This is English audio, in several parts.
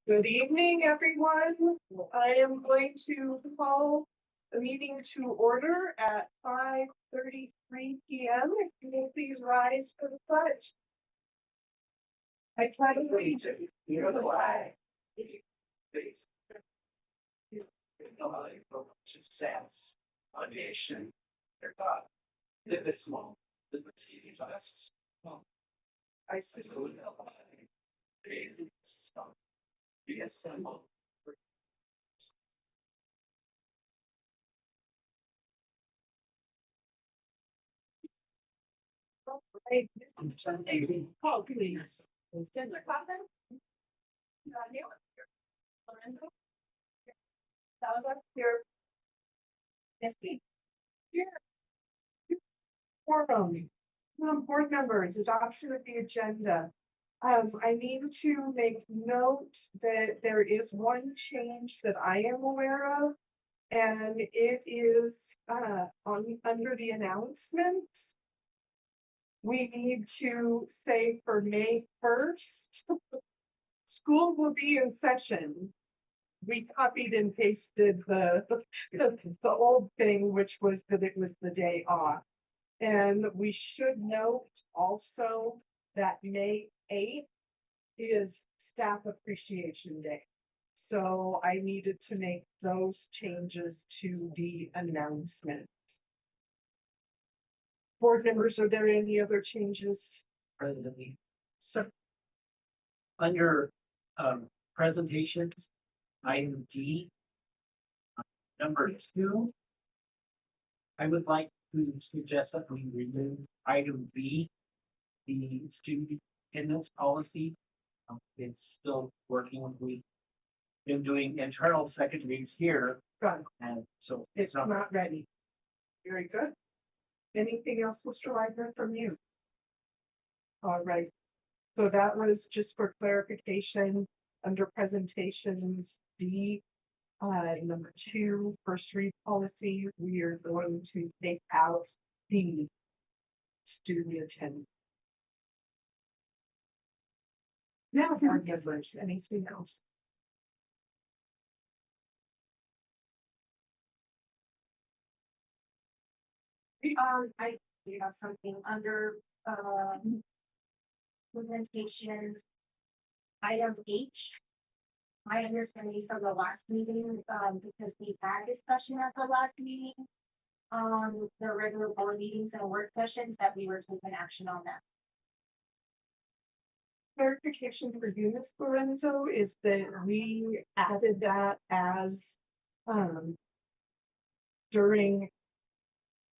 Good evening, everyone. I am going to call the meeting to order at 5:33 p.m. If you will please rise for the pledge. I pledge allegiance to the flag. Which stands one nation, their God, indivisible, liberty and justice. I Salute the flag. Yes, Right. Call please. Senator Coffin? Lorenzo? Salazar? Here. Yes, please. Here. Forum. Board members, adoption of the agenda. I need to make note that there is one change that I am aware of. And it is under the announcements. We need to say for May 1st, school will be in session. We copied and pasted the old thing, which was that it was the day off. And we should note also that May 8th is Staff Appreciation Day. So I needed to make those changes to the announcements. Board members, are there any other changes? President Lee. So under presentations, item D, number 2, I would like to suggest that we remove item B, the student attendance policy. It's still working. We've been doing internal second reads here, Done. and so It's not ready. Very good. Anything else, Mr. Wagner, from you? All right. So that was just for clarification under presentations D. Number 2, first read policy, we are going to take out the student attendance. Now, board members, anything else? I do have something under presentations. Item H. My understanding from the last meeting, because we had discussion at the last meeting on the regular board meetings and work sessions, that we were taking action on that. Clarification for you, Ms. Lorenzo, is that we added that as during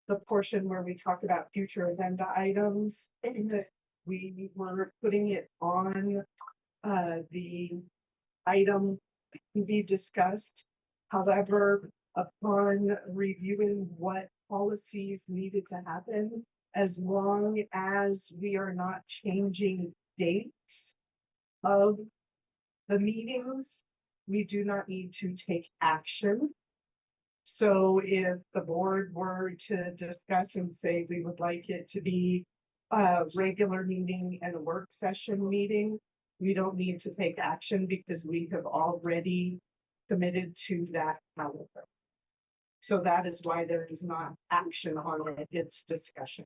the portion where we talk about future agenda items, that we were putting it on the item to be discussed. However, upon reviewing what policies needed to happen, as long as we are not changing dates of the meetings, we do not need to take action. So if the board were to discuss and say we would like it to be a regular meeting and a work session meeting, we don't need to take action because we have already committed to that calendar. So that is why there is not action on it, it's discussion.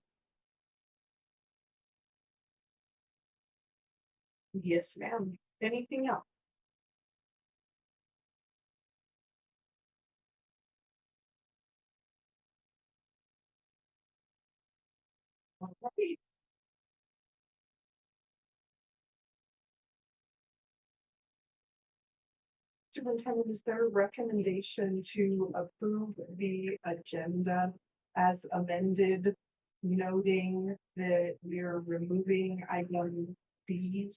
Yes, ma'am. Anything else? All right. Superintendent, is there a recommendation to approve the agenda as amended, noting that we're removing item B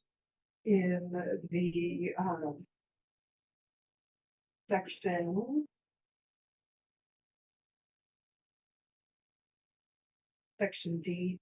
in the section D,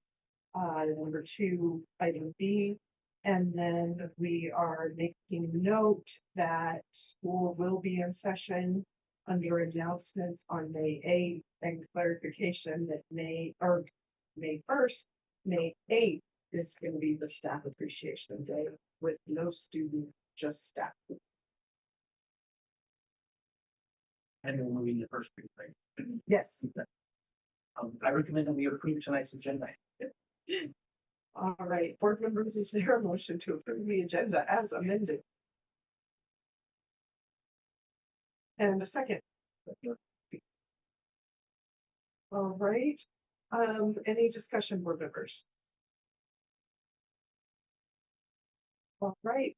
number 2, item B. And then we are making note that school will be in session under announcements on May 8th and clarification that May 1st, May 8th is going to be the Staff Appreciation Day with no student just staff. And we're moving the first reading, right? Yes. I recommend that we approve tonight's agenda. All right, board members, is there a motion to approve the agenda as amended? And a second. All right, any discussion, board members? All right,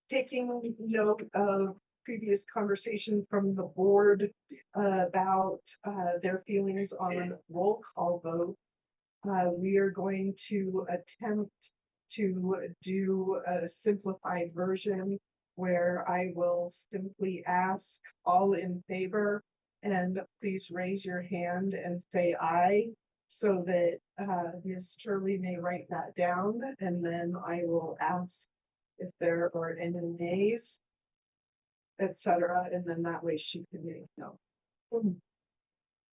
taking note of previous conversation from the board about their feelings on roll call vote. We are going to attempt to do a simplified version where I will simply ask all in favor and please raise your hand and say aye so that Ms. Turley may write that down, and then I will ask if there are any nays, etc., and then that way she can know.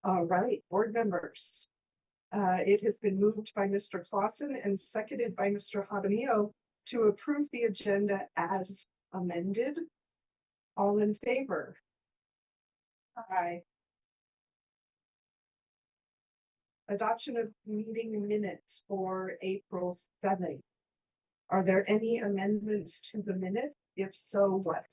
All right, board members. It has been moved by Mr. Clausen and seconded by Mr. Jaramillo to approve the agenda as amended. All in favor? Aye. Adoption of meeting minutes for April 7th. Are there any amendments to the minutes? If so, what?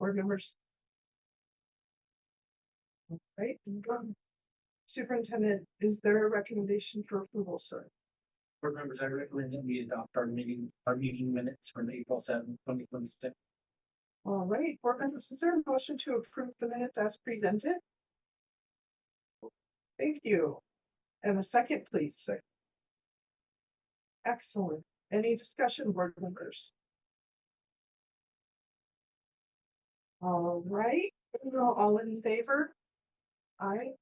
Board members? All right. Superintendent, is there a recommendation for approval, sir? Board members, I recommend that we adopt our meeting minutes from April 7th, 2026. All right, board members, is there a motion to approve the minutes as presented? Thank you. And a second, please. Excellent. Any discussion, board members? All right, all in favor? Aye.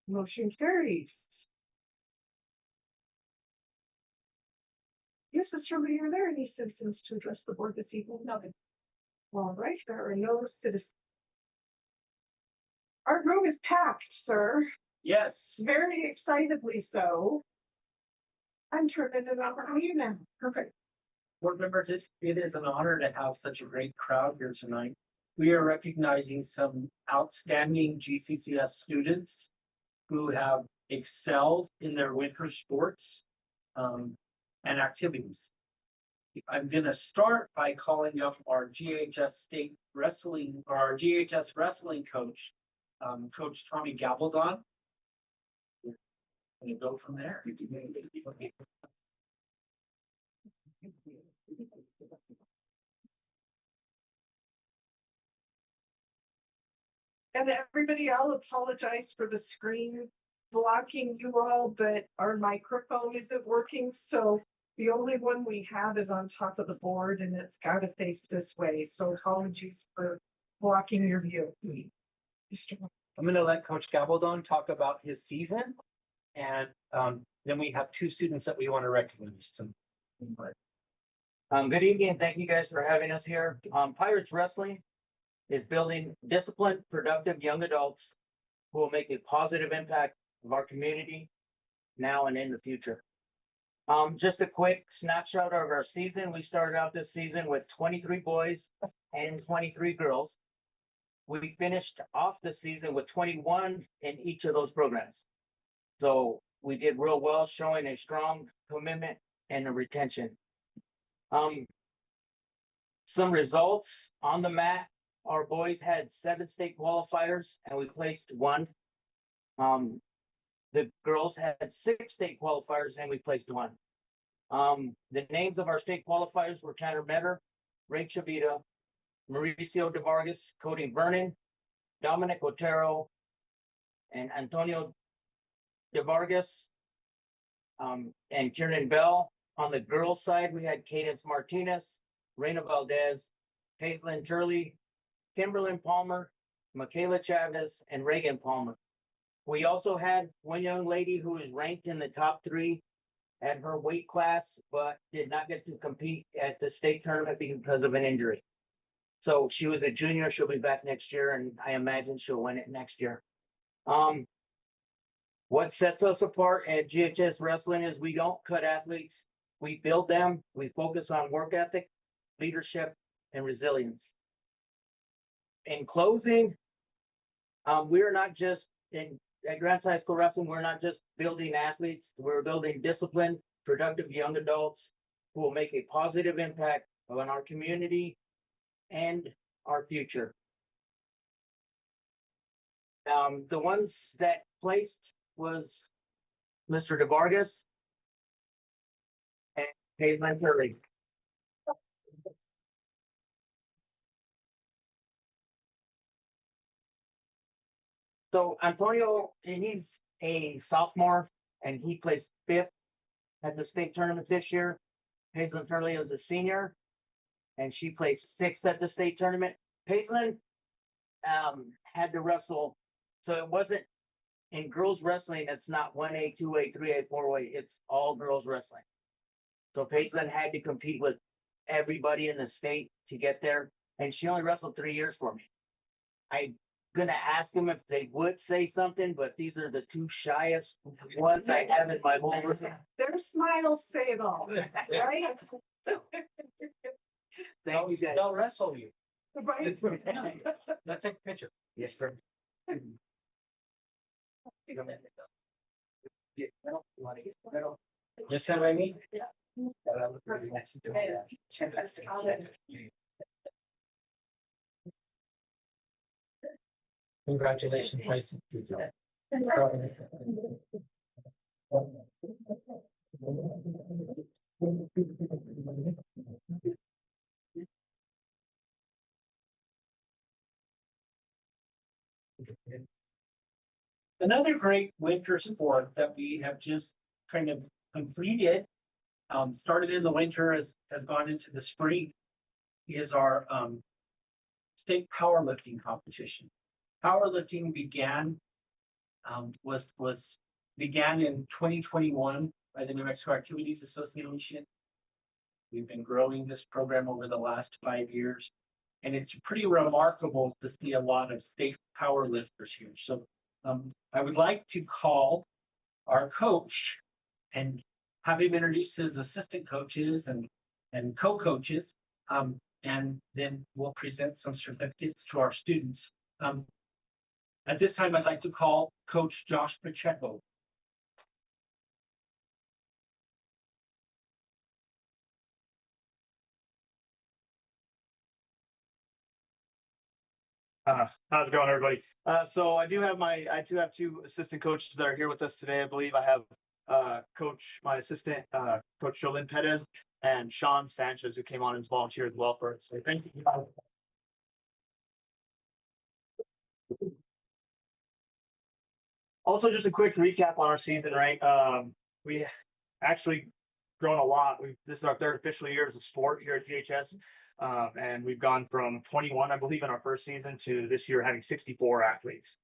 Motion carries. Yes, Mr. Lee, are there any citizens to address the board this evening? No. All right, there are no citizens. Our room is packed, sir. Yes. Very excitedly so. I'm turning it over to you now. Perfect. Board members, it is an honor to have such a great crowd here tonight. We are recognizing some outstanding GCCS students who have excelled in their winter sports and activities. I'm going to start by calling up our GHS state wrestling, or our GHS wrestling coach, Coach Tommy Gabaldon. And go from there. And everybody, I'll apologize for the screen blocking you all, but our microphone isn't working. So the only one we have is on top of the board and it's got to face this way. So apologies for blocking your view. I'm going to let Coach Gabaldon talk about his season. And then we have two students that we want to recognize. Good evening, and thank you guys for having us here. Pirates Wrestling is building disciplined, productive young adults who will make a positive impact of our community now and in the future. Just a quick snapshot of our season. We started out this season with 23 boys and 23 girls. We finished off the season with 21 in each of those programs. So we did real well, showing a strong commitment and a retention. Some results on the mat. Our boys had 7 state qualifiers and we placed 1. The girls had 6 state qualifiers and we placed 1. The names of our state qualifiers were Tanner Metter, Ray Chavita, Mauricio De Vargas, Cody Vernon, Dominic Otero, and Antonio De Vargas, and Kieran Bell. On the girls' side, we had Cadence Martinez, Reina Valdez, Paisley Turley, Kimberlyn Palmer, Michaela Chavez, and Reagan Palmer. We also had one young lady who was ranked in the top 3 at her weight class, but did not get to compete at the state tournament because of an injury. So she was a junior. She'll be back next year, and I imagine she'll win it next year. What sets us apart at GHS Wrestling is we don't cut athletes. We build them. We focus on work ethic, leadership, and resilience. In closing, we're not just at Grants High School Wrestling, we're not just building athletes. We're building disciplined, productive young adults who will make a positive impact on our community and our future. The ones that placed was Mr. DeVargas and Paisley Curry. So Antonio, he's a sophomore and he placed 5th at the state tournament this year. Paisley Curley is a senior and she placed 6th at the state tournament. Paisley had to wrestle, so it wasn't in girls wrestling. It's not 1A, 2A, 3A, 4A. It's all girls wrestling. So Paisley had to compete with everybody in the state to get there, and she only wrestled 3 years for me. I'm gonna ask them if they would say something, but these are the 2 shyest ones I have in my whole. Their smiles say it all, right? Thank you guys. They'll wrestle you. Right? Let's take a picture. Yes, sir. You see what I mean? Congratulations, Tyson. Another great winter sport that we have just kind of completed, started in the winter, has gone into the spring, is our state powerlifting competition. Powerlifting began began in 2021 by the New Mexico Activities Association. We've been growing this program over the last 5 years, and it's pretty remarkable to see a lot of state powerlifters here. So I would like to call our coach and have him introduce his assistant coaches and co-coaches, and then we'll present some certificates to our students. At this time, I'd like to call Coach Josh Pacheco. How's it going, everybody? So I do have 2 assistant coaches that are here with us today. I believe I have my assistant, Coach Jolyn Perez, and Sean Sanchez, who came on as volunteer as well for it. So thank you. Also, just a quick recap on our season, right? We actually grown a lot. This is our 3rd official year as a sport here at GHS. And we've gone from 21, I believe, in our first season to this year having 64 athletes.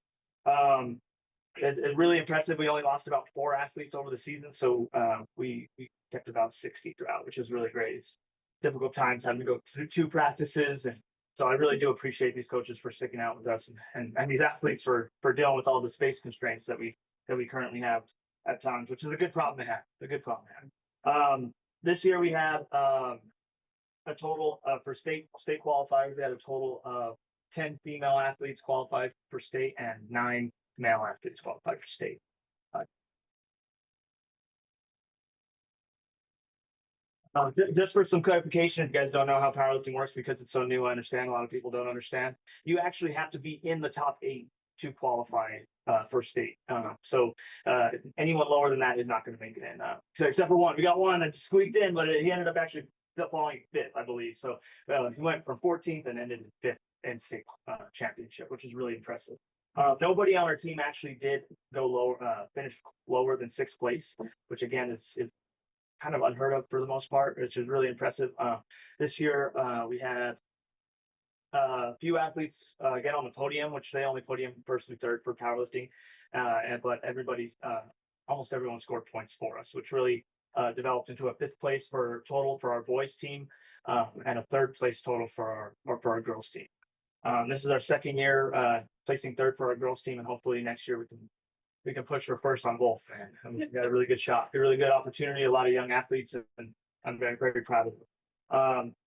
It's really impressive. We only lost about 4 athletes over the season, so we kept about 60 throughout, which is really great. It's difficult times having to go through 2 practices, and so I really do appreciate these coaches for sticking out with us and these athletes for dealing with all the space constraints that we currently have at times, which is a good problem to have. A good problem to have. This year we have a total for state qualifiers. We had a total of 10 female athletes qualified for state and 9 male athletes qualified for state. Just for some clarification, if you guys don't know how powerlifting works because it's so new, I understand a lot of people don't understand. You actually have to be in the top 8 to qualify for state. So anyone lower than that is not going to make it in. So except for one, we got one that squeaked in, but he ended up actually falling 5th, I believe. So he went from 14th and ended 5th in state championship, which is really impressive. Nobody on our team actually did go lower, finish lower than 6th place, which again is kind of unheard of for the most part, which is really impressive. This year we had a few athletes get on the podium, which they only podium 1st through 3rd for powerlifting, but almost everyone scored points for us, which really developed into a 5th place for total for our boys team, and a 3rd place total for our girls team. This is our 2nd year, placing 3rd for our girls team, and hopefully next year we can push for 1st on both. And we got a really good shot, a really good opportunity, a lot of young athletes, and I'm very, very proud of them.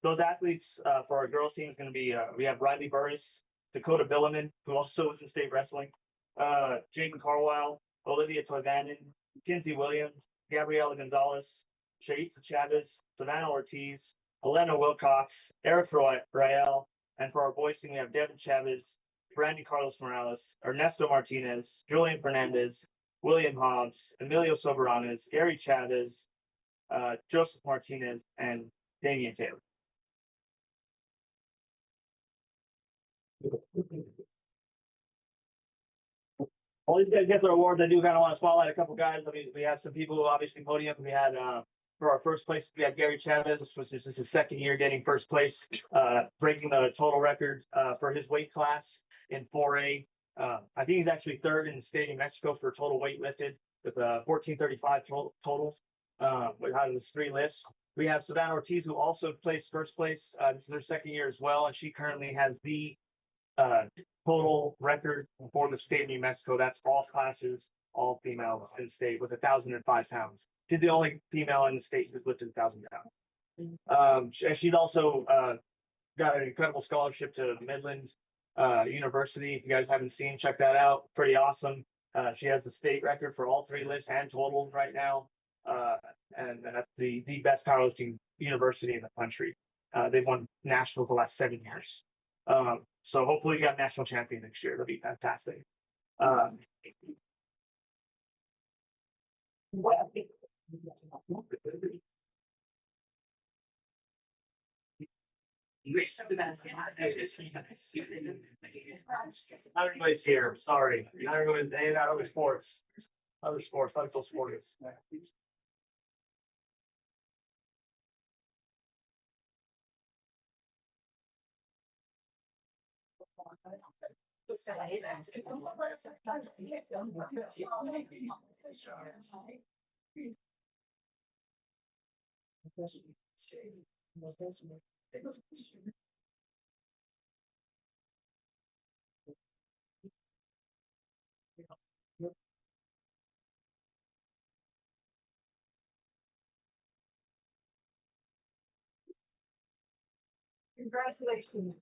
Those athletes for our girls team is going to be, we have Riley Burris, Dakota Billiman, who also is in state wrestling, Jaden Carwile, Olivia Toivanen, Kinsey Williams, Gabriela Gonzalez, Shaitza Chavez, Savannah Ortiz, Elena Wilcox, Eric Rael, and for our boys team, we have Devin Chavez, Brandy Carlos Morales, Ernesto Martinez, Julian Fernandez, William Hobbs, Emilio Soberanes, Gary Chavez, Joseph Martinez, and Damian Taylor. All these guys get their awards. I do kind of want to spotlight a couple guys. I mean, we have some people who obviously podium. We had for our 1st place, we had Gary Chavez, which was just his 2nd year getting 1st place, breaking the total record for his weight class in 4A. I think he's actually 3rd in the state of Mexico for total weight lifted with 1435 total with out of his 3 lifts. We have Savannah Ortiz, who also placed 1st place. This is her 2nd year as well, and she currently has the total record for the state of New Mexico. That's all classes, all females in the state with 1,005 pounds. She's the only female in the state who's lifted 1,000 pounds. She's also got an incredible scholarship to Midland University. If you guys haven't seen, check that out. Pretty awesome. She has the state record for all 3 lifts and total right now. And that's the best powerlifting university in the country. They've won nationals the last 7 years. So hopefully we got a national champion next year. That'd be fantastic. Everybody's here. Sorry. Everybody's not other sports. Other sports, other sports. Congratulations.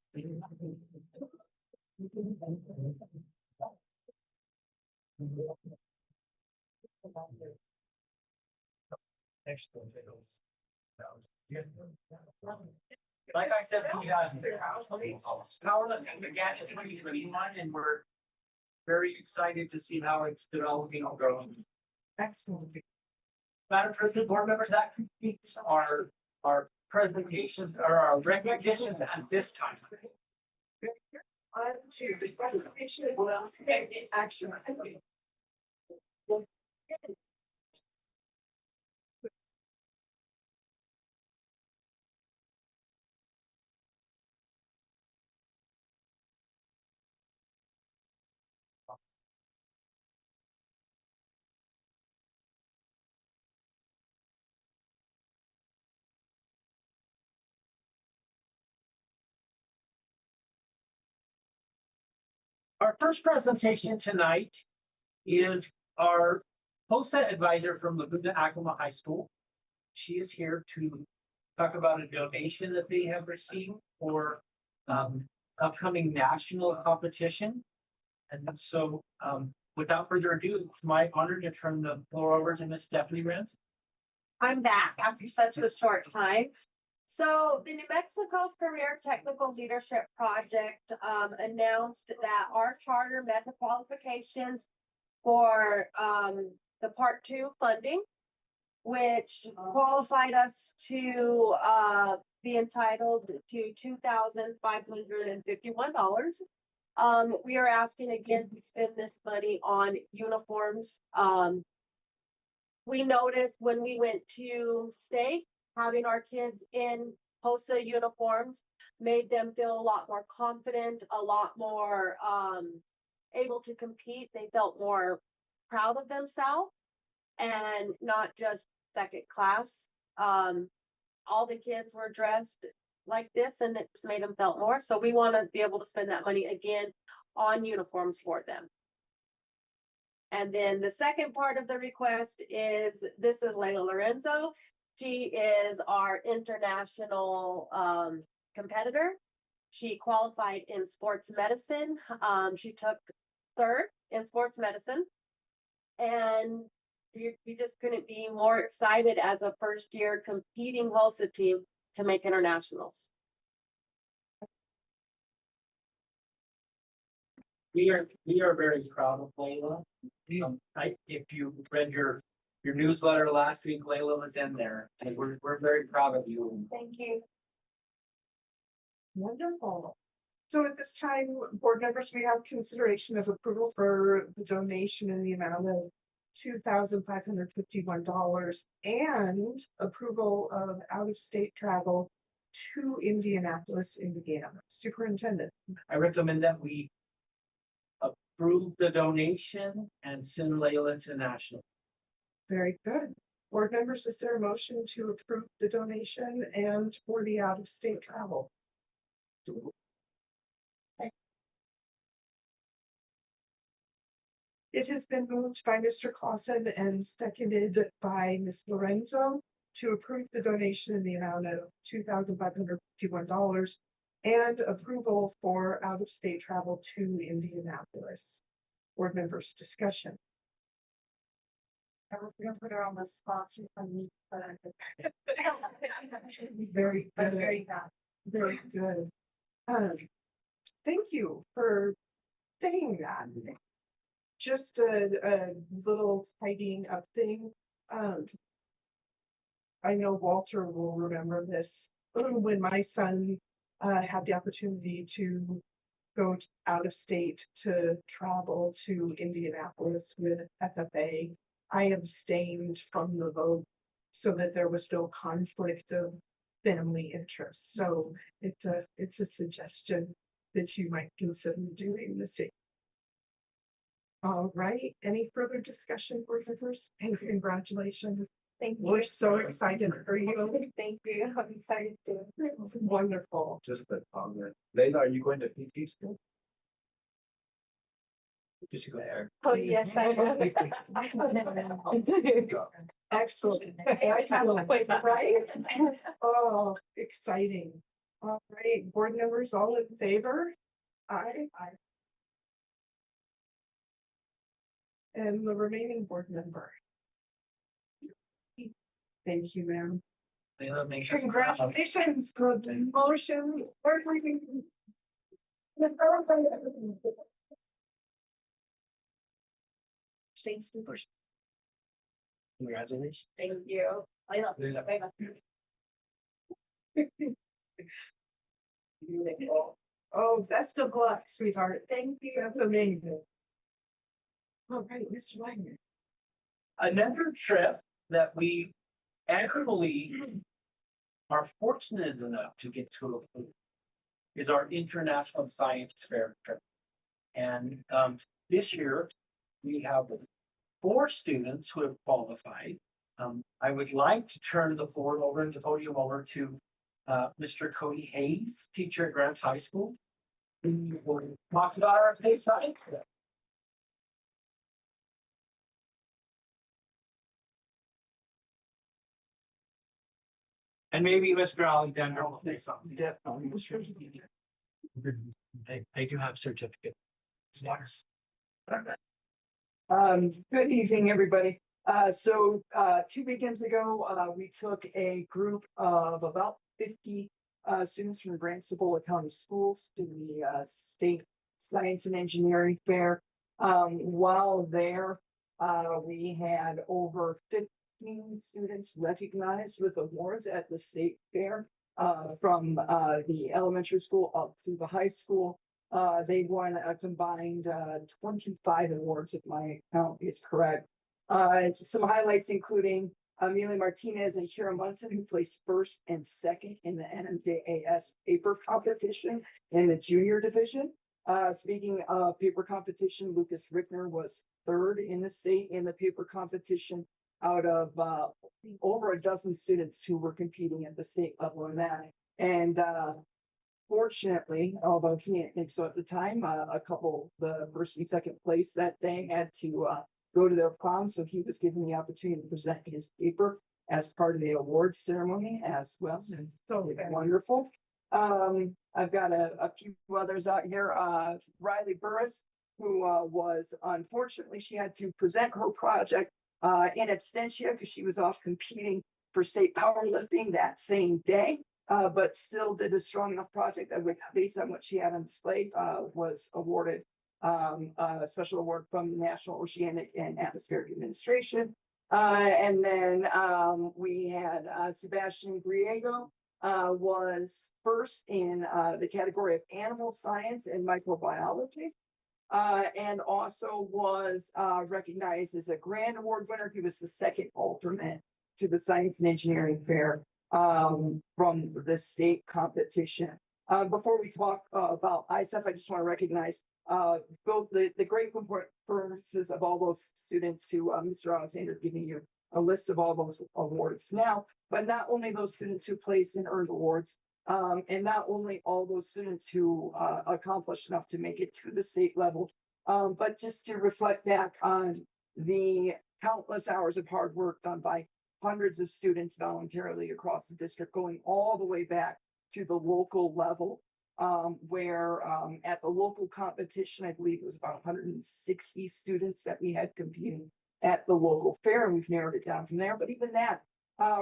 Like I said, we got powerlifting began in 2021, and we're very excited to see how it's developing and growing. Excellent. Madam President, board members, that completes our presentations or our recognitions at this time. On to the presentation of action. Our first presentation tonight is our POSA advisor from Laguna Acoma High School. She is here to talk about a donation that they have received for upcoming national competition. And so without further ado, it's my honor to turn the floor over to Miss Stephanie Rentz. I'm back after such a short time. So the New Mexico Career Technical Leadership Project announced that our charter met the qualifications for the Part 2 funding, which qualified us to be entitled to $2,551. We are asking again to spend this money on uniforms. We noticed when we went to state, having our kids in POSA uniforms made them feel a lot more confident, a lot more able to compete. They felt more proud of themselves and not just second class. All the kids were dressed like this and it just made them felt more. So we want to be able to spend that money again on uniforms for them. And then the second part of the request is, this is Layla Lorenzo. She is our international competitor. She qualified in sports medicine. She took third in sports medicine. And we just couldn't be more excited as a first year competing HOSA team to make internationals. We are very proud of Layla. If you read your newsletter last week, Layla was in there, and we're very proud of you. Thank you. Wonderful. So at this time, board members, we have consideration of approval for the donation in the amount of $2,551 and approval of out-of-state travel to Indianapolis, Indiana. Superintendent. I recommend that we approve the donation and send Layla to national. Very good. Board members, is there a motion to approve the donation and for the out-of-state travel? It has been moved by Mr. Clausen and seconded by Ms. Lorenzo to approve the donation in the amount of $2,551 and approval for out-of-state travel to Indianapolis. Board members, discussion. I was gonna put her on the spot. She's on me, but I Very but good. very bad. Very good. Thank you for saying that. Just a little tidying up thing. I know Walter will remember this. When my son had the opportunity to go out of state to travel to Indianapolis with FFA, I abstained from the vote so that there was no conflict of family interest. So it's a suggestion that you might consider doing the same. All right, any further discussion, board members? And congratulations. Thank you. We're so excited for you. Thank you. I'm excited too. It's wonderful. Just a comment. Leila, are you going to PT school? Just there. Oh, yes, I am. Excellent. Excellent, right? Oh, exciting. All right, board members, all in favor? Aye. Aye. And the remaining board member. Thank you, ma'am. Layla makes us proud. Congratulations for the motion. Thanks, first. Congratulations. Thank you. I love Layla. Oh, best of luck, sweetheart. Thank you. That's amazing. All right, Mr. Wagner. Another trip that we annually are fortunate enough to get to is our International Science Fair trip. And this year, we have 4 students who have qualified. I would like to turn the podium over to Mr. Cody Hayes, teacher at Grants High School, who will talk about our space science trip. And maybe Mr. Alexander will say something. Definitely. I do have certificate. Good evening, everybody. 2 weekends ago, we took a group of about 50 students from Grants Cibola County Schools to the State Science and Engineering Fair. While there, we had over 15 students recognized with awards at the state fair, from the elementary school up to the high school. They won a combined 25 awards, if my count is correct. Some highlights including Amelia Martinez and Kira Munson, who placed first and second in the NMJAS paper competition in the junior division. Speaking of paper competition, Lucas Rickner was third in the state in the paper competition. out of over a dozen students who were competing at the state level in that. And fortunately, although he didn't think so at the time, a couple, the first and second place that day had to go to their prom. So he was given the opportunity to present his paper as part of the awards ceremony as well. And So wonderful. I've got a few others out here. Riley Burris, who was unfortunately, she had to present her project in absentia because she was off competing for state powerlifting that same day. But still did a strong enough project that would, based on what she had on display, was awarded a special award from the National Oceanic and Atmospheric Administration. And then we had Sebastian Griego was first in the category of animal science and microbiology. And also was recognized as a grand award winner. He was the second alternate to the Science and Engineering Fair from the state competition. Before we talk about ISEF, I just want to recognize both the great performances of all those students who Mr. Alexander giving you a list of all those awards now, but not only those students who placed and earned awards, and not only all those students who accomplished enough to make it to the state level, but just to reflect back on the countless hours of hard work done by hundreds of students voluntarily across the district, going all the way back to the local level, where at the local competition, I believe it was about 160 students that we had competing at the local fair, and we've narrowed it down from there. But even that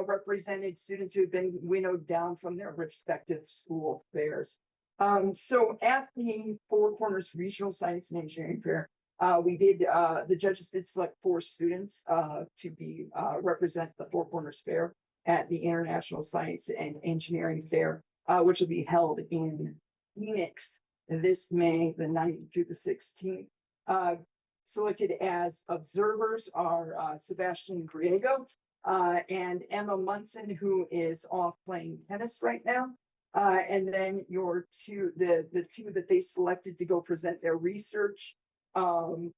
represented students who had been winnowed down from their respective school fairs. So at the Four Corners Regional Science and Engineering Fair, we did, the judges did select 4 students to be represent the Four Corners Fair at the International Science and Engineering Fair, which will be held in Phoenix this May, the 9th through the 16th. Selected as observers are Sebastian Griego and Emma Munson, who is off playing tennis right now. And then your the two that they selected to go present their research, along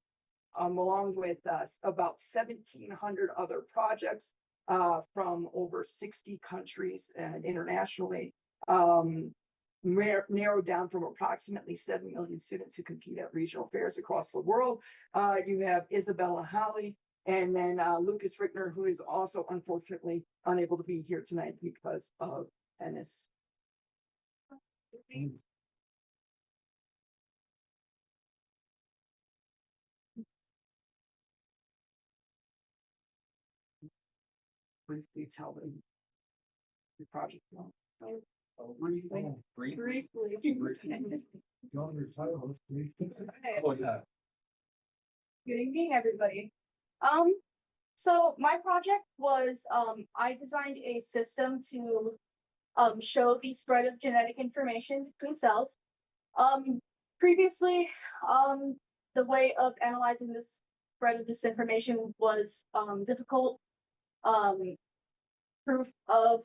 with about 1,700 other projects from over 60 countries and internationally, narrowed down from approximately 7 million students who compete at regional fairs across the world. You have Isabella Holly, and then Lucas Rickner, who is also unfortunately unable to be here tonight because of tennis. Briefly tell them the project. briefly. Oh, yeah. Good evening, everybody. So my project was, I designed a system to, show the spread of genetic information between cells. Previously, the way of analyzing this spread of this information was, difficult. Proof of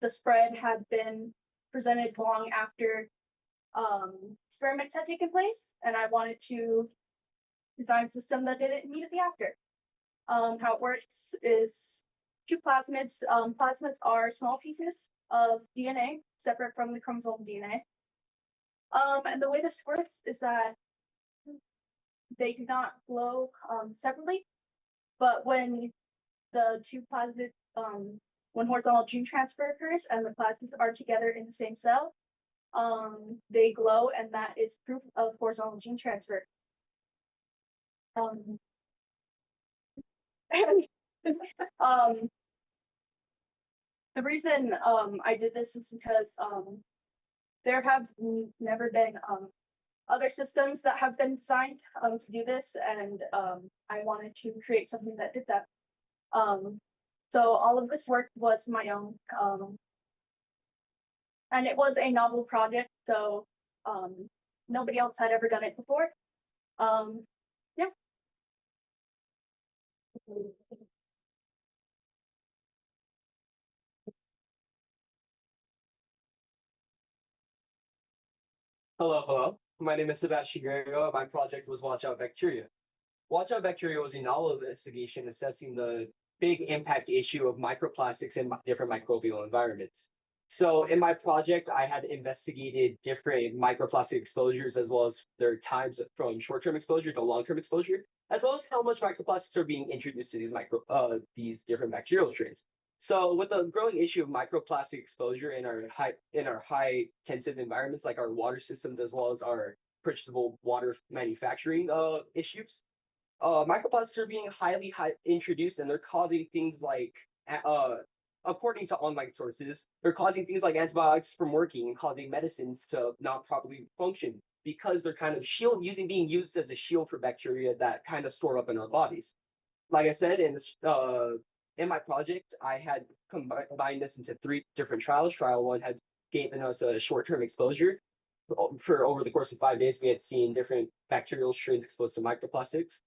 the spread had been presented long after, experiments had taken place, and I wanted to design a system that did it immediately after. How it works is 2 plasmids. Plasmids are small pieces of DNA separate from the chromosome DNA. And the way this works is that they do not glow separately, but when the 2 plasmids, when horizontal gene transfer occurs and the plasmids are together in the same cell, they glow, and that is proof of horizontal gene transfer. The reason I did this is because there have never been other systems that have been designed to do this, and I wanted to create something that did that. So all of this work was my own, and it was a novel project, so nobody else had ever done it before. Yeah. Hello. My name is Sebastian Guerrero. My project was Watch Out Bacteria. Watch Out Bacteria was a novel investigation assessing the big impact issue of microplastics in different microbial environments. So in my project, I had investigated different microplastic exposures as well as their times from short-term exposure to long-term exposure, as well as how much microplastics are being introduced to these different bacterial strains. So with the growing issue of microplastic exposure in our high intensive environments like our water systems as well as our purchasable water manufacturing issues, microplastics are being highly introduced and they're causing things like according to online sources, they're causing things like antibiotics from working and causing medicines to not properly function because they're kind of being used as a shield for bacteria that kind of store up in our bodies. Like I said, in my project, I had combined this into 3 different trials. Trial 1 had given us a short-term exposure. For over the course of 5 days, we had seen different bacterial strains exposed to microplastics.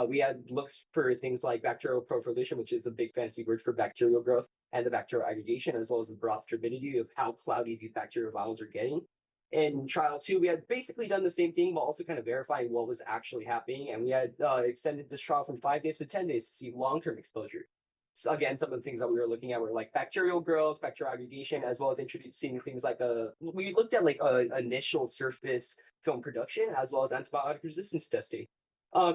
We had looked for things like bacterial proliferation, which is a big fancy word for bacterial growth, and the bacterial aggregation, as well as the broth turbidity of how cloudy these bacterial vials are getting. In trial 2, we had basically done the same thing, but also kind of verifying what was actually happening. And we had extended this trial from 5 days to 10 days to see long-term exposure. So again, some of the things that we were looking at were like bacterial growth, bacterial aggregation, as well as introducing things like we looked at like initial surface film production, as well as antibiotic resistance testing.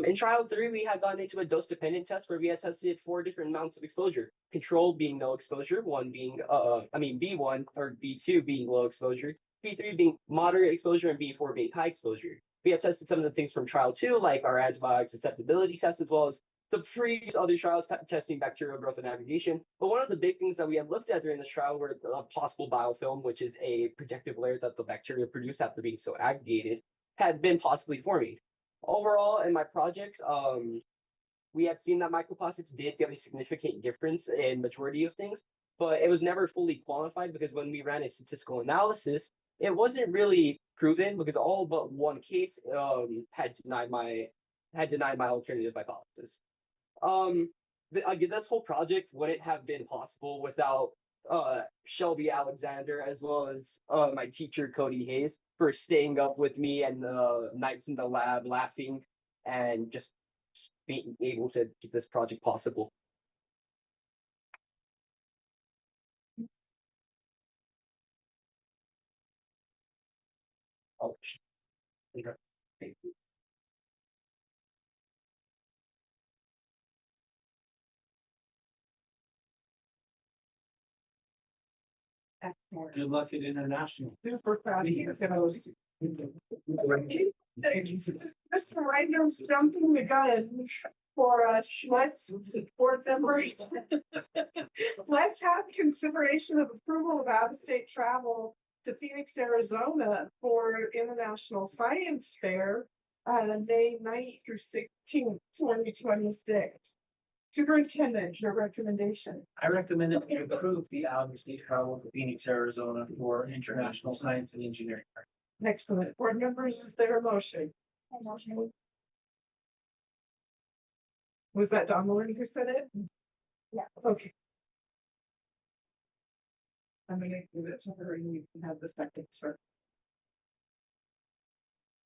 In trial 3, we had gone into a dose-dependent test where we had tested 4 different amounts of exposure. Control being no exposure, B1 or B2 being low exposure, B3 being moderate exposure, and B4 being high exposure. We had tested some of the things from trial 2, like our antibiotic susceptibility test, as well as the previous other trials testing bacterial growth and aggregation. But one of the big things that we had looked at during this trial were possible biofilm, which is a protective layer that the bacteria produce after being so aggregated, had been possibly forming. Overall, in my project, we had seen that microplastics did give a significant difference in majority of things, but it was never fully quantified because when we ran a statistical analysis, it wasn't really proven because all but one case had denied my alternative hypothesis. This whole project wouldn't have been possible without Shelby Alexander as well as my teacher Cody Hayes for staying up with me and the nights in the lab laughing and just being able to keep this project possible. Oh, thank you. Excellent. Good luck at international. Super proud of you, kiddos. Mr. Regnum's jumping the gun for us. Let's, board members. Let's have consideration of approval of out-of-state travel to Phoenix, Arizona for International Science Fair, May 9th through 16th, 2026. Superintendent, your recommendation. I recommend that we approve the out-of-state travel to Phoenix, Arizona for international science and engineering. Excellent. Board members, is there a motion? Motion. Was that Don Lauren who said it? Yeah. Okay. I'm gonna give it to her and you can have the second, sir.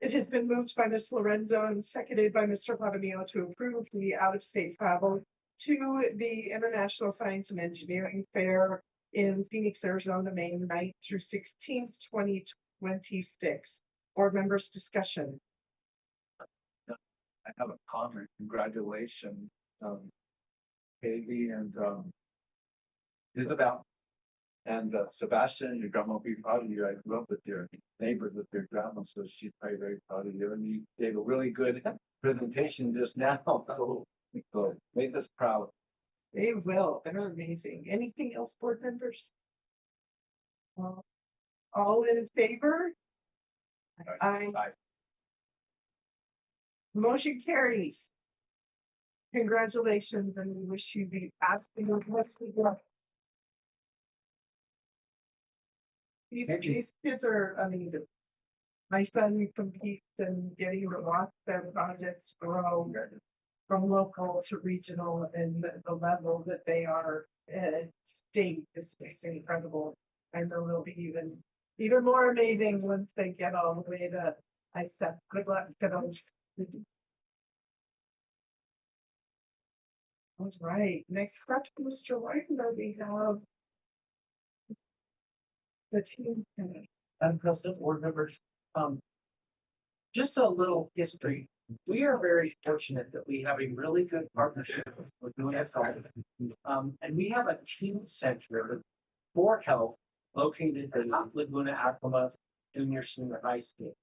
It has been moved by Ms. Lorenzo and seconded by Mr. Padamio to approve the out-of-state travel to the International Science and Engineering Fair in Phoenix, Arizona, May 9th through 16th, 2026. Board members discussion. I have a comment. Congratulations, Katie and Isabel. And Sebastian, your grandma will be proud of you. I grew up with your neighbor with your grandma, so she's probably very proud of you. And you gave a really good presentation just now. So make us proud. They will. They're amazing. Anything else, board members? All in favor? Aye. Bye. Motion carries. Congratulations, and we wish you the absolute best of luck. These kids are amazing. My son competes in getting to watch their projects grow from local to regional, and the level that they are at state is just incredible. I know they'll be even more amazing once they get all the way to ISEP. Good luck to those. All right, next up, Mr. Reitender, we have the team center. Madam President, board members, just a little history. We are very fortunate that we have a really good partnership with Laguna Health. And we have a teen center for health located in Laguna Acoma Junior Senior High School.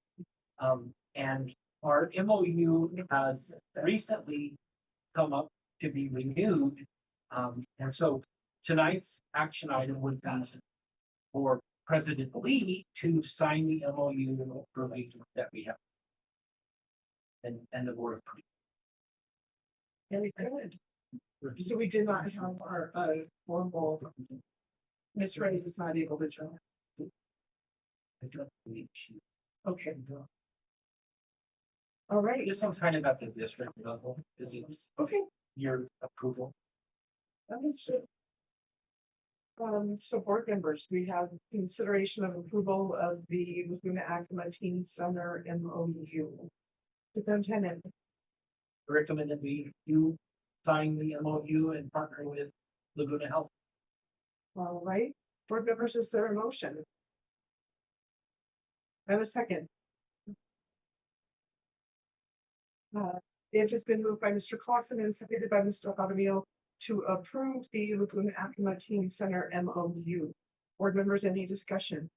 And our MOU has recently come up to be renewed. And so tonight's action item would be for President Lee to sign the MOU related that we have. And the board approved. Very good. So we did not have our formal. Miss Ray was not able to join. I don't believe she. Okay. All right, This one's kind of at the district level, is it's okay, your approval. understood. So board members, we have consideration of approval of the Laguna Acoma Teen Center MOU. Superintendent, Recommend that you sign the MOU and partner with Laguna Health. all right, board members, is there a motion? And a second. It has been moved by Mr. Clausen and seconded by Mr. Jaramillo to approve the Laguna Acoma Teen Center MOU. Board members, any discussion?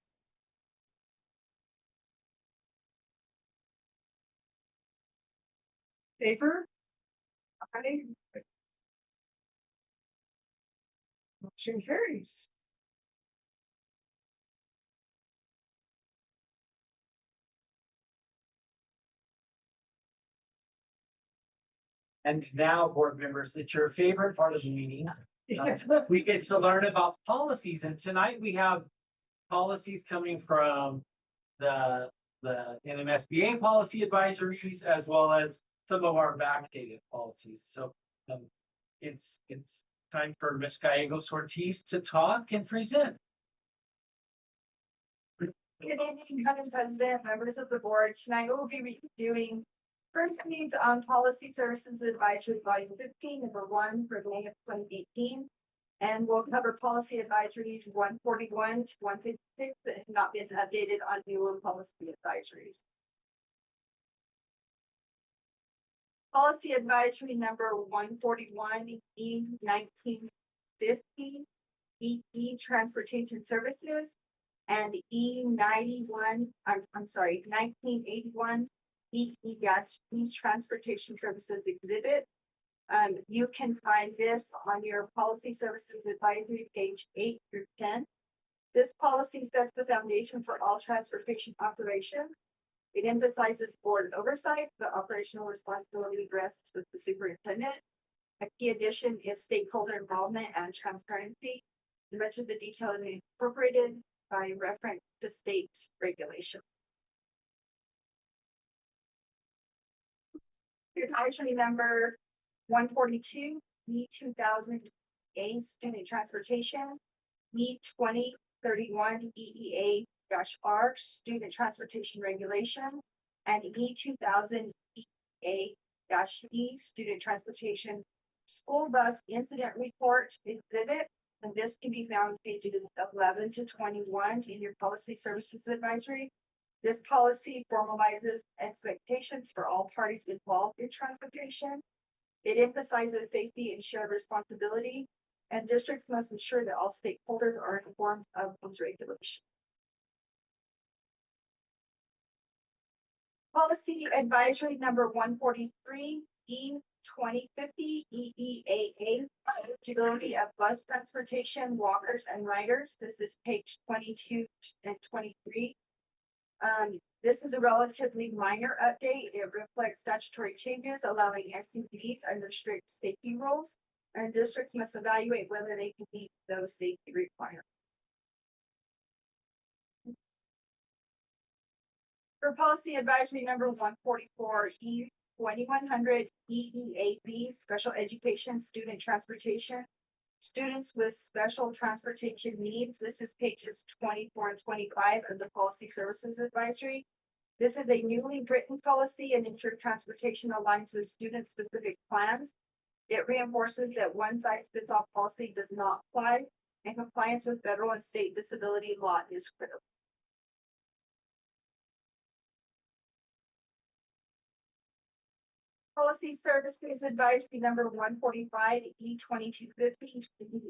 Favor? Aye. Motion carries. And now, board members, it's your favorite part of the meeting. We get to learn about policies, and tonight we have policies coming from the NMSBA policy advisories, as well as some of our backdated policies. So it's time for Ms. Gallegos Ortiz to talk and present. Good evening, Madam President, members of the board. Tonight we'll be reviewing first needs on Policy Services Advisory Volume 15, number 1 for May of 2018. And we'll cover policy advisories 141 to 156 that have not been updated on newer policy advisories. Policy advisory number 141 E 1950 EE Transportation Services and E 91 I'm sorry 1981 EE Transportation Services Exhibit. You can find this on your Policy Services Advisory page 8 through 10. This policy sets the foundation for all transportation operations. It emphasizes board oversight, but operational responsibility rests with the superintendent. A key addition is stakeholder involvement and transparency. Much of the detail is incorporated by reference to state regulation. Advisory number 142, E 2000 A Student Transportation, E 2031 EEA-R Student Transportation Regulation, and E 2000 EEA-E Student Transportation School Bus Incident Report Exhibit. And this can be found pages 11 to 21 in your Policy Services Advisory. This policy formalizes expectations for all parties involved in transportation. It emphasizes safety and shared responsibility, and districts must ensure that all stakeholders are informed of those regulations. Policy advisory number 143, E 2050 EEAA, eligibility of bus transportation, walkers, and riders. This is page 22 and 23. This is a relatively minor update. It reflects statutory changes allowing SUVs under strict safety rules, and districts must evaluate whether they can meet those safety requirements. For policy advisory number 144 E 2100 EEAB, special education student transportation. Students with special transportation needs. This is pages 24 and 25 of the Policy Services Advisory. This is a newly written policy and ensure transportation aligns with student-specific plans. It reinforces that one size fits all policy does not apply, and compliance with federal and state disability law is critical. Policy Services Advisory Number 145, E2250,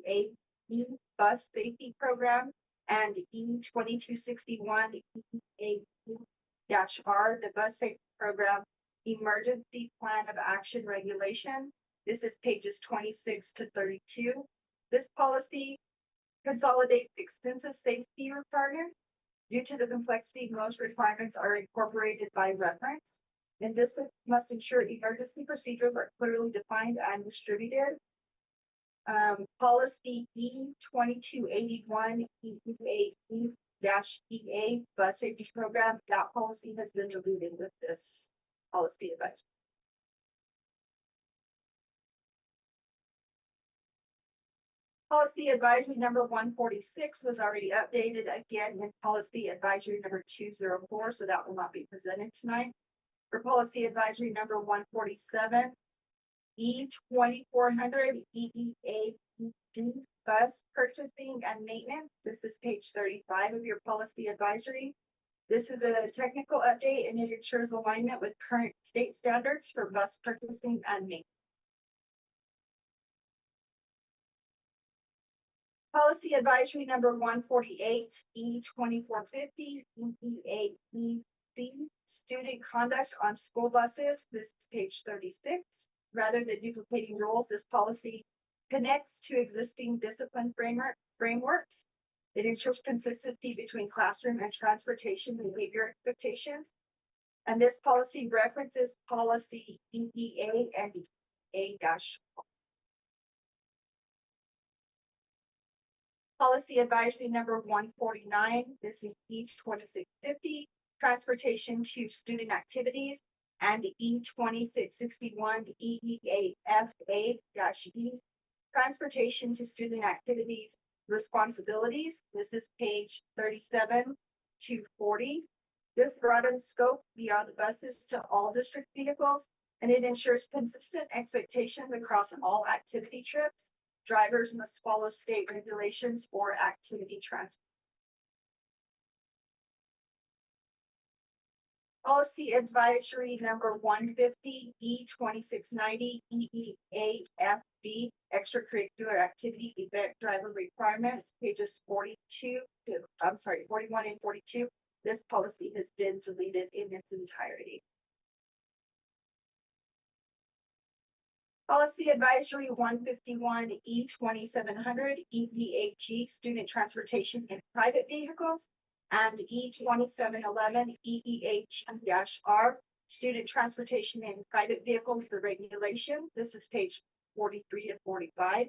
EAE Bus Safety Program, and E2261, EAE-R, the Bus Safety Program Emergency Plan of Action Regulation. This is pages 26 to 32. This policy consolidates extensive safety requirements. Due to the complexity, most requirements are incorporated by reference. And this must ensure emergency procedures are clearly defined and distributed. Policy E2281 EA Bus Safety Program, that policy has been deleted with this policy advisory. Policy Advisory Number 146 was already updated again in Policy Advisory Number 204, so that will not be presented tonight. For Policy Advisory Number 147, E2400 EEAP Bus Purchasing and Maintenance. This is page 35 of your Policy Advisory. This is a technical update and it ensures alignment with current state standards for bus purchasing and maintenance. Policy Advisory Number 148, E2450, EEAEC, Student Conduct on School Buses. This is page 36. Rather than duplicating rules, this policy connects to existing discipline frameworks. It ensures consistency between classroom and transportation behavior expectations. And this policy references policy EEA and A-. Policy Advisory Number 149, this is E2650, Transportation to Student Activities, and E2661 EEAFA-E, Transportation to Student Activities Responsibilities. This is page 37 to 40. This broadens scope beyond buses to all district vehicles, and it ensures consistent expectations across all activity trips. Drivers must follow state regulations for activity transport. Policy Advisory Number 150, E2690, EEAFB, Extracurricular Activity Event Driver Requirements, pages 41 and 42. This policy has been deleted in its entirety. Policy Advisory 151, E2700, EEAG, Student Transportation in Private Vehicles, and E2711, EEH-R, Student Transportation in Private Vehicles for Regulation. This is page 43 to 45.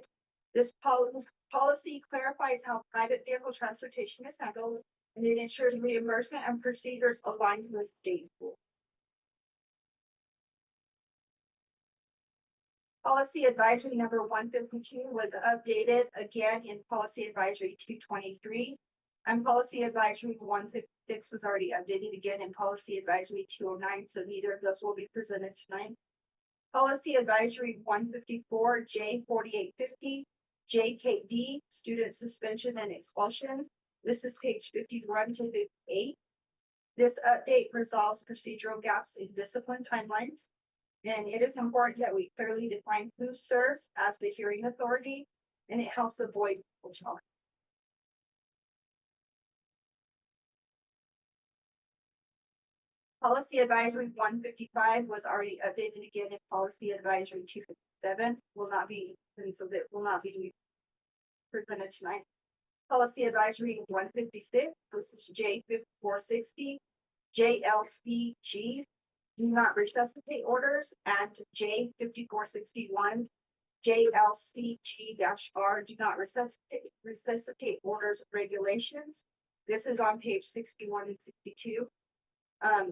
This policy clarifies how private vehicle transportation is handled, and it ensures reimbursement and procedures aligned with state rules. Policy Advisory Number 152 was updated again in Policy Advisory 223. And Policy Advisory 156 was already updated again in Policy Advisory 209, so neither of those will be presented tonight. Policy Advisory 154, J4850, JKD, Student Suspension and Expulsion. This is page 51 to 58. This update resolves procedural gaps in discipline timelines. And it is important that we clearly define who serves as the hearing authority, and it helps avoid challenge. Policy Advisory 155 was already updated again in Policy Advisory 257. Will not be presented tonight. Policy Advisory 156, this is J5460, JLCG, do not resuscitate orders, and J5461, JLCG-R, do not resuscitate orders regulations. This is on page 61 and 62.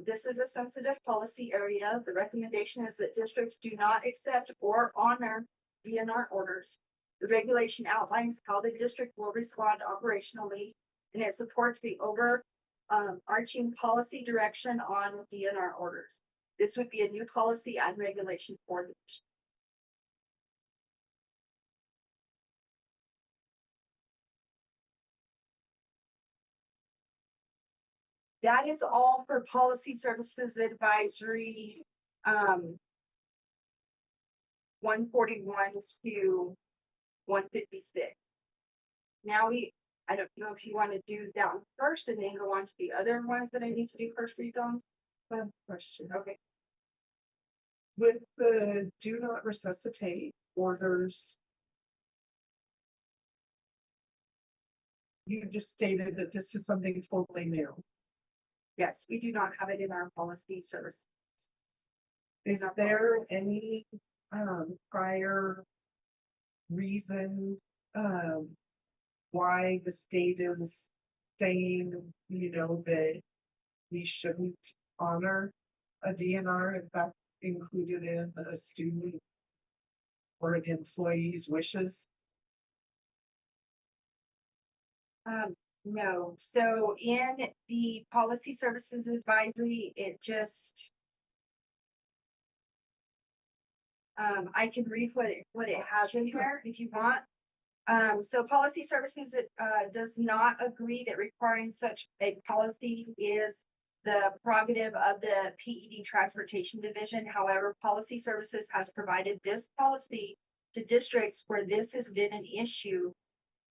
This is a sensitive policy area. The recommendation is that districts do not accept or honor DNR orders. The regulation outlines how the district will respond operationally, and it supports the overarching policy direction on DNR orders. This would be a new policy and regulation for the district. that is all for policy services advisory, 141 to 156. Now I don't know if you want to do that one first and then go on to the other ones that I need to do first reads on. Question. Okay. With the do not resuscitate orders. You just stated that this is something totally new. Yes, we do not have it in our policy service. Is there any prior reason why the state is saying, you know, that we shouldn't honor a DNR if that's included in a student or an employee's wishes? No, so in the policy services advisory, it just. I can read what it has in here if you want. So policy services, does not agree that requiring such a policy is the prerogative of the PED Transportation Division. However, policy services has provided this policy to districts where this has been an issue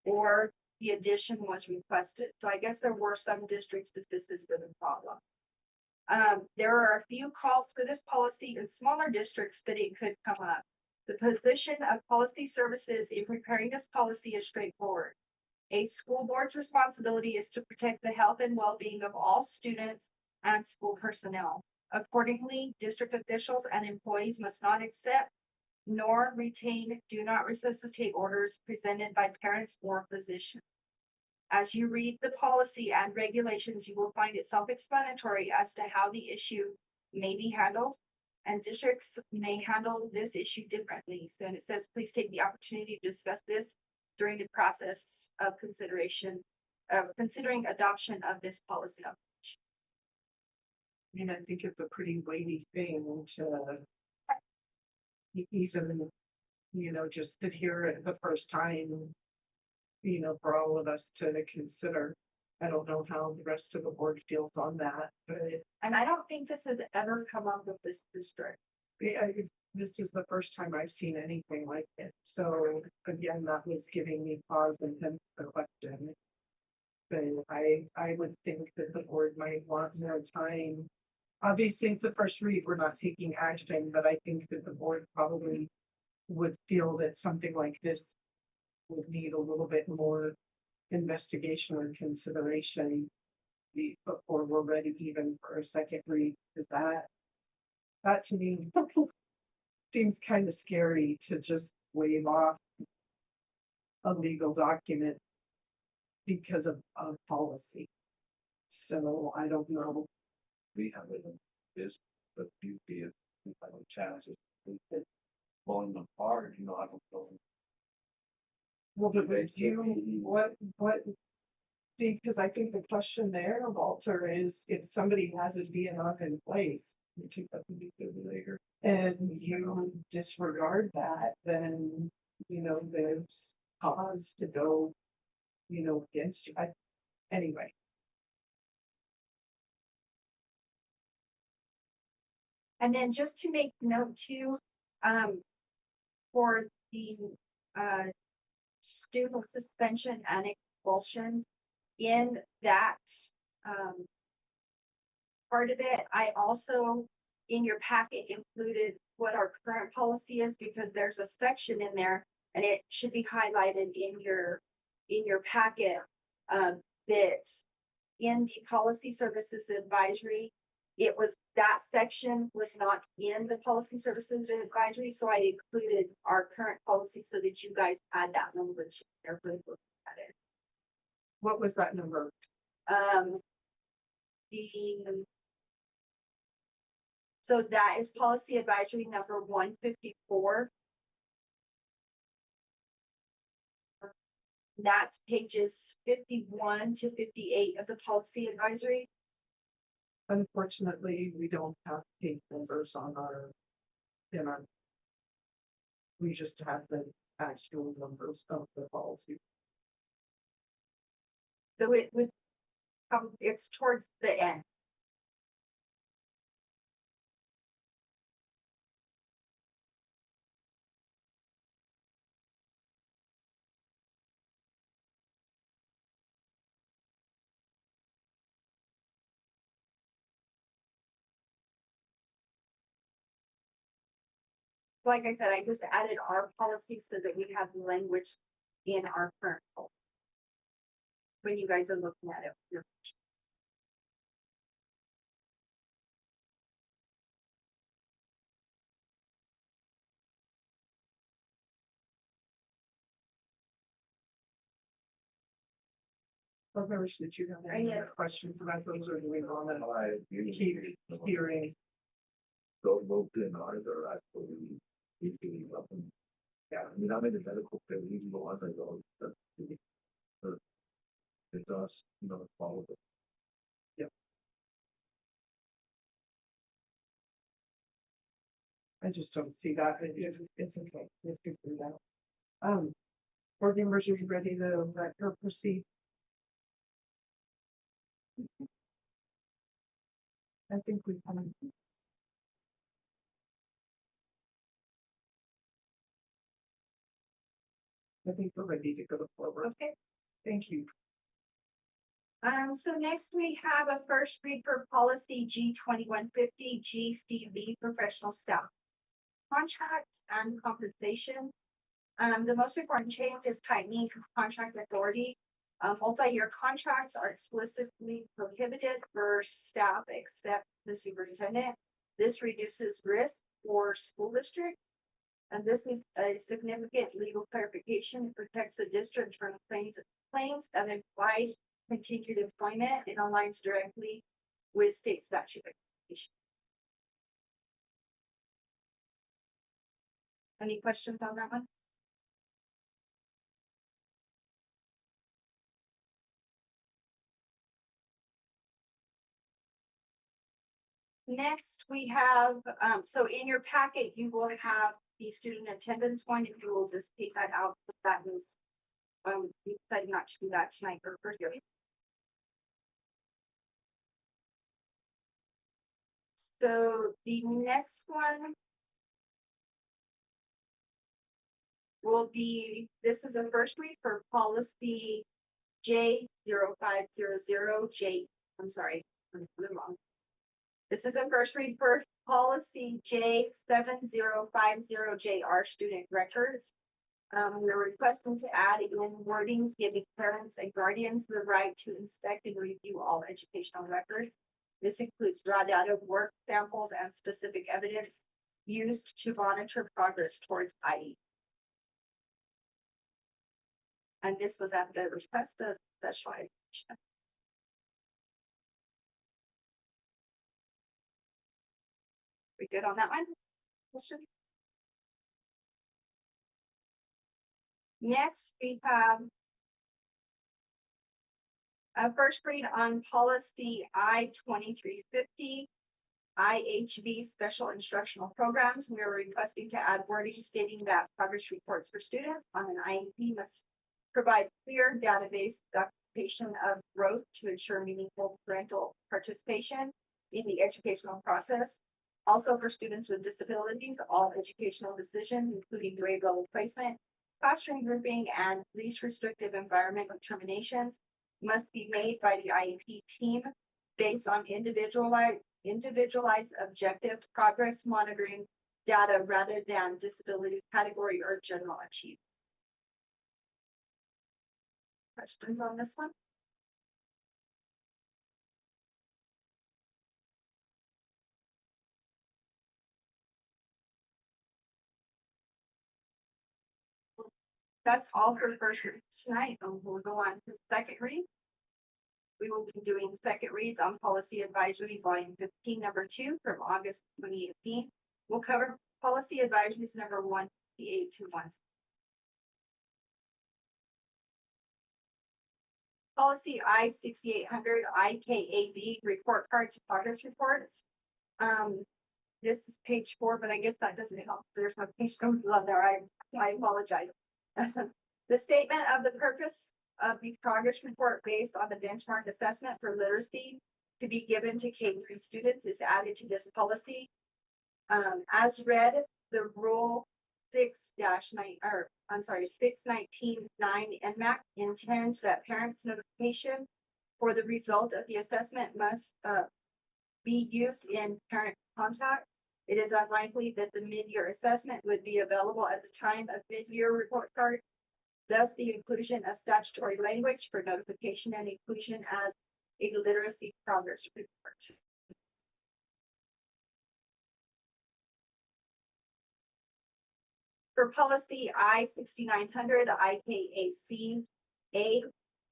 or the addition was requested. So I guess there were some districts that this has been a problem. There are a few calls for this policy in smaller districts, but it could come up. The position of policy services in preparing this policy is straightforward. A school board's responsibility is to protect the health and well-being of all students and school personnel. Accordingly, district officials and employees must not accept nor retain do not resuscitate orders presented by parents or physicians. As you read the policy and regulations, you will find it self-explanatory as to how the issue may be handled, and districts may handle this issue differently. So, and it says, please take the opportunity to discuss this during the process of consideration of considering adoption of this policy. I mean, I think it's a pretty weighty thing to even, you know, just sit here at the first time, you know, for all of us to consider. I don't know how the rest of the board feels on that, but And I don't think this has ever come up with this district. this is the first time I've seen anything like it. So again, that was giving me pause and hence the question. But I would think that the board might want more time. Obviously, it's a first read, we're not taking action, but I think that the board probably would feel that something like this would need a little bit more investigation or consideration before we're ready even for a second read. Is that to me seems kind of scary to just wave off a legal document because of policy. So I don't know. We have it in this, but you be it, I don't challenge it. Pulling them apart, you know, I don't know. Well, but with you, what, see, because I think the question there, Walter, is if somebody has a DNR in place, which you have to be good later, and you disregard that, then, you know, there's cause to go, you know, against you. Anyway. And then just to make note too, for the student suspension and expulsion, in that part of it, I also in your packet included what our current policy is, because there's a section in there and it should be highlighted in your packet that in the policy services advisory, it was that section was not in the policy services advisory, so I included our current policy so that you guys had that language. Everybody look at it. What was that number? So that is policy advisory number 154. That's pages 51 to 58 of the policy advisory. Unfortunately, we don't have page numbers on we just have the actual numbers of the policy. So it would it's towards the end. Like I said, I just added our policy so that we have the language in our current policy. When you guys are looking at it. Board members, did you have any other questions about those, or do we want to keep hearing? Don't vote in either, actually. Usually nothing. Yeah, I mean, I'm in the medical field, even though as I go, that's it does, follow the. I just don't see that, it's okay, let's go through that. Board members, are you ready to let her proceed? I think we can. I think we're ready to go forward. Okay. Thank you. So next we have a first read for policy G 2150 GCB professional staff contracts and compensation. The most important change is tightening contract authority. Multi-year contracts are explicitly prohibited for staff except the superintendent. This reduces risk for school district. And this is a significant legal clarification. It protects the district from claims of implied continued employment. It aligns directly with state statute. Any questions on that one? Next, we have, so in your packet, you will have the student attendance one, if you will just take that out, that is, we decided not to do that tonight or for here. So the next one will be, this is a first read for policy J0500J, I'm sorry, I'm wrong. This is a first read for policy J7050JR student records. We're requesting to add in wording giving parents and guardians the right to inspect and review all educational records. This includes raw data, work samples, and specific evidence used to monitor progress towards IE. And this was at the request of special education. We good on that one? Question? Next, we have a first read on policy I-2350, IHB special instructional programs. We are requesting to add wording stating that progress reports for students on an IEP must provide clear database documentation of growth to ensure meaningful parental participation in the educational process. Also, for students with disabilities, all educational decisions, including grade level placement, classroom grouping, and least restrictive environment determinations, must be made by the IEP team based on individualized objective progress monitoring data rather than disability category or general achievement. Questions on this one? That's all for first reads tonight, and we'll go on to second read. We will be doing second reads on policy advisory volume 15, number 2 from August 2018. We'll cover policy advisories number 158 to 1. Policy I-6800 IKAB report card to progress reports. This is page 4, but I guess that doesn't help. There's no page numbers on there. I apologize. The statement of the purpose of the progress report based on the benchmark assessment for literacy to be given to K-3 students is added to this policy. As read, the rule 619(9) NMAC intends that parents' notification for the result of the assessment must be used in parent contact. It is unlikely that the mid-year assessment would be available at the time of mid-year report card. Thus, the inclusion of statutory language for notification and inclusion as a literacy progress report. For policy I-6900 IKAC A,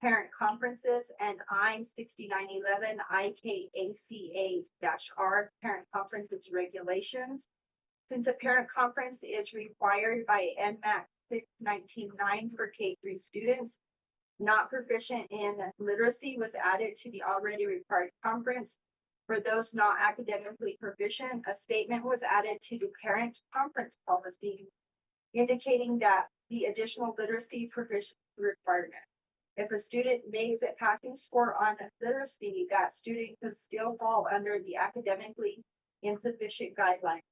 parent conferences, and I-6911 IKACA-R, parent conferences regulations. Since a parent conference is required by NMAC 619(9) for K-3 students, not proficient in literacy was added to the already required conference. For those not academically proficient, a statement was added to the parent conference policy indicating that the additional literacy proficiency requirement. If a student makes a passing score on literacy, that student could still fall under the academically insufficient guideline.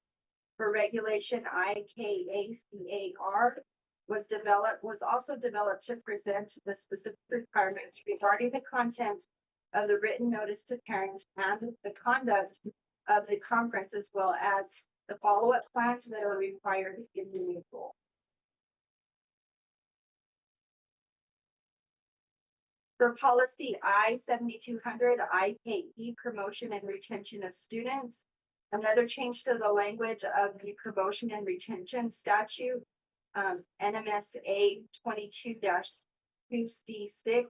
For regulation IKACAR was also developed to present the specific requirements regarding the content of the written notice to parents and the conduct of the conference, as well as the follow-up plans that are required in the new rule. For policy I-7200 IKE, promotion and retention of students, another change to the language of the promotion and retention statute, NMSA 22-2C6,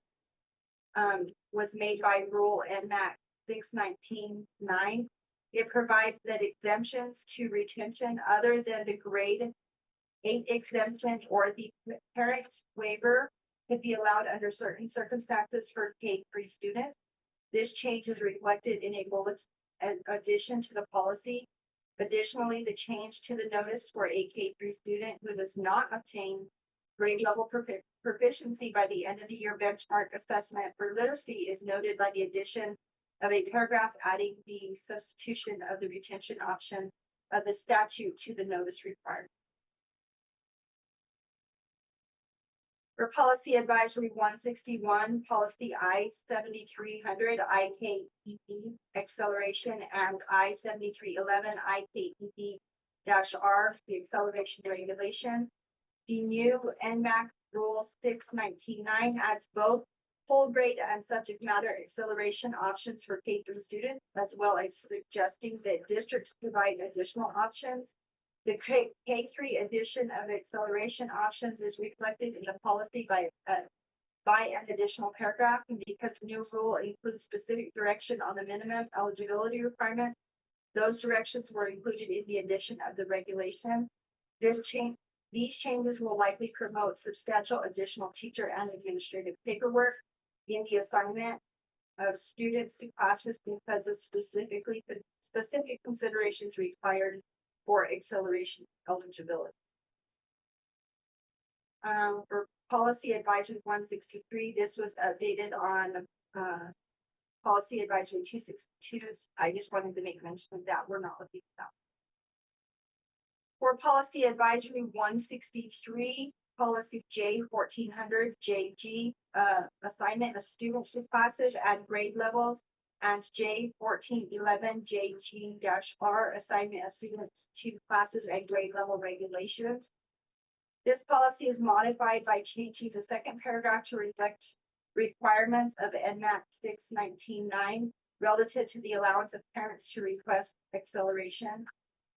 was made by Rule NMAC 619(9). It provides that exemptions to retention other than the grade 8 exemption or the parent waiver could be allowed under certain circumstances for K-3 students. This change is reflected in a bullet addition to the policy. Additionally, the change to the notice for a K-3 student who does not obtain grade level proficiency by the end of the year benchmark assessment for literacy is noted by the addition of a paragraph adding the substitution of the retention option of the statute to the notice required. For policy advisory 161, policy I-7300 IKEP acceleration and I-7311 IKEP-R, the acceleration regulation. The new NMAC Rule 619(9) adds both whole grade and subject matter acceleration options for K-3 students, as well as suggesting that districts provide additional options. The K-3 edition of acceleration options is reflected in the policy by an additional paragraph, and because the new rule includes specific direction on the minimum eligibility requirements, those directions were included in the addition of the regulation. These changes will likely promote substantial additional teacher and administrative paperwork in the assignment of students to classes because of specific considerations required for acceleration eligibility. For policy advisory 163, this was updated on policy advisory 262. I just wanted to make mention of that. We're not looking at that. For policy advisory 163, policy J1400 JG, assignment of students to classes at grade levels, and J1411 JG-R, assignment of students to classes and grade level regulations. This policy is modified by changing the second paragraph to reflect requirements of NMAC 619(9) relative to the allowance of parents to request acceleration.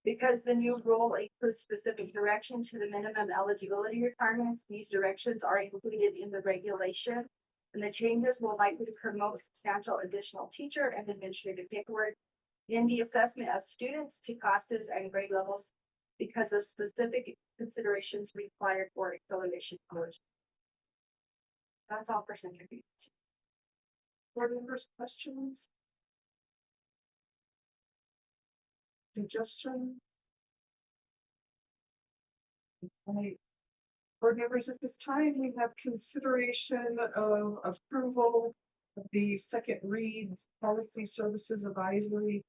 Because the new rule includes specific direction to the minimum eligibility requirements, these directions are included in the regulation, and the changes will likely promote substantial additional teacher and administrative paperwork in the assessment of students to classes and grade levels because of specific considerations required for acceleration eligibility. That's all for second reading. Board members, questions? Suggestions? Any Board members, at this time, we have consideration of approval of the second reads policy services advisory,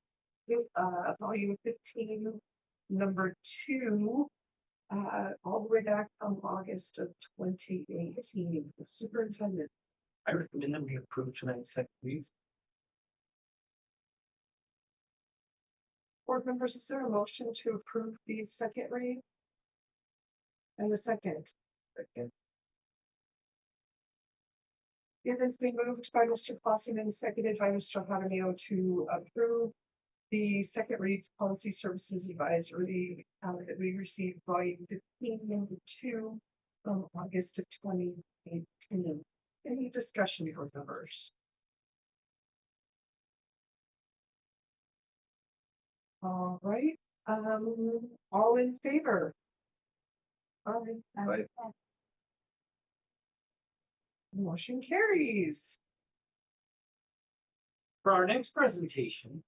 volume 15, number 2, all the way back from August of 2018. The superintendent. I recommend that we approve tonight's second reads. Board members, is there a motion to approve the second read? And the second? Second. It has been moved by Mr. Clausen and seconded by Mr. Jaramillo to approve the second reads policy services advisory that we received volume 15, number 2 from August of 2018. Any discussion, board members? All right, all in favor? Aye. Motion carries. For our next presentation,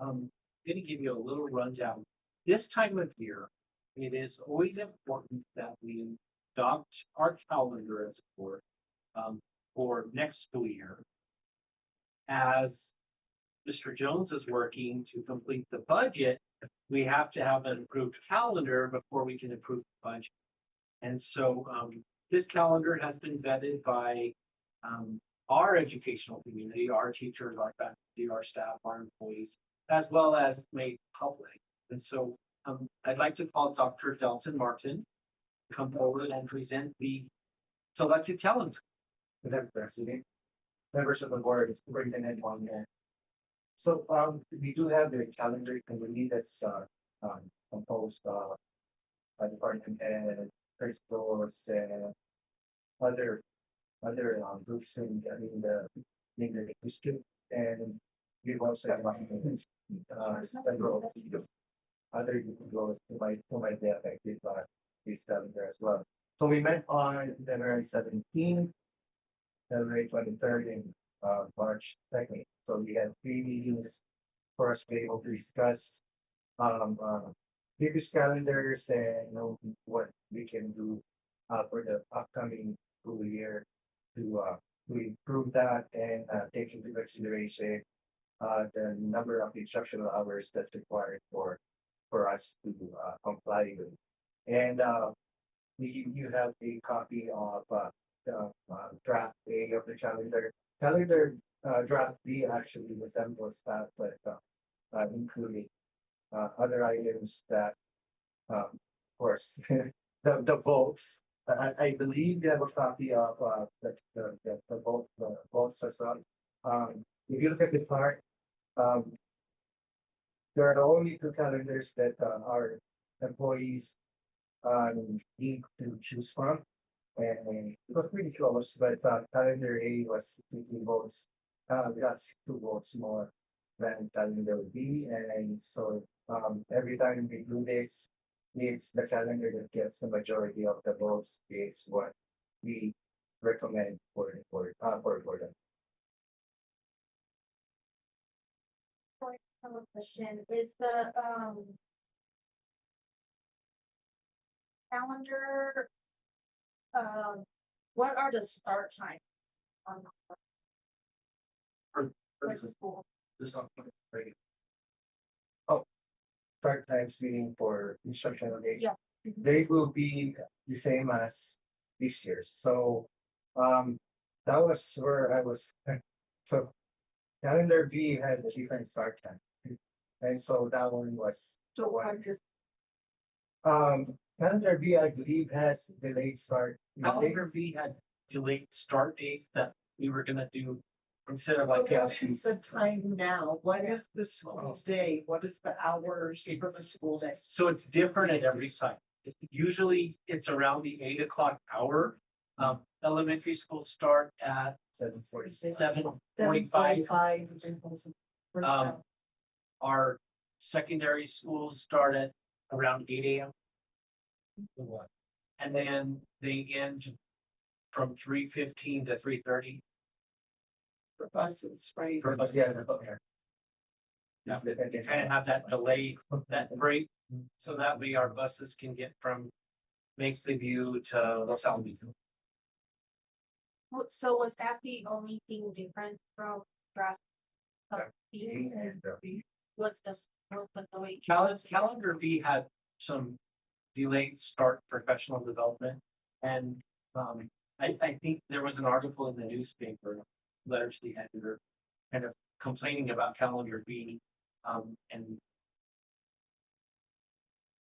I'm gonna give you a little rundown. This time of year, it is always important that we adopt our calendar as a board for next school year. As Mr. Jones is working to complete the budget, we have to have an approved calendar before we can approve the budget. And so this calendar has been vetted by our educational community, our teachers, our faculty, our staff, our employees, as well as made public. And so I'd like to call Dr. Delton Martin to come forward and present the selected calendar. Madam President, members of the board, Superintendent Juan. So we do have the calendar committee that's composed by department and principals and other groups in the district, and we've also have several other individuals who might be affected by this calendar as well. So we met on February 17th, February 23rd, and March 2nd. So we had 3 meetings for us to be able to discuss previous calendars and what we can do for the upcoming school year to improve that and take into consideration the number of instructional hours that's required for us to comply with. And you have a copy of the draft A of the calendar. Draft B actually resembles that, but including other items that, of course, the votes. I believe you have a copy of the votes as well. If you look at the chart, there are only 2 calendars that our employees need to choose from. And it was pretty close, but calendar A was 16 votes. That's 2 votes more than calendar B. And so every time we do this, it's the calendar that gets the majority of the votes is what we recommend for them. I have a question, is the calendar, what are the start times on the school? This Start times meaning for instructional day. Yeah. They will be the same as this year's. So that was where I was. So calendar B had a different start time. And so that one was So one. I'm just, Calendar B, I believe, has delayed start. calendar B had delayed start dates that we were gonna do instead of like. what is the time now? What is the school day? What is the hours for the school day? So it's different at every site. Usually it's around the 8 o'clock hour. Elementary schools start at 7:45. Our secondary schools start at around 8 AM. And then they end from 3:15 to 3:30. For buses, right? For buses. Yeah. Yeah, you kind of have that delay, that break, so that way our buses can get from makes the view to Los Alamitos. So was that the only thing different from draft? B? Was the way? Calendar B had some delayed start professional development. And I think there was an article in the newspaper, letter to the editor, kind of complaining about calendar B. And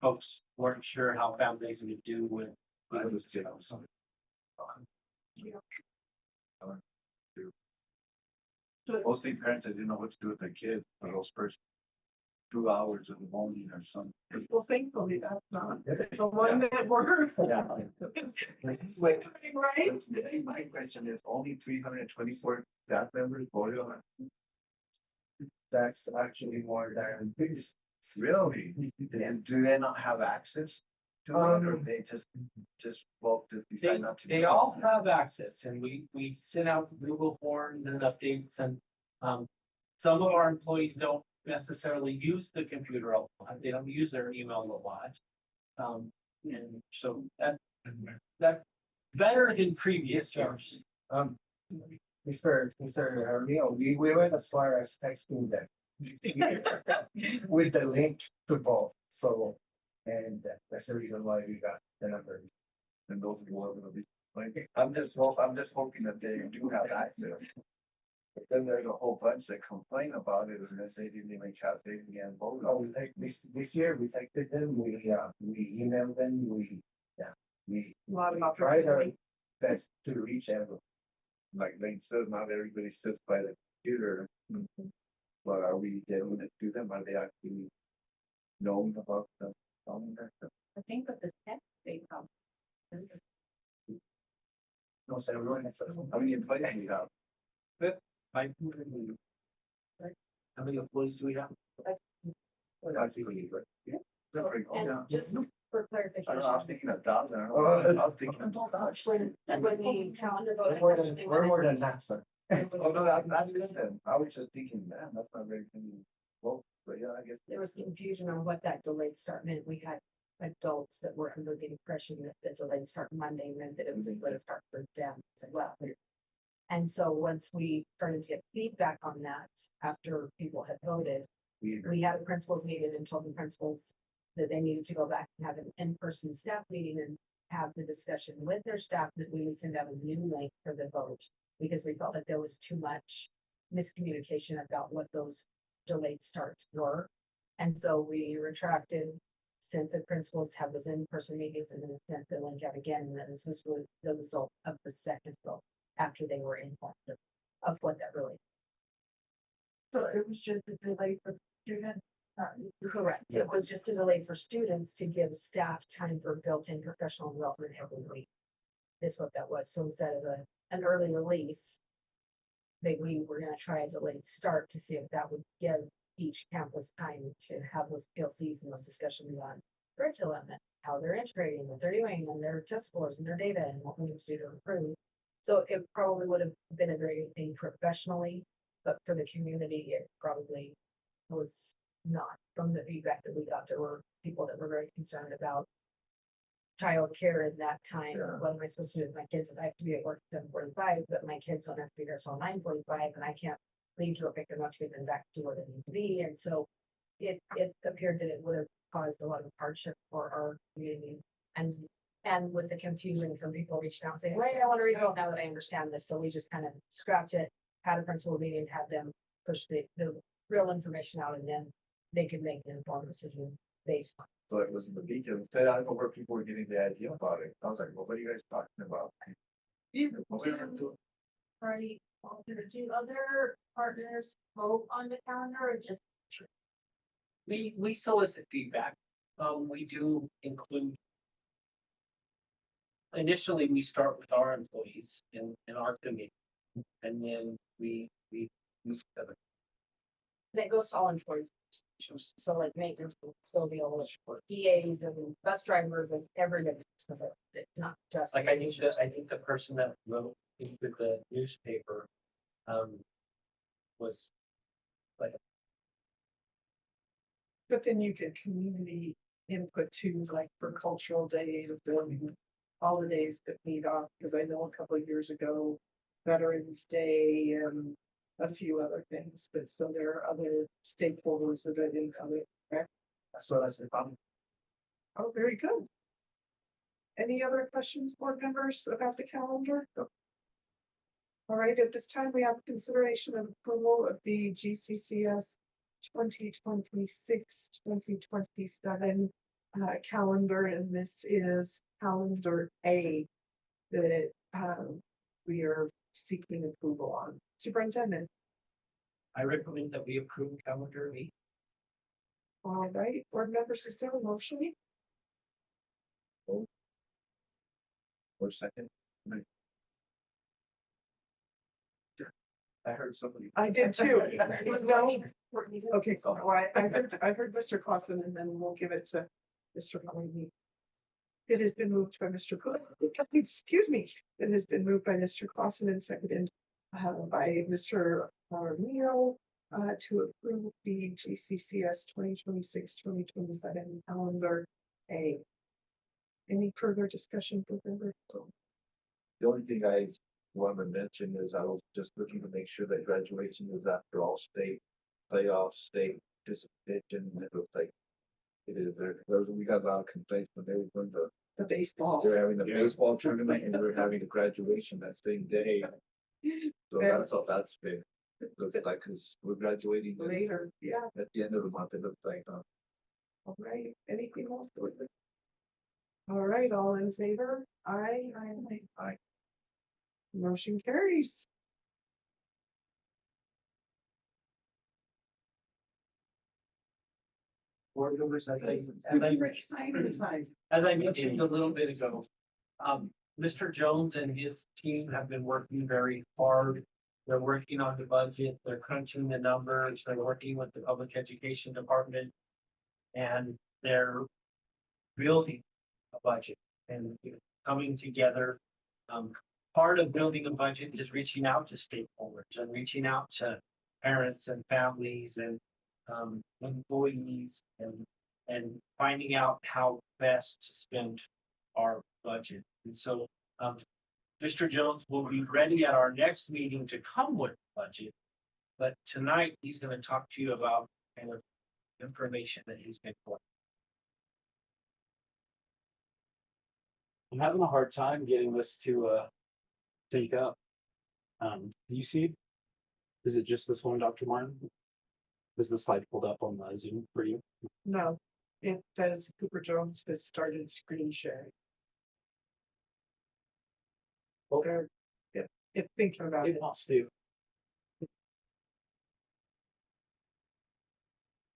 folks weren't sure how families would do with. Mostly parents that didn't know what to do with their kids for those first 2 hours of the morning or something. Well, thankfully, that's not the one that we're. Yeah. Right? My question is, only 324 staff members voted on it. That's actually more than previous. Really? And do they not have access to it, or they just vote to decide not to? They all have access, and we send out Google forms and updates, and some of our employees don't necessarily use the computer a lot. They don't use their emails a lot. And so that's better than previous years. Mr. Leo, we went as far as texting them. With the link to vote, so, and that's the reason why we got the number. And those people are gonna be, like, I'm just hoping that they do have access. But then there's a whole bunch that complain about it, and they say they didn't even count, they didn't even vote. Oh, we like this year, we texted them, we emailed them, we A lot of tried our opportunity. best to reach everyone. Like Lane said, not everybody sits by the computer. But are we getting it to them? Are they actually known about the calendar? I think with the tech, they probably. No, so everyone has. How many employees do you have? How many employees do we have? That's pretty good. Yeah. So, Pretty cool. and Yeah. just for I don't clarification. know, I was thinking 1,000. I was thinking. When the calendar vote. We're more than that, sir. Oh, no, that's good then. I was just thinking, man, that's not very many votes, but yeah, I guess. There was confusion on what that delayed start meant. We had adults that were under the impression that the delayed start Monday meant that it was a delayed start for them as well. And so once we started to get feedback on that, after people had voted, we had a principals meeting and told the principals that they needed to go back and have an in-person staff meeting and have the discussion with their staff, that we would send out a new link for the vote, because we felt that there was too much miscommunication about what those delayed starts were. And so we retracted, sent the principals to have those in-person meetings, and then sent the link out again. And then this was really the result of the second vote after they were informed of what that really. So it was just a delay for students. Correct. It was just a delay for students to give staff time for built-in professional development every week. Is what that was. So instead of an early release, we were gonna try a delayed start to see if that would give each campus time to have those PLCs and those discussions on curriculum and how they're integrating, what they're doing, and their test scores and their data and what we need to do to improve. So it probably would have been a great thing professionally, but for the community, it probably was not. From the feedback that we got, there were people that were very concerned about childcare in that time. Yeah. What am I supposed to do with my kids? I have to be at work at 7:45, but my kids don't have to be there till 9:45, and I can't leave to pick them up to get them back to where they need to be. And so it appeared that it would have caused a lot of hardship for our community. And with the confusion from people reaching out and saying, wait, I want to revote now that I understand this. So we just kind of scrapped it, had a principal meeting, had them push the real information out, and then they could make an informed decision based on. So it was in the beacon. Instead, I don't know where people were getting the idea about it. I was like, well, what are you guys talking about? What we were doing. Already, do other partners vote on the calendar or just? We solicit feedback. We do include. Initially, we start with our employees in our committee, and then we move to other. And it goes to all employees. So like maintenance will still be able to, EAs and bus drivers and everybody. So that it's not just. Like I think the person that wrote into the newspaper, was like. But then you get community input too, like for cultural days and holidays that need off, because I know a couple of years ago, Veterans Day and a few other things, but so there are other stakeholders that I didn't cover, correct? That's what I said. Oh, very good. Any other questions, board members, about the calendar? All right, at this time, we have consideration and approval of the GCCS 2026-2027 calendar, and this is calendar A that we are seeking approval on. Superintendent, I recommend that we approve calendar B. all right, board members, is there a motion? For a second. I heard somebody. I did too. It was no. Okay, so I heard Mr. Clausen, and then we'll give it to Mr. Holly. It has been moved by Mr. Excuse me. It has been moved by Mr. Clausen and seconded by Mr. Leo to approve the GCCS 2026-2027 calendar A. Any further discussion, board member? The only thing I want to mention is I was just looking to make sure that graduation is after all state playoff, state participation. It looks like it is. We got a lot of complaints when they were going to, The baseball. they're having a baseball tournament and we're having a graduation that same day. So that's all that's been. It looks like, cause we're graduating Later, yeah, at the end of the month, it looks like, all right, anything else? All right, all in favor? Aye. Aye. Motion carries. Board members, as I mentioned a little bit ago, Mr. Jones and his team have been working very hard. They're working on the budget, they're crunching the numbers, they're working with the public education department. And they're building a budget and coming together. Part of building a budget is reaching out to stakeholders and reaching out to parents and families and employees and finding out how best to spend our budget. And so Mr. Jones will be ready at our next meeting to come with a budget. But tonight he's going to talk to you about kind of information that he's been for. I'm having a hard time getting this to sync up. You see, is it just this one, Dr. Martin? Is the slide pulled up on the Zoom for you? No, it says Cooper Jones has started screen sharing. Okay, it's thinking about It it. wants to.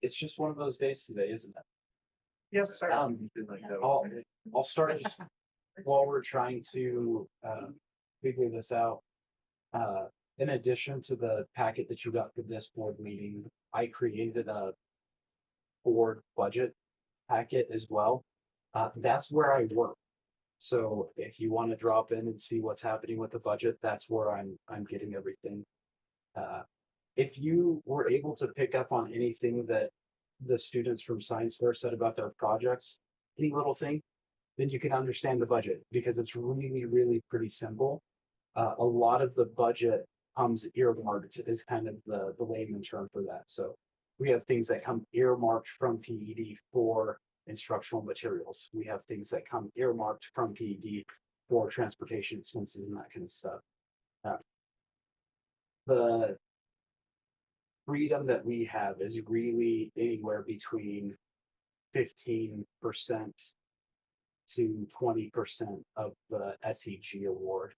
It's just one of those days today, isn't it? Yes, sir. I'll start just while we're trying to figure this out. In addition to the packet that you got for this board meeting, I created a board budget packet as well. That's where I work. So if you want to drop in and see what's happening with the budget, that's where I'm getting everything. If you were able to pick up on anything that the students from Science Fair said about their projects, any little thing, then you can understand the budget because it's really, really pretty simple. A lot of the budget comes earmarked is kind of the layman term for that. So we have things that come earmarked from PED for instructional materials. We have things that come earmarked from PED for transportation expenses and that kind of stuff. The freedom that we have is really anywhere between 15% to 20% of the SEG award.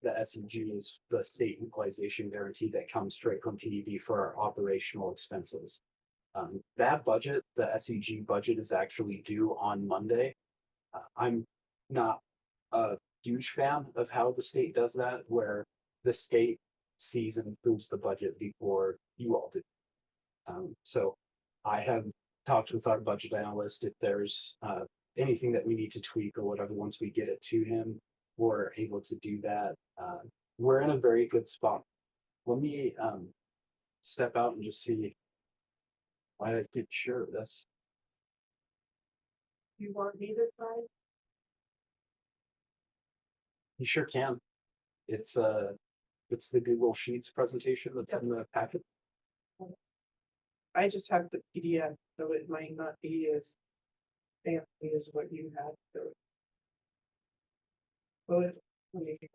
The SEG is the state equalization guarantee that comes straight from PED for our operational expenses. That budget, the SEG budget, is actually due on Monday. I'm not a huge fan of how the state does that, where the state sees and approves the budget before you all do. So I have talked with our budget analyst if there's anything that we need to tweak or whatever. Once we get it to him, we're able to do that. We're in a very good spot. Let me step out and just see why I get sure of this. You want me to try? You sure can. It's the Google Sheets presentation that's in the packet. I just have the PDF, so it might not be as fancy as what you had. So. Well, let me see.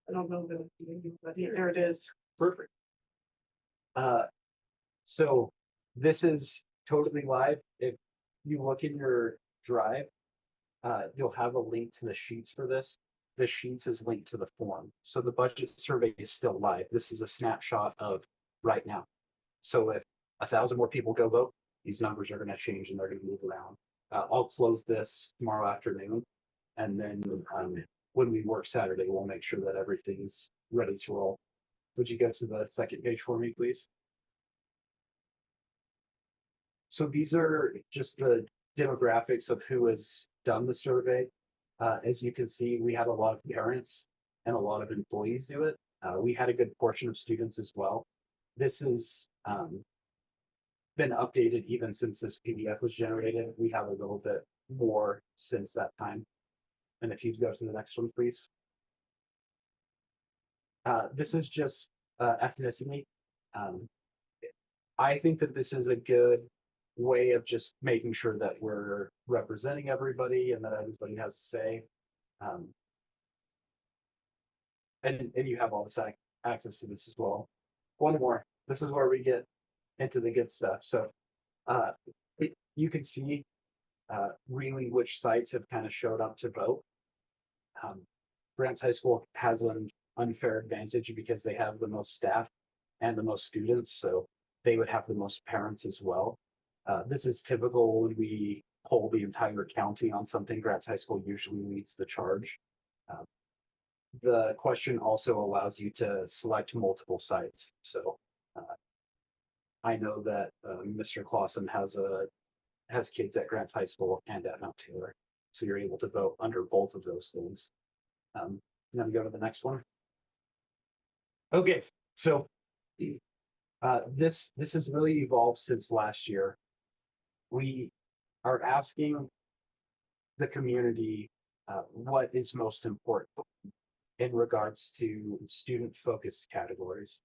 I don't know the, but there it is. Perfect. So this is totally live. If you look in your drive, you'll have a link to the sheets for this. The sheets is linked to the form. So the budget survey is still live. This is a snapshot of right now. So if 1,000 more people go vote, these numbers are going to change and they're going to move around. I'll close this tomorrow afternoon. And then when we work Saturday, we'll make sure that everything's ready to roll. Would you go to the second page for me, please? So these are just the demographics of who has done the survey. As you can see, we had a lot of parents and a lot of employees do it. We had a good portion of students as well. This has been updated even since this PDF was generated. We have a little bit more since that time. And if you'd go to the next one, please. This is just ethnicity. I think that this is a good way of just making sure that we're representing everybody and that everybody has a say. And you have all this access to this as well. One more. This is where we get into the good stuff. So you can see really which sites have kind of showed up to vote. Grants High School has an unfair advantage because they have the most staff and the most students, so they would have the most parents as well. This is typical when we poll the entire county on something. Grants High School usually leads the charge. The question also allows you to select multiple sites. So I know that Mr. Clausen has kids at Grants High School and at Mount Taylor, so you're able to vote under both of those things. Then go to the next one. Okay, so this has really evolved since last year. We are asking the community what is most important in regards to student-focused categories.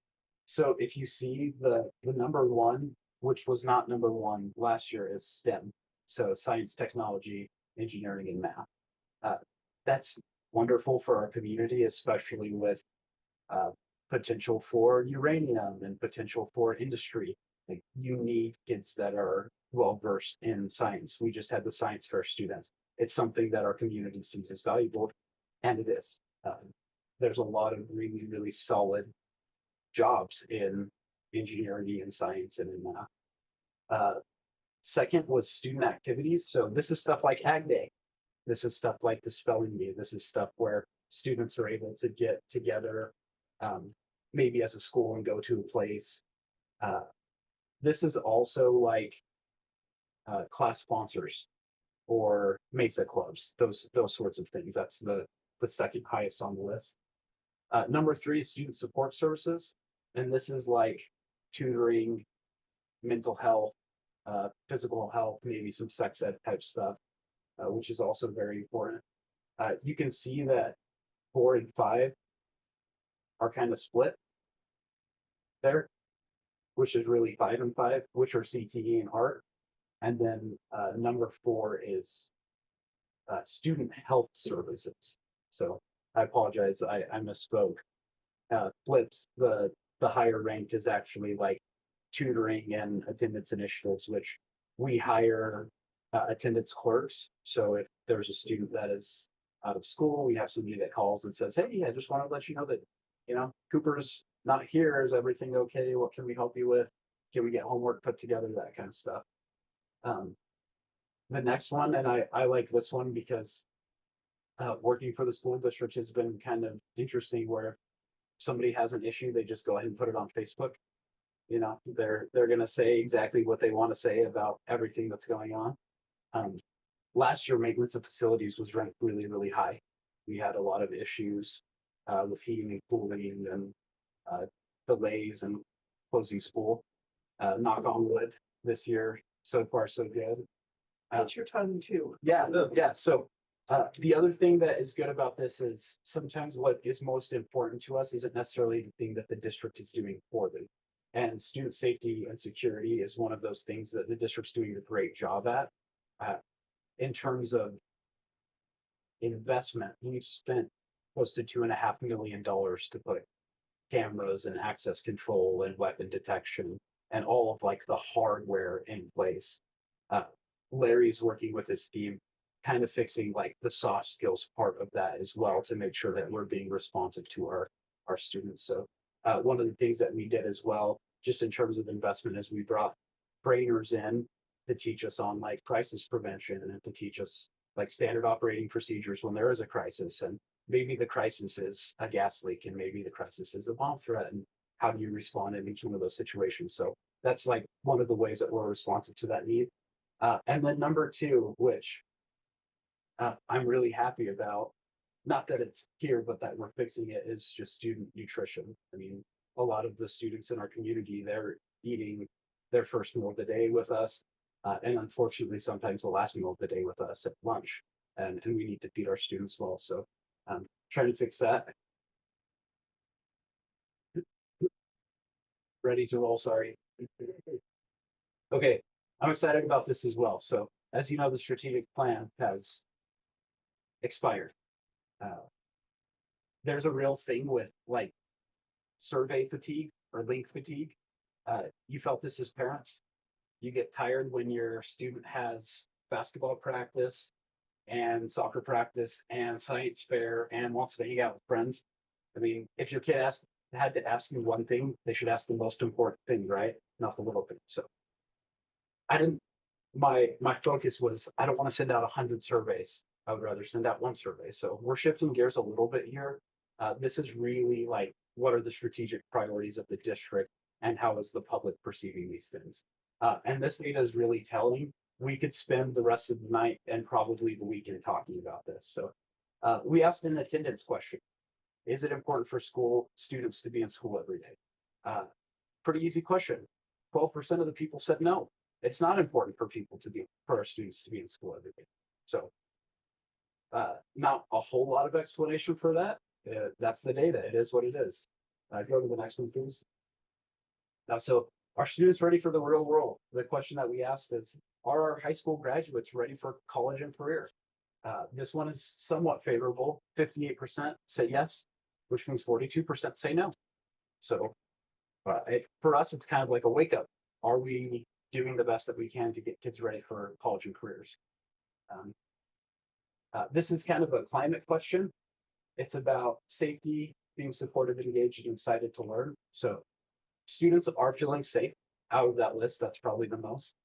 So if you see the number one, which was not number one last year, is STEM. So science, technology, engineering, and math. That's wonderful for our community, especially with potential for uranium and potential for industry. Like, you need kids that are well versed in science. We just had the science fair students. It's something that our community sees as valuable, and it is. There's a lot of really, really solid jobs in engineering and science and in math. Second was student activities. So this is stuff like Ag Day. This is stuff like the spelling bee. This is stuff where students are able to get together, maybe as a school, and go to a place. This is also like class sponsors or Mesa clubs, those sorts of things. That's the second highest on the list. Number three is student support services. And this is like tutoring, mental health, physical health, maybe some sex ed type stuff, which is also very important. You can see that 4 and 5 are kind of split there, which is really 5 and 5, which are CTE and art. And then number 4 is student health services. So I apologize, I misspoke. Flips, the higher ranked is actually like tutoring and attendance initiatives, which we hire attendance clerks. So if there's a student that is out of school, we have somebody that calls and says, hey, I just want to let you know that, Cooper's not here. Is everything okay? What can we help you with? Can we get homework put together? That kind of stuff. The next one, and I like this one because working for the school district has been kind of interesting, where if somebody has an issue, they just go ahead and put it on Facebook. They're going to say exactly what they want to say about everything that's going on. last year, maintenance of facilities was ranked really, really high. We had a lot of issues with heating and cooling and delays and closing school. Knock on wood, this year, so far so good. That's your tongue too. Yeah, yeah, so the other thing that is good about this is sometimes what is most important to us isn't necessarily the thing that the district is doing for them. And student safety and security is one of those things that the district's doing a great job at. In terms of investment, we've spent close to $2.5 million to put cameras and access control and weapon detection and all of like the hardware in place. Larry's working with his team, kind of fixing like the soft skills part of that as well to make sure that we're being responsive to our students. So one of the things that we did as well, just in terms of investment, is we brought trainers in to teach us on like crisis prevention and to teach us like standard operating procedures when there is a crisis. And maybe the crisis is a gas leak and maybe the crisis is a bomb threat, and how do you respond in each one of those situations? So that's like one of the ways that we're responsive to that need. And then number two, which I'm really happy about, not that it's here, but that we're fixing it, is just student nutrition. I mean, a lot of the students in our community, they're eating their first meal of the day with us. And unfortunately, sometimes the last meal of the day with us at lunch. And we need to feed our students well. So trying to fix that. Ready to roll, sorry. Okay, I'm excited about this as well. So as you know, the strategic plan has expired. There's a real thing with like survey fatigue or link fatigue. You felt this as parents. You get tired when your student has basketball practice and soccer practice and science fair and wants to hang out with friends. I mean, if your kid had to ask you one thing, they should ask the most important thing, right? Not the little thing. So my focus was, I don't want to send out 100 surveys. I would rather send out one survey. So we're shifting gears a little bit here. This is really like, what are the strategic priorities of the district and how is the public perceiving these things? And this data is really telling. We could spend the rest of the night and probably the weekend talking about this. So we asked an attendance question. Is it important for school students to be in school every day? Pretty easy question. 12% of the people said no. It's not important for our students to be in school every day. So not a whole lot of explanation for that. That's the data. It is what it is. Go to the next one, please. So are students ready for the real world? The question that we asked is, are our high school graduates ready for college and career? This one is somewhat favorable. 58% say yes, which means 42% say no. So for us, it's kind of like a wake up. Are we doing the best that we can to get kids ready for college and careers? This is kind of a climate question. It's about safety, being supportive, engaged, and excited to learn. So students are feeling safe out of that list. That's probably the most.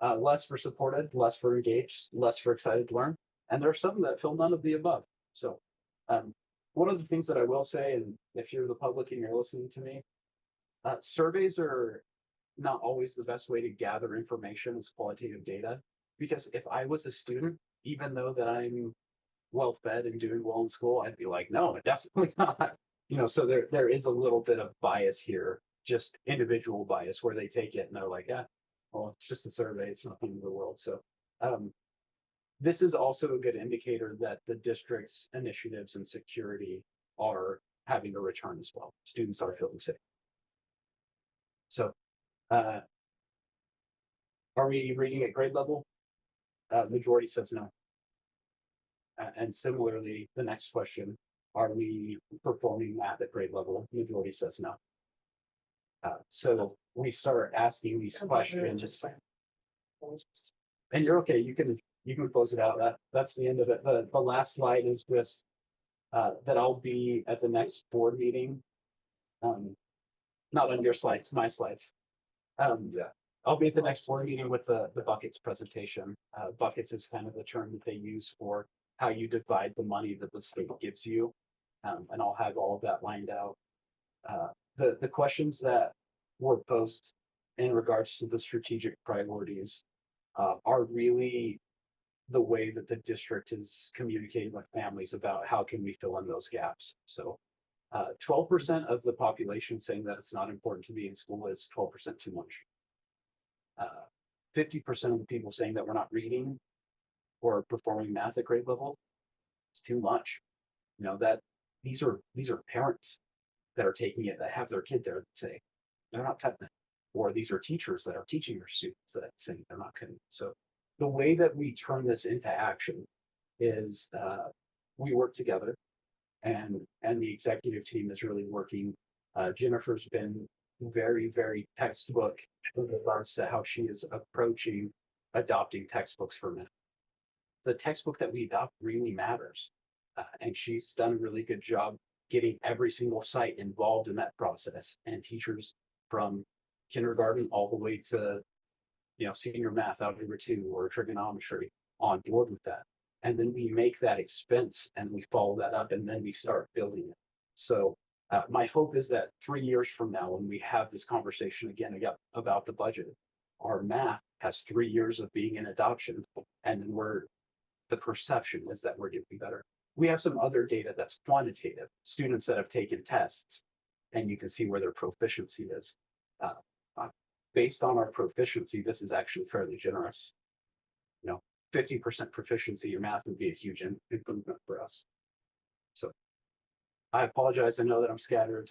Less for supported, less for engaged, less for excited to learn. And there are some that feel none of the above. So one of the things that I will say, and if you're the public and you're listening to me, surveys are not always the best way to gather information as qualitative data. Because if I was a student, even though that I'm well fed and doing well in school, I'd be like, no, definitely not. So there is a little bit of bias here, just individual bias, where they take it and they're like, yeah, well, it's just a survey, it's nothing in the world. So this is also a good indicator that the district's initiatives and security are having a return as well. Students are feeling safe. So are we reading at grade level? Majority says no. And similarly, the next question, are we performing math at grade level? Majority says no. So we start asking these questions. And you're okay, you can close it out. That's the end of it. The last slide is just that I'll be at the next board meeting. Not on your slides, my slides. Yeah. I'll be at the next board meeting with the buckets presentation. Buckets is kind of the term that they use for how you divide the money that the state gives you. And I'll have all of that lined out. The questions that were posed in regards to the strategic priorities are really the way that the district is communicating with families about how can we fill in those gaps. So 12% of the population saying that it's not important to be in school is 12% too much. 50% of the people saying that we're not reading or performing math at grade level is too much. You know, that these are parents that are taking it, that have their kid there that say they're not cutting it. Or these are teachers that are teaching their students that say they're not cutting it. So the way that we turn this into action is we work together, and the executive team is really working. Jennifer's been very textbook in regards to how she is approaching adopting textbooks for math. The textbook that we adopt really matters, and she's done a really good job getting every single site involved in that process, and teachers from kindergarten all the way to, you know, senior math, algebra 2 or trigonometry on board with that. And then we make that expense and we follow that up, and then we start building it. So my hope is that 3 years from now, when we have this conversation again about the budget, our math has 3 years of being in adoption, and then the perception is that we're doing better. We have some other data that's quantitative, students that have taken tests, and you can see where their proficiency is. Based on our proficiency, this is actually fairly generous. You know, 50% proficiency in math would be a huge improvement for us. So I apologize. I know that I'm scattered.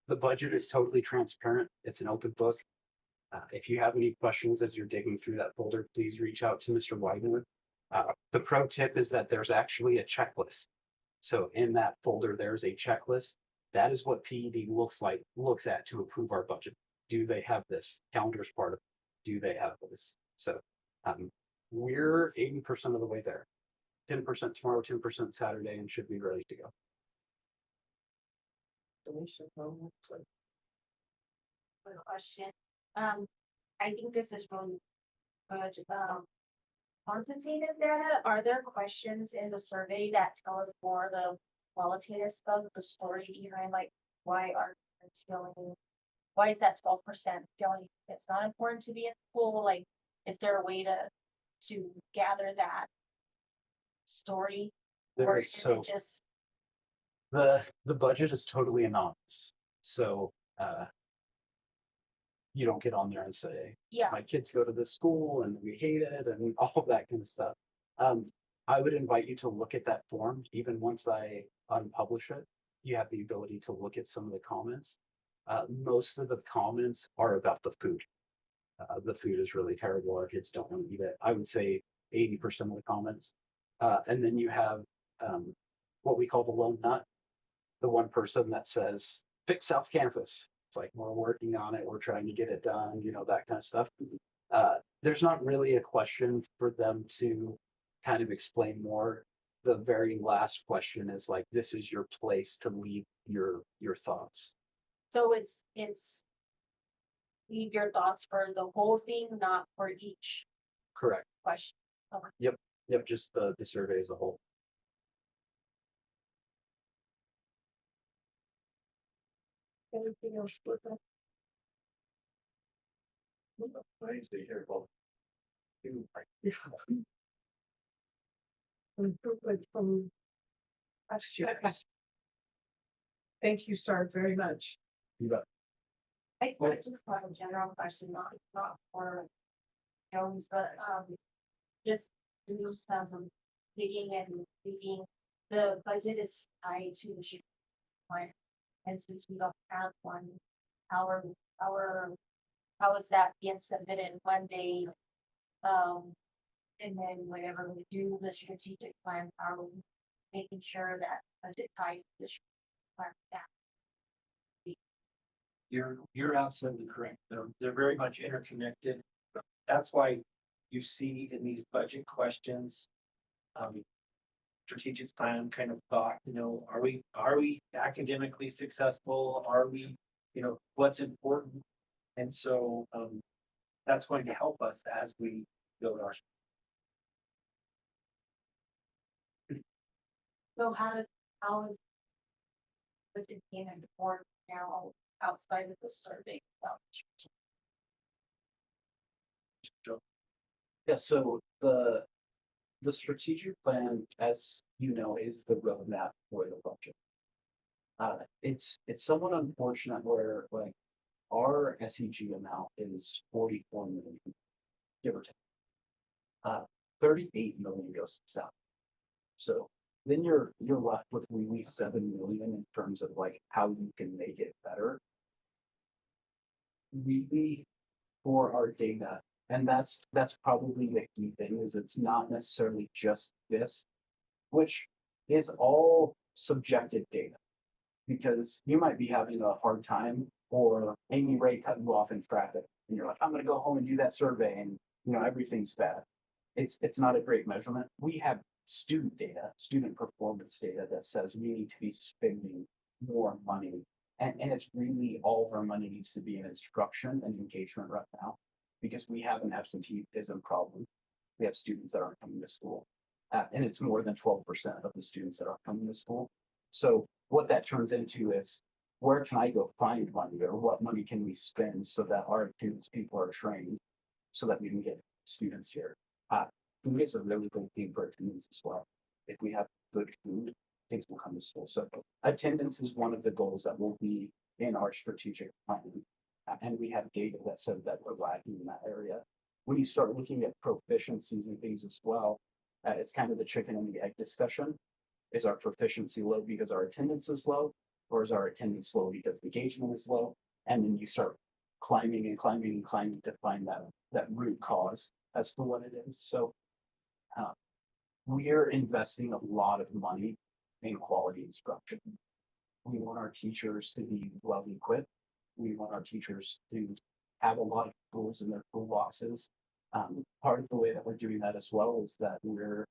The budget is totally transparent. It's an open book. If you have any questions as you're digging through that folder, please reach out to Mr. Widener. The pro tip is that there's actually a checklist. So in that folder, there's a checklist. That is what PED looks at to approve our budget. Do they have this? Calendar's part of it. Do they have this? So we're 80% of the way there. 10% tomorrow, 10% Saturday, and should be ready to go. Good question. I think this is really good. Quantitative data, are there questions in the survey that tell us more the qualitative stuff, the story behind like why are kids feeling, why is that 12% feeling it's not important to be in school? Like, is there a way to gather that story? Or is it just the budget is totally anonymous. So you don't get on there and say, yeah, my kids go to this school and we hate it and all of that kind of stuff. I would invite you to look at that form. Even once I unpublish it, you have the ability to look at some of the comments. Most of the comments are about the food. The food is really terrible. Our kids don't want to eat it. I would say 80% of the comments. And then you have what we call the lone nut, the one person that says, fix South Campus. It's like, we're working on it. We're trying to get it done, you know, that kind of stuff. There's not really a question for them to kind of explain more. The very last question is like, this is your place to leave your thoughts. so it's leave your thoughts for the whole thing, not for each Correct. question. Okay. Yep, just the survey as a whole. Anything else with that? Nice to hear about. Yeah. Improvement from last year. Thank you, sir, very much. You bet. I just have a general question, not for Jones, but just do some digging and thinking. The budget is tied to the street plan, and since we don't have one, how is that being submitted Monday? And then whenever we do the strategic plan, are we making sure that budget ties to the strategic plan? You're absolutely correct. They're very much interconnected. That's why you see in these budget questions, strategic plan kind of thought, you know, are we academically successful? Are we, you know, what's important? And so that's going to help us as we build our. So how is budget being informed now outside of the survey? Yeah, so the the strategic plan, as you know, is the roadmap for the budget. It's somewhat unfortunate where like our SEG amount is 44 million, give or take. 38 million goes to South. So then you're left with really 7 million in terms of like how you can make it better. Really for our data. And that's probably the key thing is it's not necessarily just this, which is all subjective data. Because you might be having a hard time or Amy Ray cutting you off in traffic and you're like, I'm gonna go home and do that survey and everything's bad. It's not a great measurement. We have student data, student performance data that says we need to be spending more money. And it's really all of our money needs to be in instruction and engagement right now because we have an absenteeism problem. We have students that aren't coming to school. And it's more than 12% of the students that are coming to school. So what that turns into is where can I go find money or what money can we spend so that our students, people are trained so that we can get students here. Food is a really big thing for attendance as well. If we have good food, things will come to school. So attendance is one of the goals that will be in our strategic plan. And we have data that says that we're lacking in that area. When you start looking at proficiencies and things as well, it's kind of the chicken and the egg discussion. Is our proficiency low because our attendance is low, or is our attendance low because the engagement is low? And then you start climbing and climbing and climbing to find that root cause as to what it is. So we're investing a lot of money in quality instruction. We want our teachers to be well equipped. We want our teachers to have a lot of tools in their toolboxes. Part of the way that we're doing that as well is that we're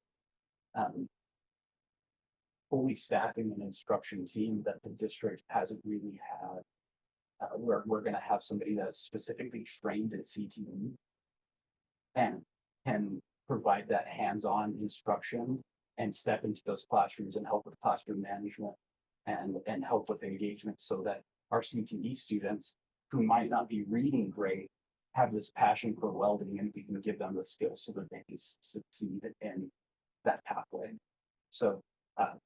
fully staffing an instruction team that the district hasn't really had. We're going to have somebody that's specifically trained in CTE and can provide that hands-on instruction and step into those classrooms and help with classroom management and help with engagement so that our CTE students who might not be reading great have this passion for welding and we can give them the skills so that they can succeed in that pathway. So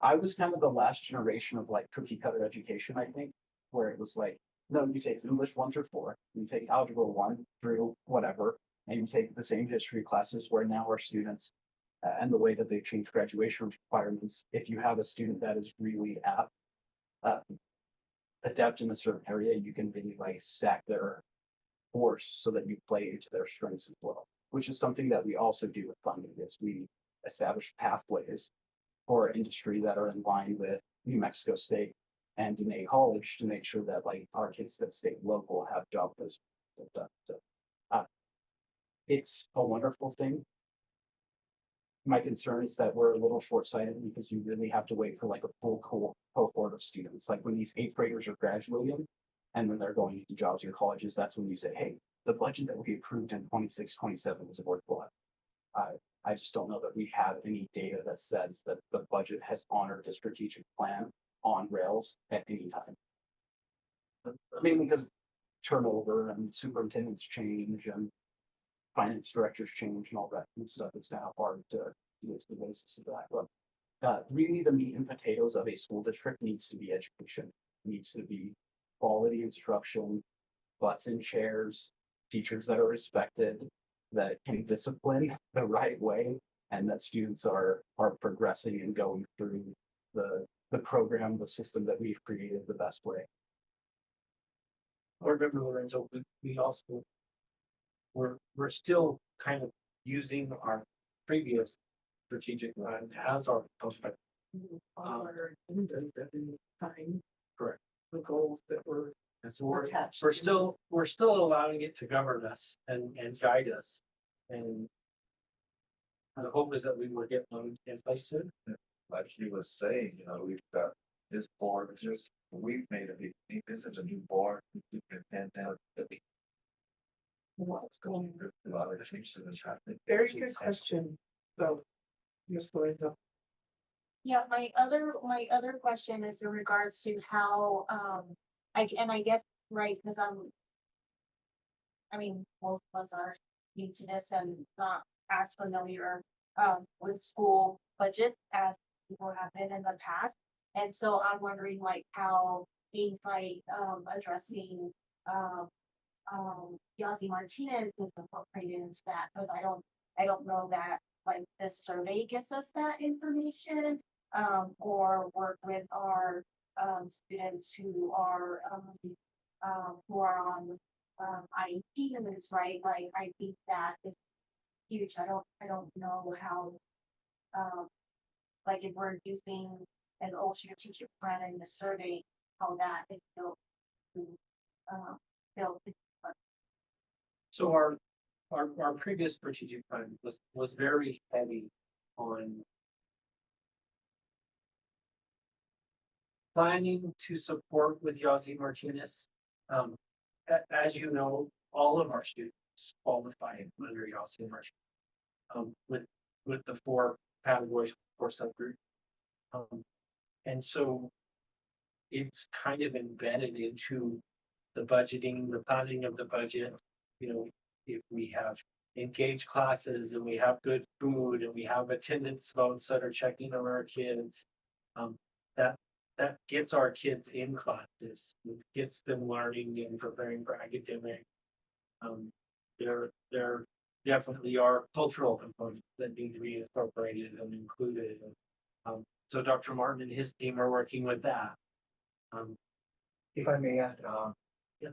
I was kind of the last generation of like cookie cutter education, I think, where it was like, no, you take English 1 through 4, you take algebra 1 through whatever, and you take the same history classes where now our students and the way that they change graduation requirements, if you have a student that is really adept in a certain area, you can really like stack their course so that you play into their strengths as well, which is something that we also do with funding is we establish pathways for industry that are in line with New Mexico State and Diné College to make sure that like our kids that stay local have job placements. So it's a wonderful thing. My concern is that we're a little short-sighted because you really have to wait for like a full cohort of students. Like when these 8th graders are graduating and when they're going into jobs or colleges, that's when you say, hey, the budget that we approved in 26-27 was worthwhile. I just don't know that we have any data that says that the budget has honored the strategic plan on rails at any time. Mainly because turnover and superintendents change and finance directors change and all that kind of stuff. It's now hard to get to the basis of that. But really the meat and potatoes of a school district needs to be education, needs to be quality instruction, butts in chairs, teachers that are respected, that can discipline the right way, and that students are progressing and going through the program, the system that we've created the best way. Board Member Lorenzo, we also we're still kind of using our previous strategic plan as our prospect. Our agendas every time. Correct. The goals that were And so we're attached. we're still allowing it to govern us and guide us. And the hope is that we will get one in place soon. Like he was saying, we've got this board, we've made a big, this is a new board. We can hand out What's going on? a lot of changes that's happening. Very good question. So, Ms. Lorenzo. Yeah, my other question is in regards to how, I guess, right, because most of us are new to this and not as familiar. with school budget as people have been in the past. And so I'm wondering like how things like, addressing, Yazi Martinez is incorporated into that, because I don't know that like this survey gives us that information. Or work with our, students who are on, IEP limits, right? Like, I think that is huge. I don't know how, um, like if we're using an old strategic plan in the survey, how that is built to, um, built. So our previous strategic plan was very heavy on planning to support with Yazi Martinez. Um, as you know, all of our students qualify under Yazi Martinez. With the four categories, four subgroups. And so it's kind of embedded into the budgeting, the planning of the budget. You know, if we have engaged classes and we have good food and we have attendance votes that are checking on our kids, that that gets our kids in classes, it gets them learning and preparing for academic. There definitely are cultural components that need to be incorporated and included. So Dr. Martin and his team are working with that. If I may add, Yeah.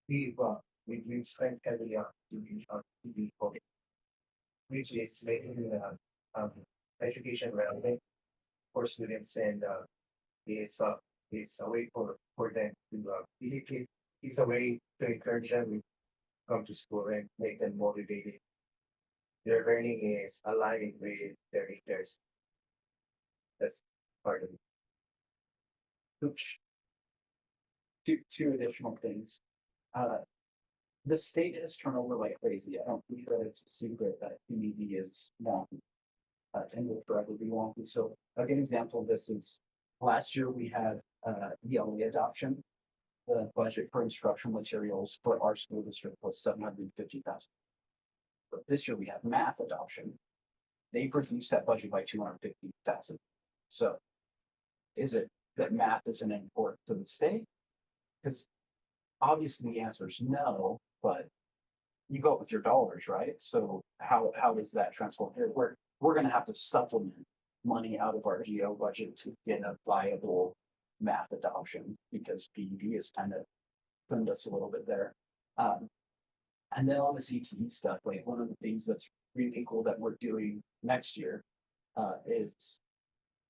we've spent heavily on TV, which is making education relevant for students, and is a way for them to it's a way to encourage them to come to school and make them motivated. Their learning is aligning with their interests. That's part of it. Oops. Two additional things. The state has turned over like crazy. I don't think that it's a secret that PED is wonky. And will forever be wonky. So a good example of this is last year we had ELA adoption. The budget for instructional materials for our school district was $750,000. But this year we have math adoption. They've reduced that budget by $250,000. So is it that math isn't important to the state? Because obviously the answer is no, but you go with your dollars, right? So how does that transform here? We're going to have to supplement money out of our GO budget to get a viable math adoption, because PED has kind of trimmed us a little bit there. And then on the CTE stuff, like one of the things that's really cool that we're doing next year is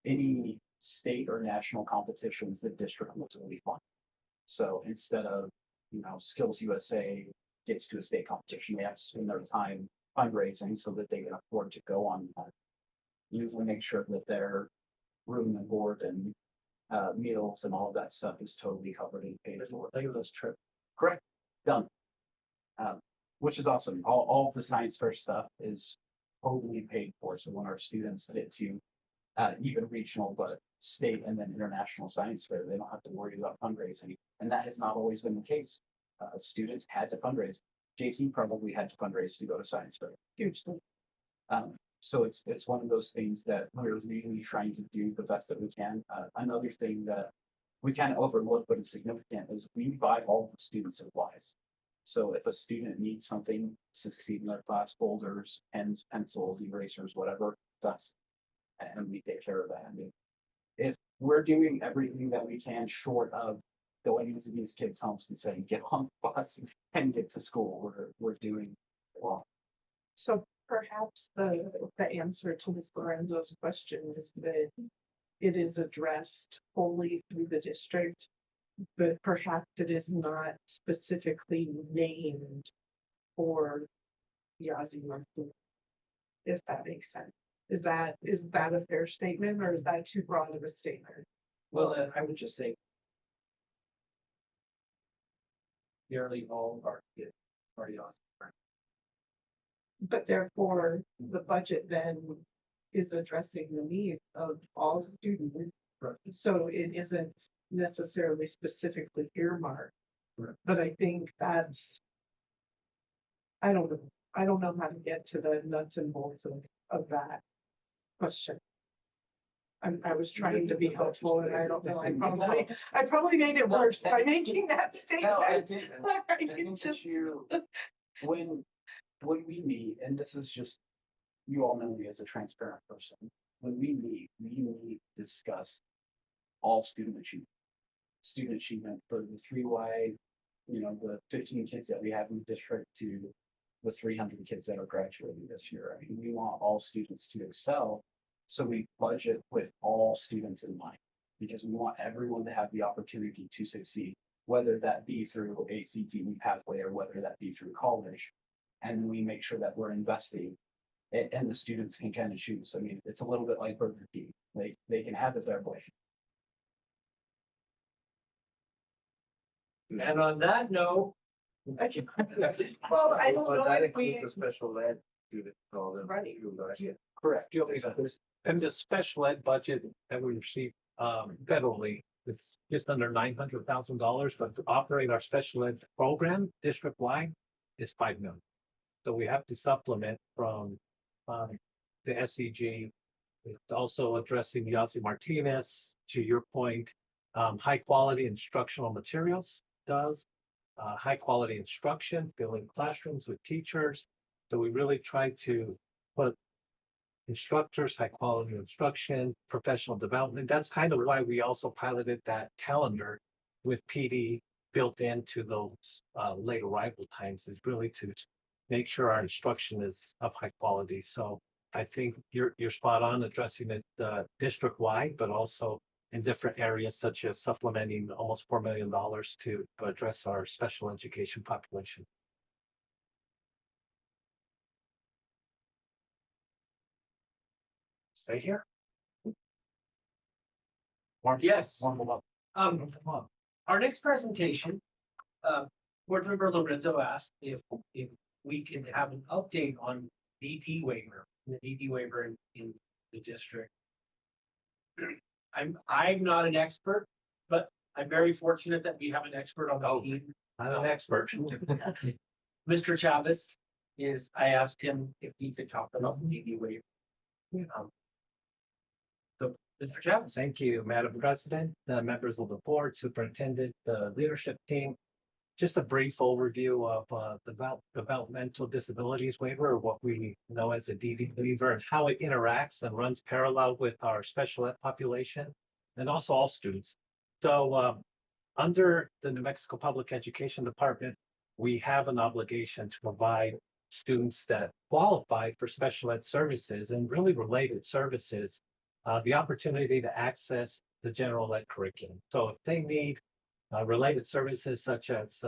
any state or national competitions the district will really fund. So instead of, Skills USA gets to a state competition, they have to spend their time fundraising so that they can afford to go on that. Usually make sure that their room and board and meals and all of that stuff is totally covered and paid for. Look at those trips. Correct. Done. Which is awesome. All of the science fair stuff is totally paid for. So when our students get to even regional, but state and then international science fair, they don't have to worry about fundraising. And that has not always been the case. Students had to fundraise. JT probably had to fundraise to go to science fair. Hugely. So it's one of those things that we're really trying to do the best that we can. Another thing that we kind of overlook, but it's significant, is we buy all the student supplies. So if a student needs something to succeed in their class, folders, pens, pencils, erasers, whatever, it's us. And we take care of that. I mean, if we're doing everything that we can short of going into these kids' homes and saying, get on the bus and get to school, we're doing well. So perhaps the answer to Ms. Lorenzo's question is that it is addressed wholly through the district, but perhaps it is not specifically named for Yazi Martinez, if that makes sense. Is that a fair statement, or is that too broad of a statement? Well, I would just say nearly all of our kids are Yazi. But therefore, the budget then is addressing the needs of all students. Right. So it isn't necessarily specifically earmarked. Right. But I think that's, I don't know, I don't know how to get to the nuts and bolts of that question. I was trying to be helpful and I don't know, I probably made it worse by making that No, I statement. didn't. All I right, think just- that you, when we meet, and this is just, you all know me as a transparent person. When we meet, to discuss all student achievement. Student achievement for the 3Y, the 15 kids that we have in the district to the 300 kids that are graduating this year. I mean, we want all students to excel. So we budget with all students in mind, because we want everyone to have the opportunity to succeed, whether that be through a CTE pathway or whether that be through college. And we make sure that we're investing and the students can kind of choose. I mean, it's a little bit like Burger King. They can have it their way. And on that note. Well, I don't But know that if we, includes the special ed students, all them. Right. too, right? Correct. And the special ed budget that we receive federally is just under $900,000, but to operate our special ed program district-wide is $5 million. So we have to supplement from the SEG. It's also addressing Yossi Martinez, to your point, high quality instructional materials does, high quality instruction, filling classrooms with teachers. So we really try to put instructors, high quality instruction, professional development. That's kind of why we also piloted that calendar with PD built into those late arrival times, is really to make sure our instruction is of high quality. So I think you're spot on addressing it district wide, but also in different areas, such as supplementing almost $4 million to address our special education population. Stay here. Yes. Warm them up. Um, our next presentation, Board Member Lorenzo asked if we can have an update on DD waiver, the DD waiver in the district. I'm not an expert, but I'm very fortunate that we have an expert on the team. I'm an expert. Mr. Chavez I asked him if he could talk about the DD waiver. So, Mr. Chavez. Thank you, Madam President, the members of the board, superintendent, the leadership team. Just a brief overview of developmental disabilities waiver, or what we know as a DD waiver, and how it interacts and runs parallel with our special ed population and also all students. So under the New Mexico Public Education Department, we have an obligation to provide students that qualify for special ed services and really related services the opportunity to access the general ed curriculum. So if they need related services such as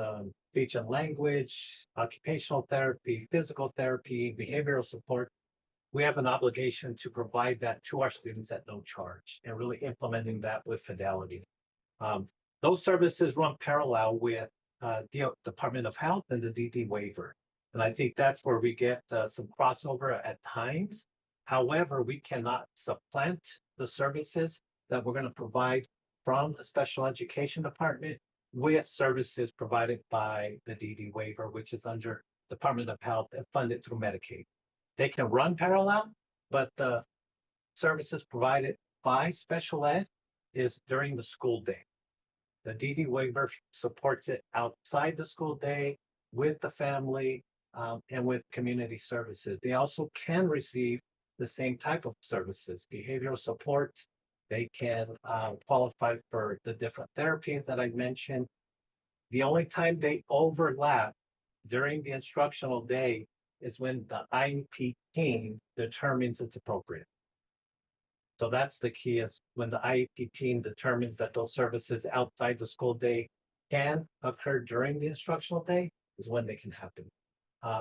speech and language, occupational therapy, physical therapy, behavioral support, we have an obligation to provide that to our students at no charge, and really implementing that with fidelity. Those services run parallel with the Department of Health and the DD waiver. And I think that's where we get some crossover at times. However, we cannot supplant the services that we're going to provide from the special education department with services provided by the DD waiver, which is under Department of Health and funded through Medicaid. They can run parallel, but the services provided by special ed is during the school day. The DD waiver supports it outside the school day with the family and with community services. They also can receive the same type of services, behavioral supports. They can qualify for the different therapies that I mentioned. The only time they overlap during the instructional day is when the IEP team determines it's appropriate. So that's the key, is when the IEP team determines that those services outside the school day can occur during the instructional day is when they can happen.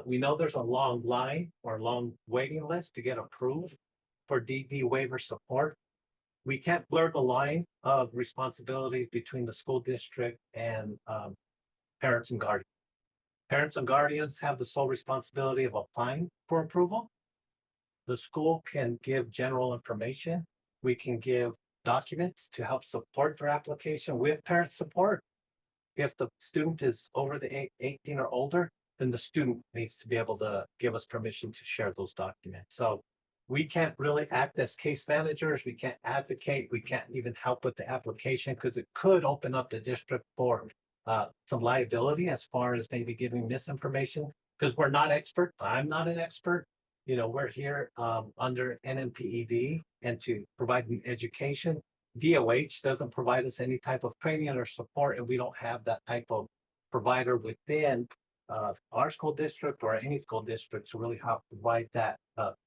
We know there's a long line or long waiting list to get approved for DD waiver support. We can't blur the line of responsibilities between the school district and parents and guardians. Parents and guardians have the sole responsibility of applying for approval. The school can give general information. We can give documents to help support their application with parent support. If the student is over the 18 or older, then the student needs to be able to give us permission to share those documents. So we can't really act as case managers. We can't advocate. We can't even help with the application because it could open up the district for some liability as far as maybe giving misinformation because we're not experts. I'm not an expert. You know, we're here under NMPED and to provide an education. DOH doesn't provide us any type of training or support, and we don't have that type of provider within our school district or any school district to really help provide that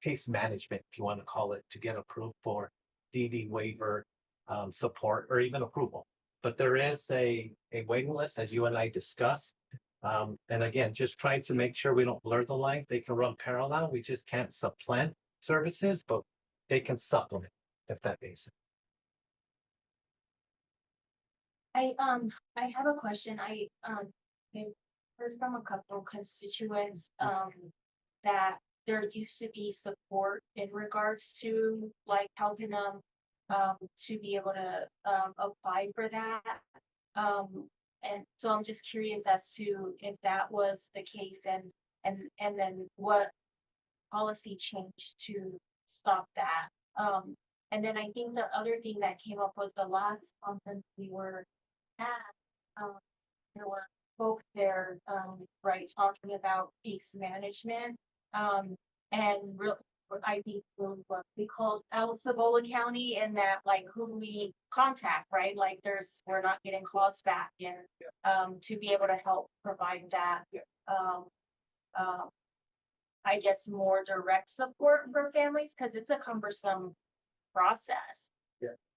case management, if you want to call it, to get approved for DD waiver support or even approval. But there is a waiting list, as you and I discussed. And again, just trying to make sure we don't blur the lines. They can run parallel. We just can't supplant services, but they can supplement, if that makes sense. I have a question. I've heard from a couple constituents, that there used to be support in regards to like helping them, to be able to, apply for that. And so I'm just curious as to if that was the case and then what policy changed to stop that. And then I think the other thing that came up was the last conference we were at, there were folks there, right, talking about case management, and real, I think what we called out Cibola County and that like who we contact, right? Like we're not getting calls back and, to be able to help provide that, I guess more direct support for families, because it's a cumbersome process.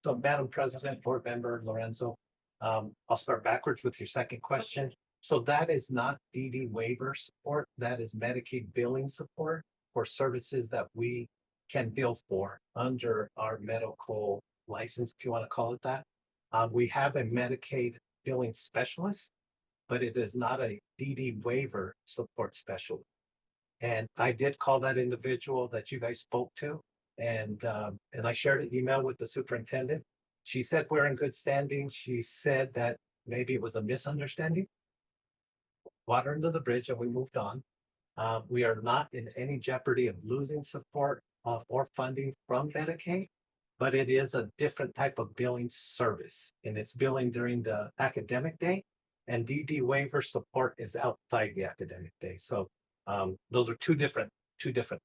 So Madam President, Board Member Lorenzo, I'll start backwards with your second question. So that is not DD waiver support. That is Medicaid billing support for services that we can bill for under our medical license, if you want to call it that. We have a Medicaid billing specialist, but it is not a DD waiver support specialist. And I did call that individual that you guys spoke to, and I shared an email with the superintendent. She said we're in good standing. She said that maybe it was a misunderstanding. Water under the bridge, and we moved on. We are not in any jeopardy of losing support or funding from Medicaid, but it is a different type of billing service, and it's billing during the academic day, and DD waiver support is outside the academic day. So those are two different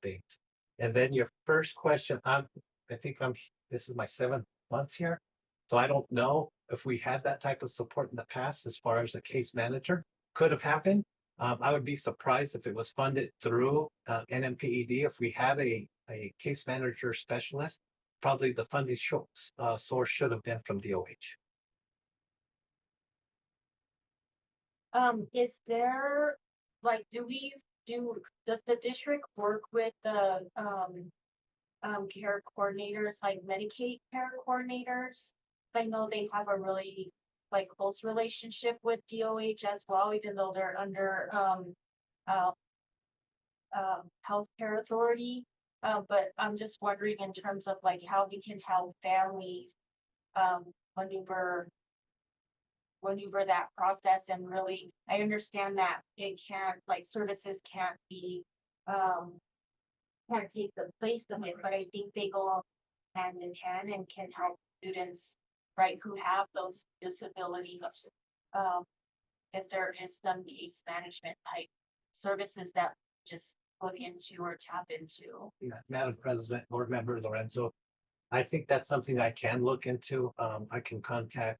things. And then your first question, this is my 7th month here. So I don't know if we had that type of support in the past as far as a case manager. Could have happened. I would be surprised if it was funded through NMPED. If we had a case manager specialist, probably the funding source should have been from DOH. Is there, like, does the district work with the, care coordinators, like Medicaid care coordinators? I know they have a really, like, close relationship with DOH as well, even though they're under, healthcare authority. But I'm just wondering in terms of like how we can help families, maneuver that process. And really, I understand that it can't, like, services can't be, can't take the place of it, but I think they go hand in hand and can help students, right, who have those disabilities. If there is some case management type services that just look into or tap into. Madam President, Board Member Lorenzo, I think that's something I can look into. I can contact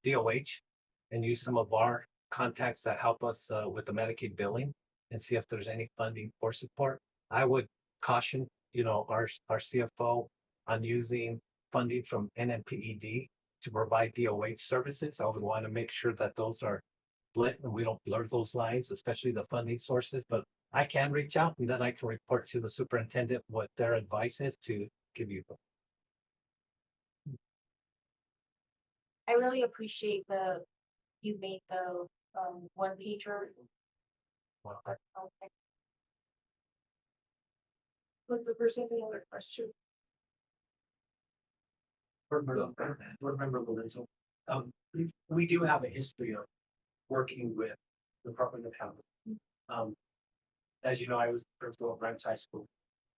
DOH and use some of our contacts that help us with the Medicaid billing and see if there's any funding or support. I would caution, our CFO on using funding from NMPED to provide DOH services. I would want to make sure that those are split and we don't blur those lines, especially the funding sources. But I can reach out and then I can report to the superintendent what their advice is to give you. I really appreciate you made the one pager. Well, Okay. Would there's any other question? Board Member Lorenzo, we do have a history of working with the Department of Health. as you know, I was the principal of Brent's High School.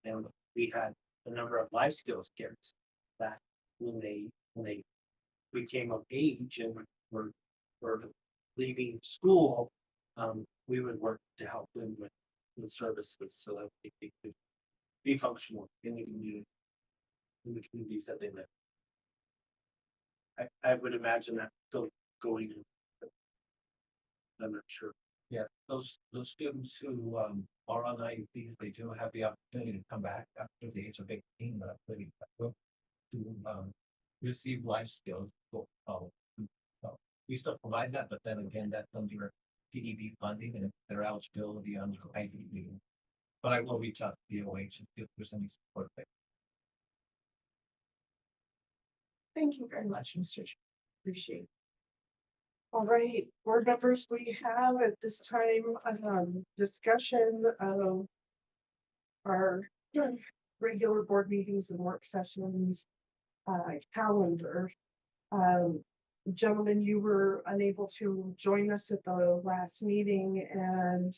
And we had a number of life skills kids that when they became of age and were leaving school, we would work to help them with services so that they could be functional in the community, in the communities that they live. I would imagine that still going in. But I'm not sure. Yeah, those students who are on IEPs, they do have the opportunity to come back after the age of 18, but to receive life skills. So we still provide that, but then again, that's under PEB funding and their eligibility under IEP. But I will reach out to DOH and see if there's any support there. Thank you very much, Mr. Chair. Appreciate it. All right, board members, we have at this time, discussion of our regular board meetings and work sessions, calendar. Gentlemen, you were unable to join us at the last meeting, and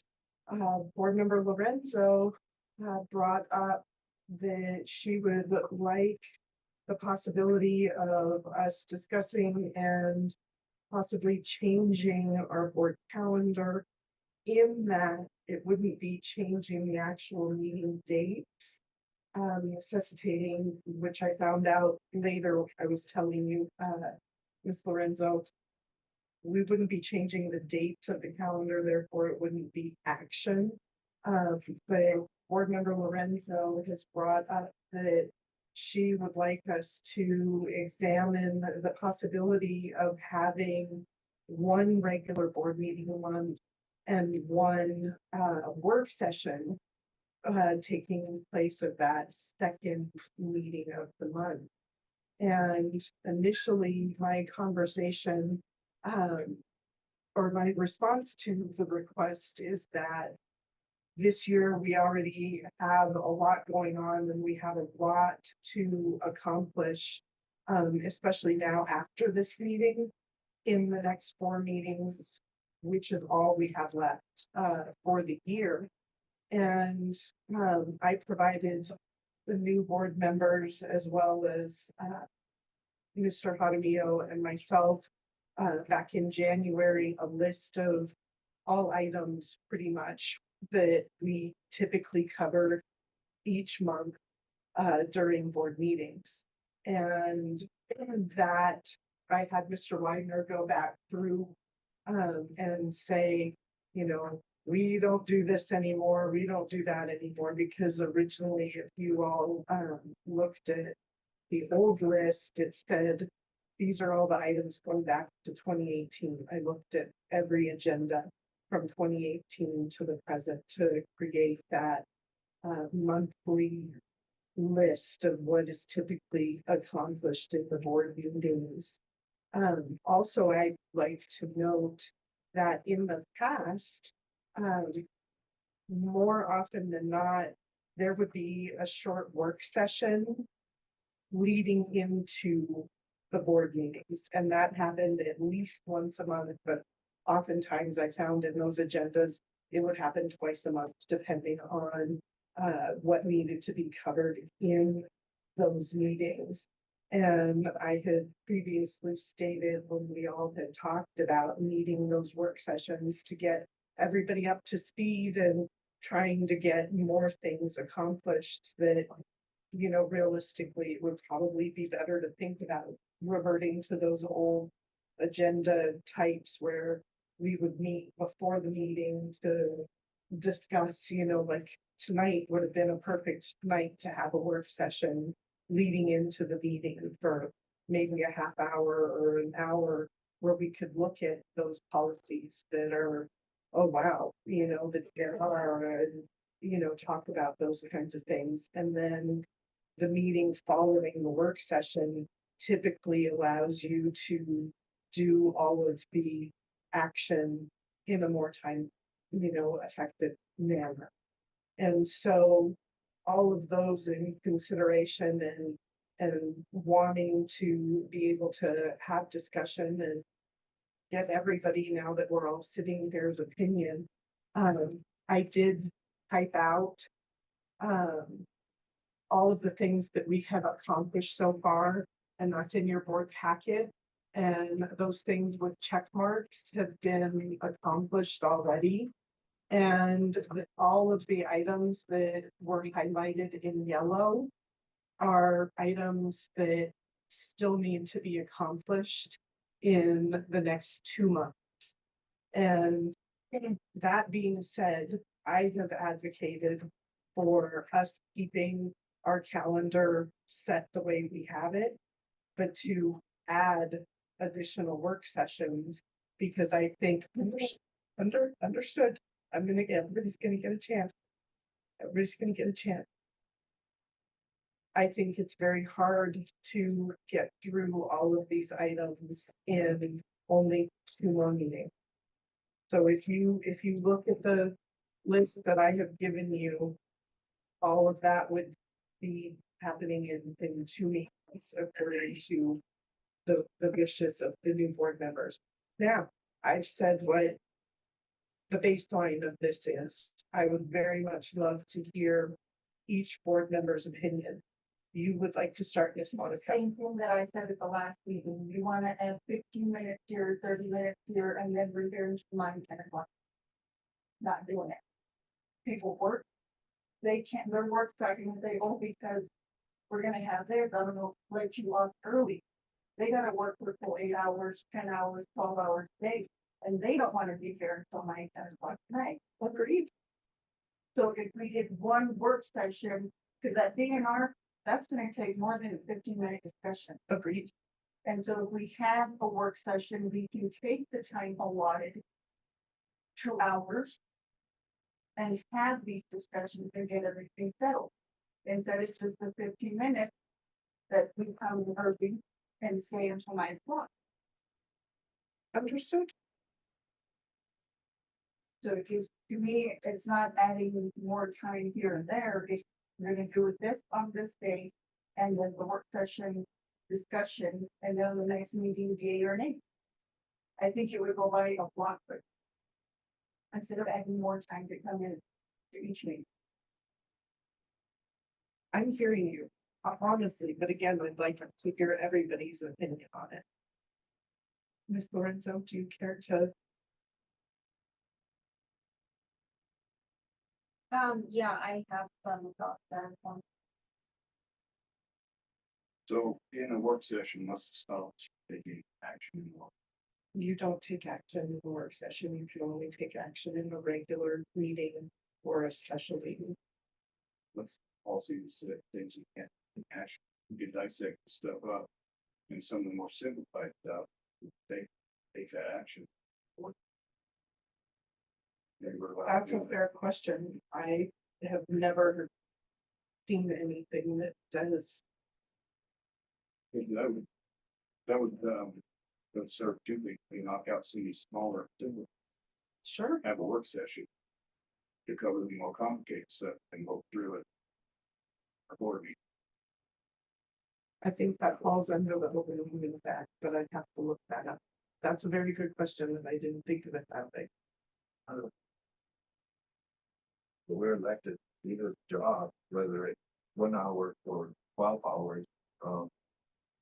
board member Lorenzo brought up that she would like the possibility of us discussing and possibly changing our board calendar, in that it wouldn't be changing the actual meeting dates, necessitating, which I found out later, I was telling you, Ms. Lorenzo, we wouldn't be changing the dates of the calendar, therefore it wouldn't be action. But board member Lorenzo has brought up that she would like us to examine the possibility of having one regular board meeting a month and one work session taking place of that second meeting of the month. And initially, my conversation or my response to the request is that this year we already have a lot going on and we have a lot to accomplish, especially now after this meeting, in the next 4 meetings, which is all we have left for the year. And I provided the new board members as well as Mr. Jaramillo and myself back in January a list of all items pretty much that we typically cover each month during board meetings. And that I had Mr. Weidner go back through and say, you know, we don't do this anymore, we don't do that anymore, because originally, if you all looked at the old list, it said, these are all the items going back to 2018. I looked at every agenda from 2018 to the present to create that monthly list of what is typically accomplished in the board meetings. Also, I'd like to note that in the past, more often than not, there would be a short work session leading into the board meetings, and that happened at least once a month, but oftentimes I found in those agendas, it would happen twice a month, depending on what needed to be covered in those meetings. And I had previously stated when we all had talked about needing those work sessions to get everybody up to speed and trying to get more things accomplished, that, you know, realistically, it would probably be better to think about reverting to those old agenda types where we would meet before the meeting to discuss, you know, like tonight would have been a perfect night to have a work session leading into the meeting for maybe a half hour or an hour, where we could look at those policies that are, oh wow, you know, that there are, and, you know, talk about those kinds of things. And then the meeting following the work session typically allows you to do all of the action in a more time, you know, effective manner. And so all of those in consideration and wanting to be able to have discussion and get everybody, now that we're all sitting there's opinion. I did type out all of the things that we have accomplished so far, and that's in your board packet. And those things with check marks have been accomplished already. And all of the items that were highlighted in yellow are items that still need to be accomplished in the next 2 months. And that being said, I have advocated for us keeping our calendar set the way we have it, but to add additional work sessions, because I think understood. Everybody's gonna get a chance. Everybody's gonna get a chance. I think it's very hard to get through all of these items in only 2 more meetings. So if you look at the list that I have given you, all of that would be happening in 2 meetings according to the wishes of the new board members. Now, I've said what the baseline of this is. I would very much love to hear each board member's opinion. You would like to start, Ms. Monica? Same thing that I said at the last meeting. You wanna add 15 minutes here, 30 minutes here, and then we're here until 9, 10 o'clock. Not doing it. People work. They can't, their work starting, they won't because we're gonna have their government let you off early. They gotta work for full 8 hours, 10 hours, 12 hours a day, and they don't wanna be here until 9, 10 o'clock tonight. Agreed. So if we did one work session, because that DNR, that's gonna take more than a 15-minute discussion. Agreed. And so if we have a work session, we can take the time allotted, 2 hours, and have these discussions and get everything settled. Instead, it's just the 15 minutes that we come early and stay until 9 o'clock. Understood. So it just, to me, it's not adding more time here and there. It's, we're gonna do this on this day, and then the work session discussion, and then the next meeting, yay or nay. I think it would go by a lot quicker. Instead of adding more time to come in to each meeting. I'm hearing you, honestly, but again, I'd like to hear everybody's opinion on it. Ms. Lorenzo, do you care to? Yeah, I have some thoughts there. So in a work session, what's the stop taking action? You don't take action in the work session, you can only take action in a regular meeting or a special meeting. Let's also use things you can't take action. You can dissect the stuff up and some of the more simplified stuff, take that action. That's a fair question. I have never seen anything that says. That would serve two things. We knock out some of these smaller, simple, Sure. have a work session to cover the more complicated stuff and go through it. Board meeting. I think that falls under the Open Meetings Act, but I'd have to look that up. That's a very good question, and I didn't think of it that way. But we're elected, either job, whether it's 1 hour or 12 hours,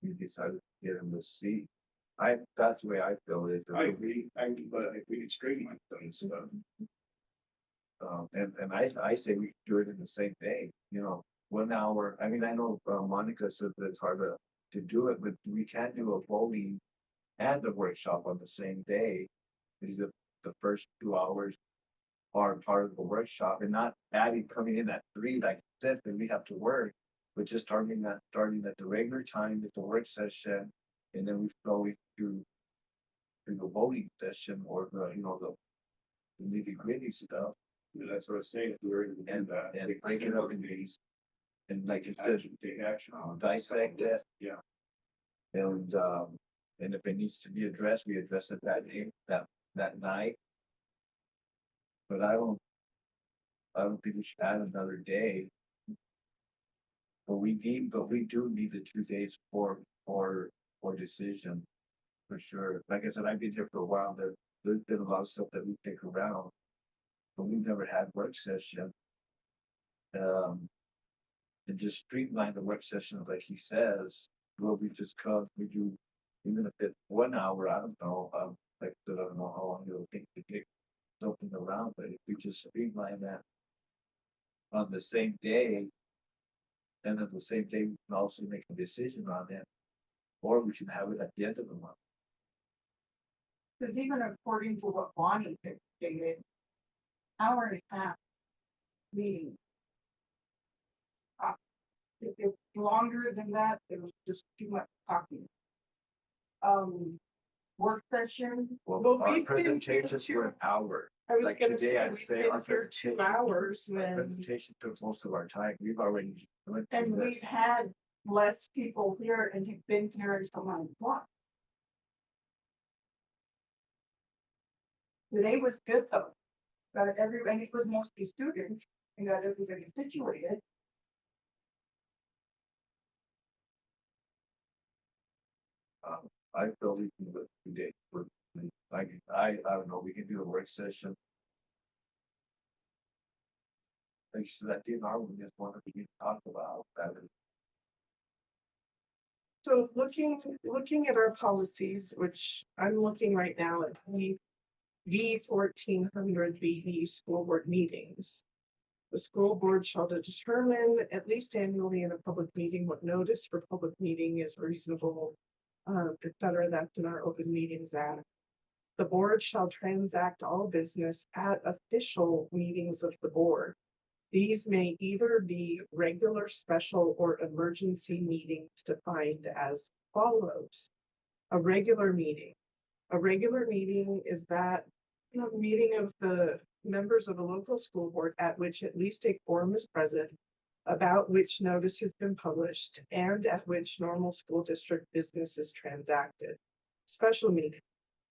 you decided to get in the seat. That's the way I feel it. I agree, but if we could streamline some stuff. And I say we do it in the same day, 1 hour. I mean, I know Monica said that it's hard to do it, but we can't do a voting and a workshop on the same day. Because the first 2 hours are part of the workshop and not coming in at 3, like you said, then we have to work. But just starting at the regular time, it's a work session, and then we go through the voting session or the nitty gritty stuff. That's what I was saying. If we were in and break it up in these, and like you said, take action on dissect it. Yeah. And if it needs to be addressed, we address it that day, that night. But I don't think we should add another day. But we do need the 2 days for decision, for sure. Like I said, I've been here for a while. There's been a lot of stuff that we pick around, but we've never had work session. And just streamline the work session like he says, where we just come, we do, even if it's 1 hour, I don't know, like, I don't know how long it'll take to get something around, but if we just streamline that on the same day, and on the same day, we can also make a decision on it, or we can have it at the end of the month. Because even according to what Bonnie had stated, hour and a half meeting. If it's longer than that, it was just too much talking. Work session. Well, our we've been presentations here were an hour. I was Like gonna today, say, I'd we've say been our here 2 presentation, hours our and presentation took most of our time. We've already went through this. we've had less people here and have been here until 9 o'clock. Today was good though. Got everybody, it was mostly students and got everybody situated. I feel we can do it today. I don't know, we can do a work session. Thanks to that DNR, we just wanted to talk about that. So looking at our policies, which I'm looking right now at V 1400 BD school board meetings. The school board shall determine at least annually in a public meeting what notice for public meeting is reasonable, et cetera. That's in our Open Meetings Act. The board shall transact all business at official meetings of the board. These may either be regular, special, or emergency meetings defined as follows. A regular meeting. A regular meeting is that meeting of the members of a local school board at which at least a quorum is present, about which notice has been published, and at which normal school district business is transacted. Special meeting.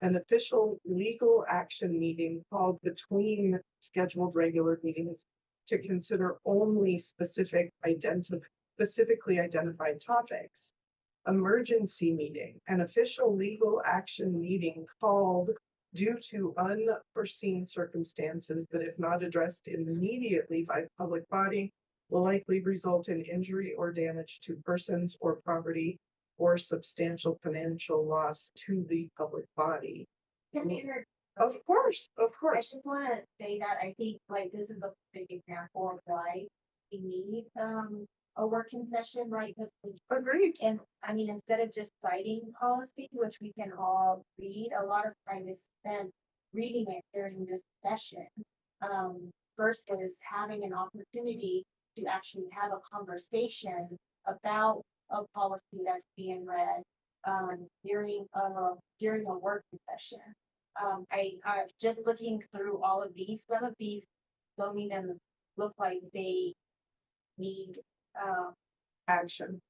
An official legal action meeting called between scheduled regular meetings to consider only specifically identified topics. Emergency meeting, an official legal action meeting called due to unforeseen circumstances that if not addressed immediately by public body will likely result in injury or damage to persons or property or substantial financial loss to the public body. Of course. I just wanna say that I think like this is a big example of why we need a working session, right? Because Agreed. and I mean, instead of just citing policy, which we can all read, a lot of time is spent reading it during this session. Versus having an opportunity to actually have a conversation about a policy that's being read during a working session. I just looking through all of these, some of these don't even look like they need Action.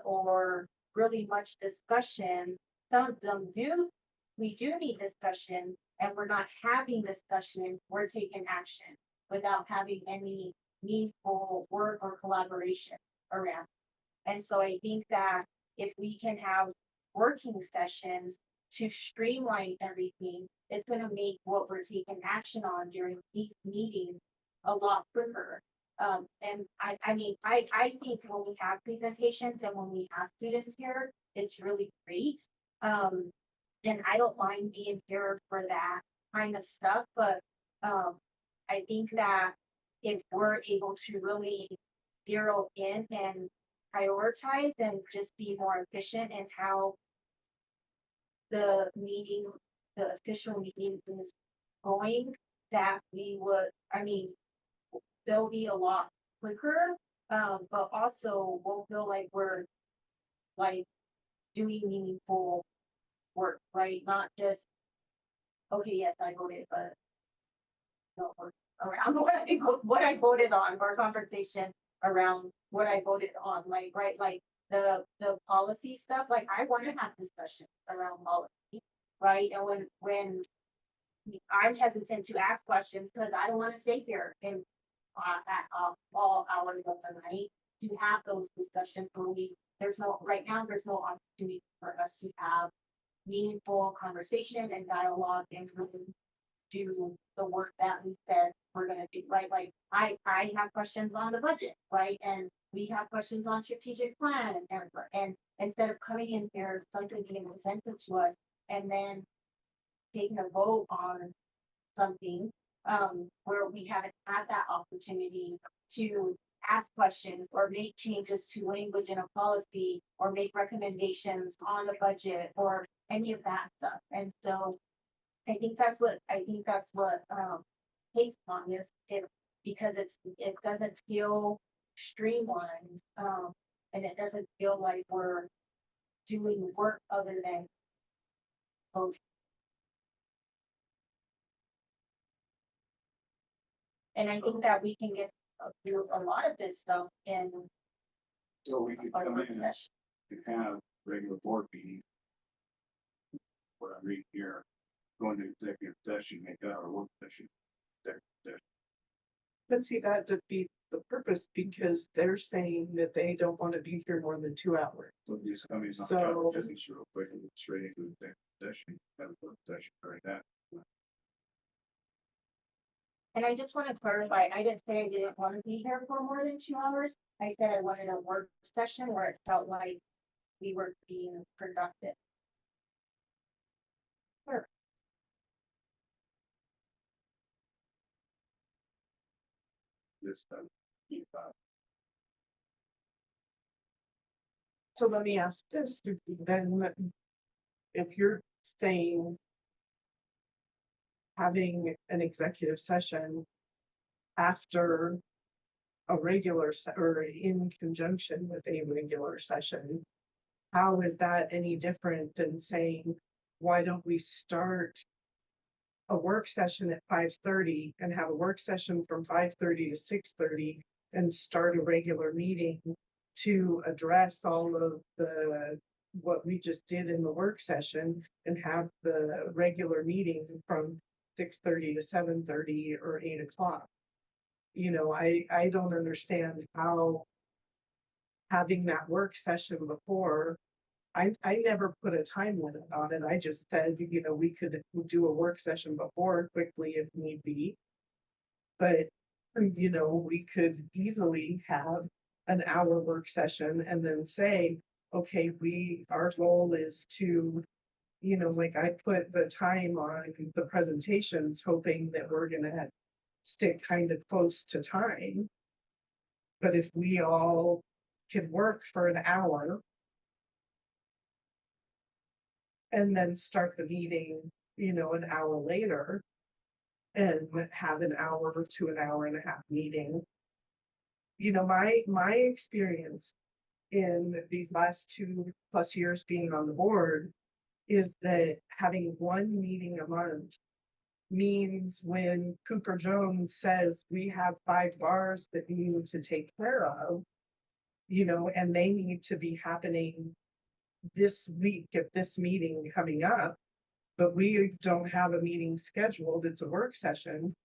or really much discussion. Some of them do, we do need discussion, and we're not having discussion, we're taking action without having any meaningful work or collaboration around. And so I think that if we can have working sessions to streamline everything, it's gonna make what we're taking action on during these meetings a lot quicker. And I mean, I think when we have presentations and when we have students here, it's really great. And I don't mind being here for that kind of stuff, but I think that if we're able to really zero in and prioritize and just be more efficient in how the official meeting is going, that we would, I mean, they'll be a lot quicker, but also we'll feel like we're like doing meaningful work, right? Not just, okay, yes, I voted, but no work around what I voted on, or conversation around what I voted on, like, right, like the policy stuff, like I want to have discussions around policy, right? And when I'm hesitant to ask questions because I don't want to stay here and at all hours of the night to have those discussions where right now there's no opportunity for us to have meaningful conversation and dialogue and really do the work that we said we're gonna do, right? Like, I have questions on the budget, right? And we have questions on strategic plan and instead of coming in here, something being presented to us and then taking a vote on something, where we haven't had that opportunity to ask questions or make changes to language in a policy or make recommendations on the budget or any of that stuff. And so I think that's what, Case on is, because it doesn't feel streamlined, and it doesn't feel like we're doing work other than. Oh, and I think that we can get through a lot of this stuff in So we could our come work in session. and have regular board meetings. What I'm reading here, going to executive session, make that our work session. Executive session. But see, that defeats the purpose because they're saying that they don't want to be here more than 2 hours. So just come in, knock So- out business real quick and get straight into the executive session, have a work session right now. And I just want to clarify, I didn't say I didn't want to be here for more than 2 hours. I said I wanted a work session where it felt like we were being productive. This, So let me ask this, then if you're saying having an executive session after a regular or in conjunction with a regular session, how is that any different than saying, why don't we start a work session at 5:30 and have a work session from 5:30 to 6:30 and start a regular meeting to address all of what we just did in the work session and have the regular meeting from 6:30 to 7:30 or 8 o'clock. You know, I don't understand how having that work session before, I never put a time limit on it. I just said, you know, we could do a work session before quickly if need be. But, you know, we could easily have an hour work session and then say, okay, our goal is to, you know, like I put the time on the presentations, hoping that we're gonna stick kind of close to time. But if we all could work for an hour and then start the meeting, you know, an hour later and have an hour to an hour and a half meeting. You know, my experience in these last 2+ years being on the board is that having one meeting a month means when Cooper Jones says we have 5 bars that we need to take care of, you know, and they need to be happening this week at this meeting coming up, but we don't have a meeting scheduled, it's a work session,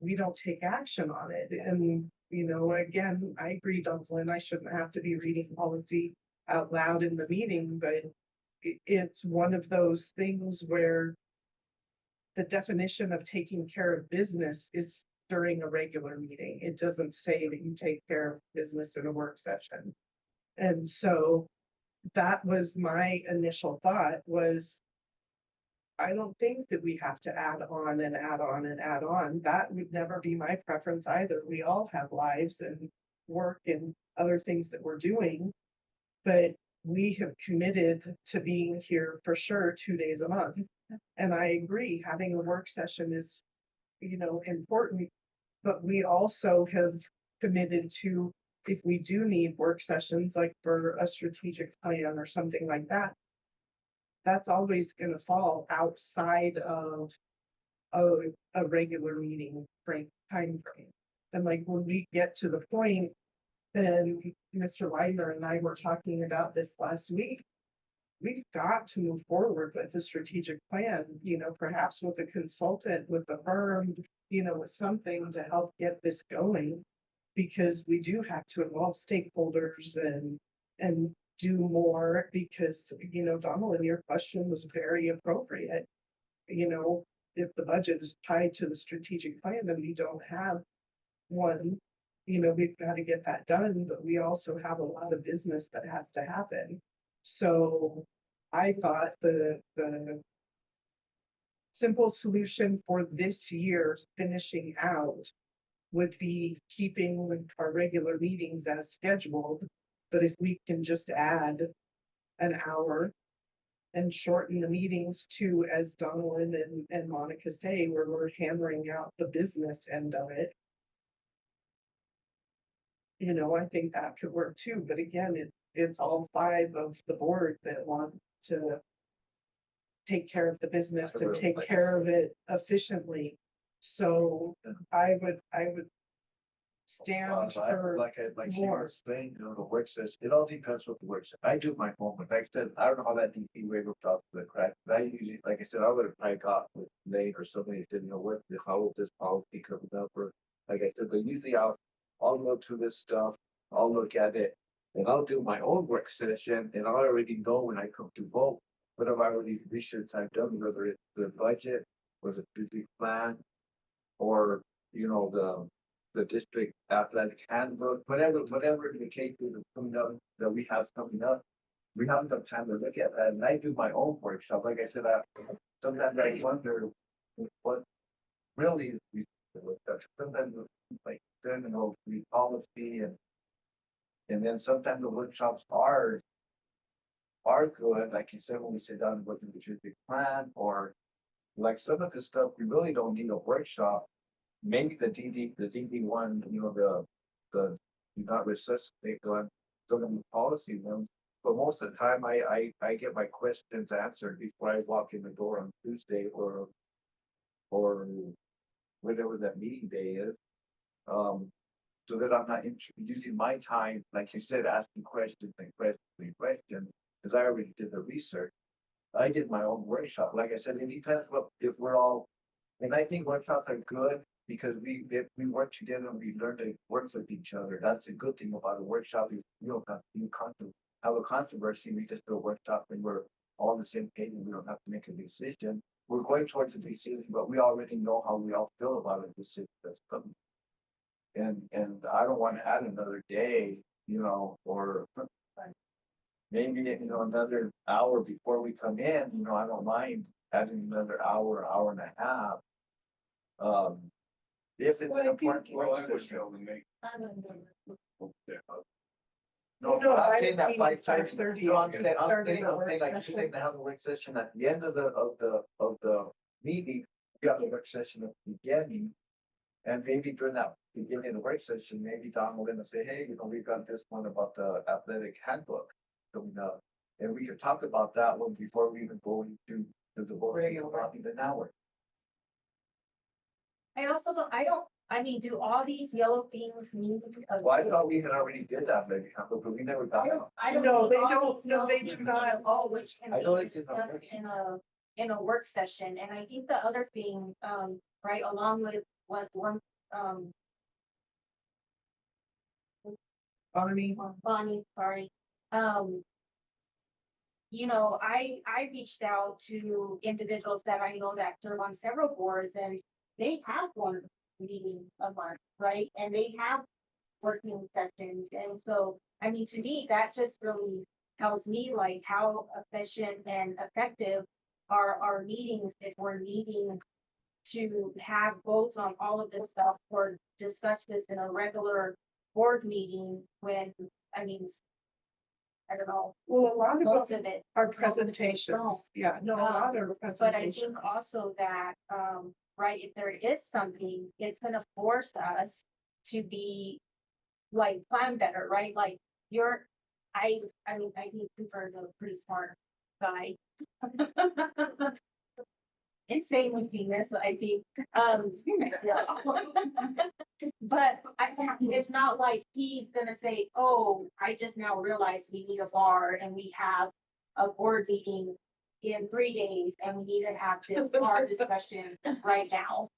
we don't take action on it. And, you know, again, I agree, Dublin, I shouldn't have to be reading policy out loud in the meeting, but it's one of those things where the definition of taking care of business is during a regular meeting. It doesn't say that you take care of business in a work session. And so that was my initial thought was, I don't think that we have to add on and add on and add on. That would never be my preference either. We all have lives and work and other things that we're doing, but we have committed to being here for sure 2 days a month. And I agree, having a work session is, you know, important, but we also have committed to, if we do need work sessions, like for a strategic plan or something like that, that's always going to fall outside of a regular meeting time frame. And like when we get to the point, and Mr. Weidner and I were talking about this last week, we've got to move forward with a strategic plan, you know, perhaps with a consultant, with a firm, you know, with something to help get this going, because we do have to involve stakeholders and do more, because, you know, Donald, your question was very appropriate. You know, if the budget is tied to the strategic plan, then we don't have one. You know, we've got to get that done, but we also have a lot of business that has to happen. So I thought the simple solution for this year finishing out would be keeping our regular meetings as scheduled. But if we can just add an hour and shorten the meetings to, as Donaldin and Monica say, where we're hammering out the business end of it. You know, I think that could work too, but again, it's all 5 of the board that want to take care of the business and take care of it efficiently. So I would stand for Like she more. was saying, you know, the work session, it all depends what the work session. I do my homework. Like I said, I don't know how that DP waiver drops to the crack. I usually, like I said, I would have probably got with Nate or somebody said, you know, what, how is this policy coming up? Or like I said, but usually I'll go through this stuff, I'll look at it, and I'll do my own work session, and I already know when I come to vote, what have I already research I've done, whether it's the budget or the strategic plan, or, you know, the district athletic handbook, whatever the case is coming up that we have coming up. We have some time to look at that, and I do my own workshop. Like I said, sometimes I wonder what really is sometimes like then you know the policy and then sometimes the workshops are good, like you said, when we sit down with the strategic plan, or like some of the stuff we really don't need a workshop. Maybe the DD one, you know, the do not resuscitate one, some of the policy ones. But most of the time, I get my questions answered before I walk in the door on Tuesday or whatever that meeting day is. So that I'm not using my time, like you said, asking questions and questions, because I already did the research. I did my own workshop. Like I said, it depends if we're all, and I think workshops are good because if we work together and we learn to work with each other. That's a good thing about a workshop. You don't have a controversy. We just do a workshop and we're all on the same page and we don't have to make a decision. We're going towards a decision, but we already know how we all feel about a decision that's coming. And I don't want to add another day, you know, or maybe, you know, another hour before we come in, you know, I don't mind adding another hour and a half. If it's an important. No, I'm saying that 5:30. No, I'm saying like you're saying to have a work session at the end of the meeting, you have a work session at the beginning. And maybe during that beginning of the work session, maybe Don will gonna say, hey, you know, we've got this one about the athletic handbook coming up. And we could talk about that one before we even go into the vote, about even an hour. I also I mean, do all these yellow things mean? Well, I thought we had already did that maybe, but we never got it. I don't. No, think they all don't. these No, yellow they things do not. mean all which can I know be they did discussed already. in a work session, and I think the other thing, right, along with what one, Bonnie, sorry, you know, I reached out to individuals that I know that serve on several boards, and they have one meeting a month, right? And they have working sessions, and so, I mean, to me, that just really tells me like how efficient and effective are our meetings if we're needing to have votes on all of this stuff or discuss this in a regular board meeting when, I mean, I don't know, Well, a lot most of of it. our most of it presentations. don't. Yeah, no, a lot of But I presentations. think also that, right, if there is something, it's gonna force us to be like plan better, right? Like I mean, I think Cooper is a pretty smart guy. Insane with Venus, I think. Yeah. But it's not like he's gonna say, oh, I just now realized we need a bar and we have a board meeting in 3 days and we need to have this bar discussion right now.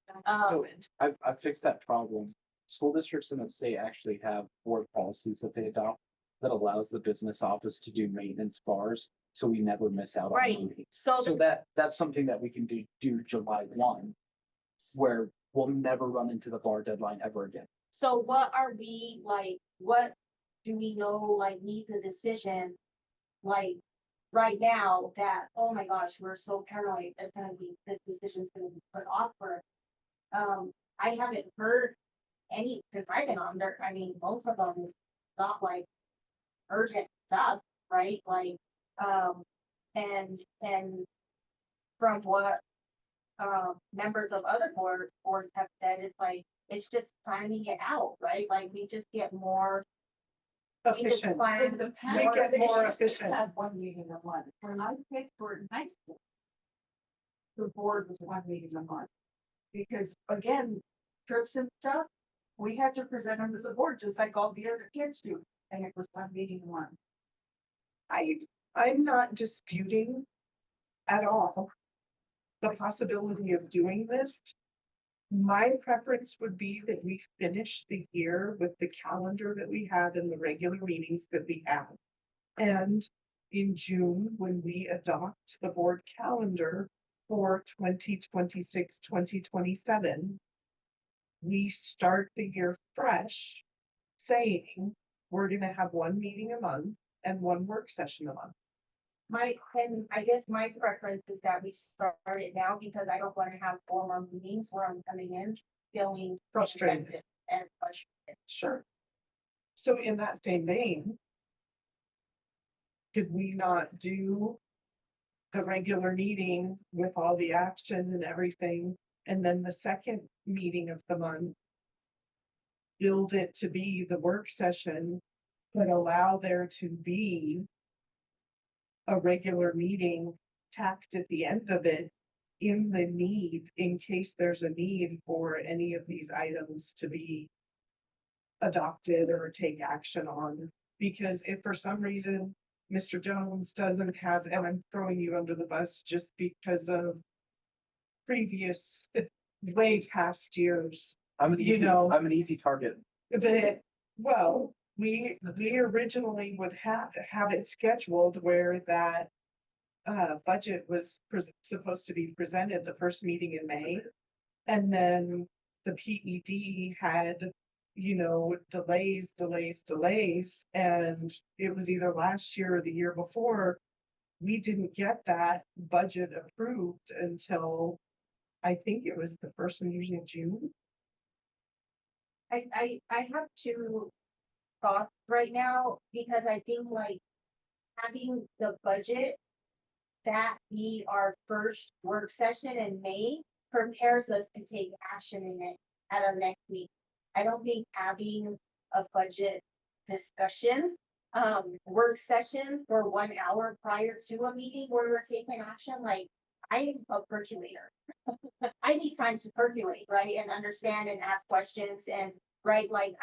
I've fixed that problem. School districts in the state actually have board policies that they adopt. that allows the business office to do maintenance bars, so we never miss out on Right, meetings. so So that's something that we can do July 1, where we'll never run into the bar deadline ever again. So what are we, like, what do we know, like, needs a decision? Like, right now that, oh my gosh, we're so paranoid, it's gonna be, this decision's gonna be put off for. I haven't heard any, since I've been on there, I mean, most of them is not like urgent stuff, right? Like, and from what members of other boards have said, it's like, it's just planning it out, right? Like, we just get more. We just Efficient. plan We get more efficient. Have one meeting a month. When I picked for it in high school, the board was one meeting a month. Because again, trips and stuff, we had to present them to the board just like all the other kids do. And it was one meeting a month. I'm not disputing at all the possibility of doing this. My preference would be that we finish the year with the calendar that we have and the regular meetings that we have. And in June, when we adopt the board calendar for 2026, 2027, we start the year fresh, saying we're gonna have one meeting a month and one work session a month. And I guess my preference is that we start it now, because I don't wanna have 4 more meetings where I'm coming in feeling Frustrated. ineffective and frustrated. Sure. So in that same vein, could we not do the regular meeting with all the action and everything, and then the second meeting of the month, build it to be the work session, but allow there to be a regular meeting tacked at the end of it in the need, in case there's a need for any of these items to be adopted or take action on. Because if for some reason Mr. Jones doesn't have, and I'm throwing you under the bus just because of previous way past years, I'm an You easy, know. I'm an easy target. that, well, we originally would have it scheduled where that budget was supposed to be presented the first meeting in May. And then the PED had, delays, and it was either last year or the year before. We didn't get that budget approved until I think it was the first meeting in June. I have 2 thoughts right now, because I think, like, having the budget that be our first work session in May prepares us to take action in it at our next meeting. I don't think having a budget discussion, work session for 1 hour prior to a meeting where we're taking action, like, I am a percolator. I need time to percolate, right, and understand and ask questions, and right, like,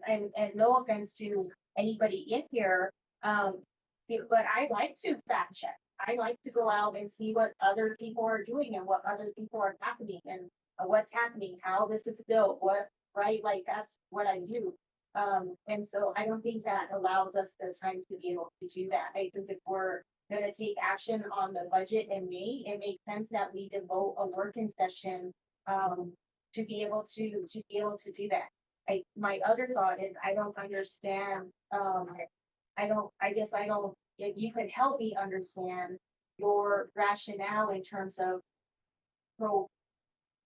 and no offense to anybody in here, but I like to fact check. I like to go out and see what other people are doing and what other people are happening, and what's happening, how this is built, what, right, like, that's what I do. And so I don't think that allows us the time to be able to do that. I think if we're gonna take action on the budget in May, it makes sense that we devote a working session to be able to do that. My other thought is, I don't understand, if you could help me understand your rationale in terms of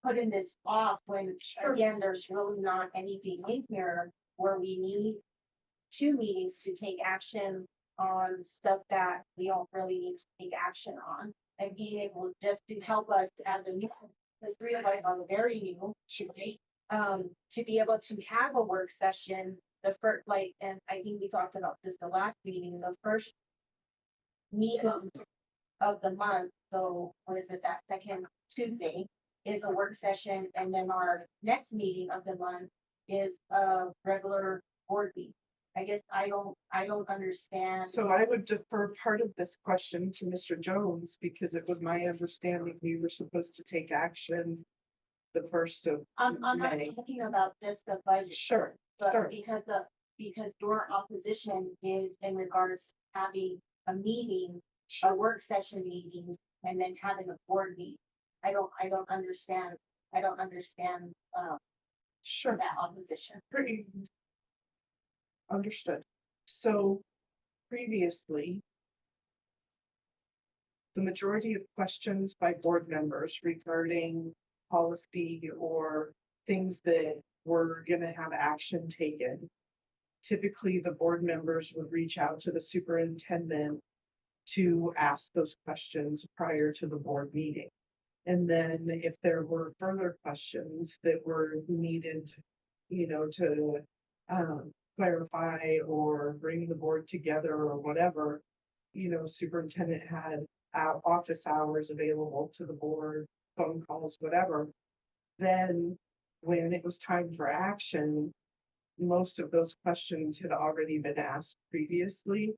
putting this off when, again, there's really not anything in here where we need 2 meetings to take action on stuff that we don't really need to take action on, and being able just to help us as a new, the 3 of us are very new, to be able to have a work session, the first, like, and I think we talked about this the last meeting, the first meeting of the month, so what is it, that second Tuesday is a work session, and then our next meeting of the month is a regular board meeting. I guess I don't understand. So I would defer part of this question to Mr. Jones, because it was my understanding we were supposed to take action the 1st of I'm not May. talking about just the budget, Sure, but sure. because because your opposition is in regards to having a meeting, a work session meeting, and then having a board meeting. I don't understand, Sure. that opposition. Pretty understood. So previously, the majority of questions by board members regarding policy or things that were gonna have action taken. Typically, the board members would reach out to the superintendent to ask those questions prior to the board meeting. And then if there were further questions that were needed, to clarify or bring the board together or whatever, superintendent had office hours available to the board, phone calls, whatever. Then when it was time for action, most of those questions had already been asked previously.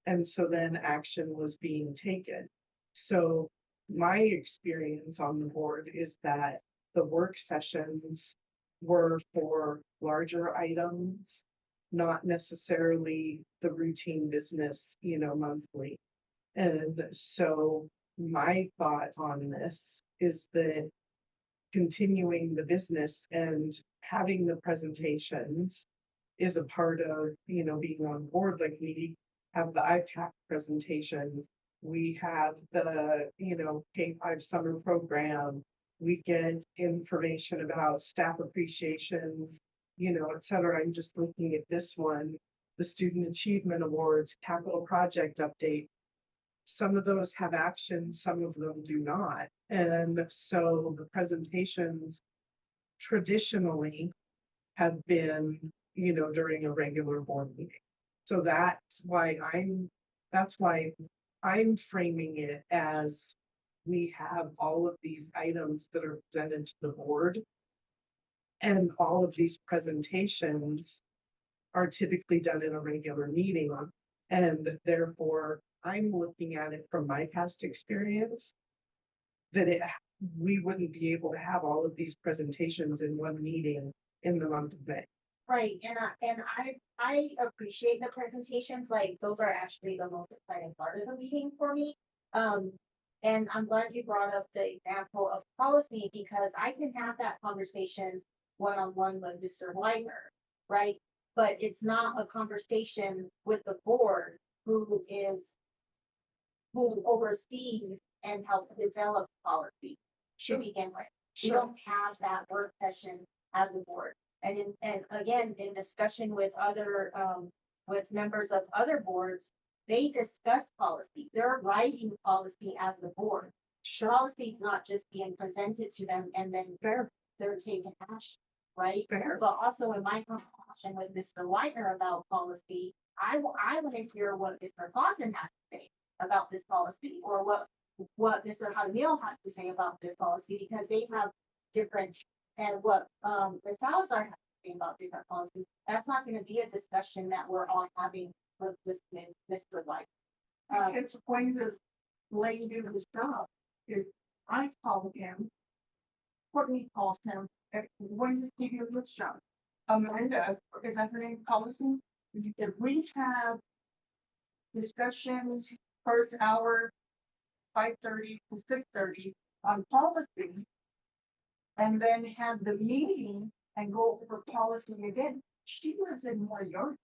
And so then action was being taken. So my experience on the board is that the work sessions were for larger items, not necessarily the routine business, monthly. And so my thought on this is that continuing the business and having the presentations is a part of, being on board, like we have the IPAC presentations. We have the, K-5 summer program. We get information about staff appreciation, et cetera. I'm just looking at this one, the Student Achievement Awards, capital project update. Some of those have actions, some of them do not. And so the presentations traditionally have been, during a regular board meeting. So that's why I'm framing it as we have all of these items that are presented to the board. And all of these presentations are typically done in a regular meeting. And therefore, I'm looking at it from my past experience that we wouldn't be able to have all of these presentations in one meeting in the month of May. Right, and I appreciate the presentations, like, those are actually the most exciting part of the meeting for me. And I'm glad you brought up the example of policy, because I can have that conversations one-on-one with Mr. Weiner, right? But it's not a conversation with the board who oversees and helps develop policy to begin with. We don't have that work session as a board. And again, in discussion with other, with members of other boards, they discuss policy. They're writing policy as the board. Policy is not just being presented to them and then they're taking action, right? But also in my conversation with Mr. Weiner about policy, I want to hear what Mr. Clausen has to say about this policy, or what Mr. Hadamil has to say about this policy, because they have different, and what the Salazar has to say about different policies. That's not going to be a discussion that we're all having with this Mr. White. It's going to lay do his job. If I call him, Courtney calls him, when to give you a good job. Amanda, is that her name, policy? If we have discussions first hour, 5:30 to 6:30 on policy, and then have the meeting and go over policy again, she lives in more yard.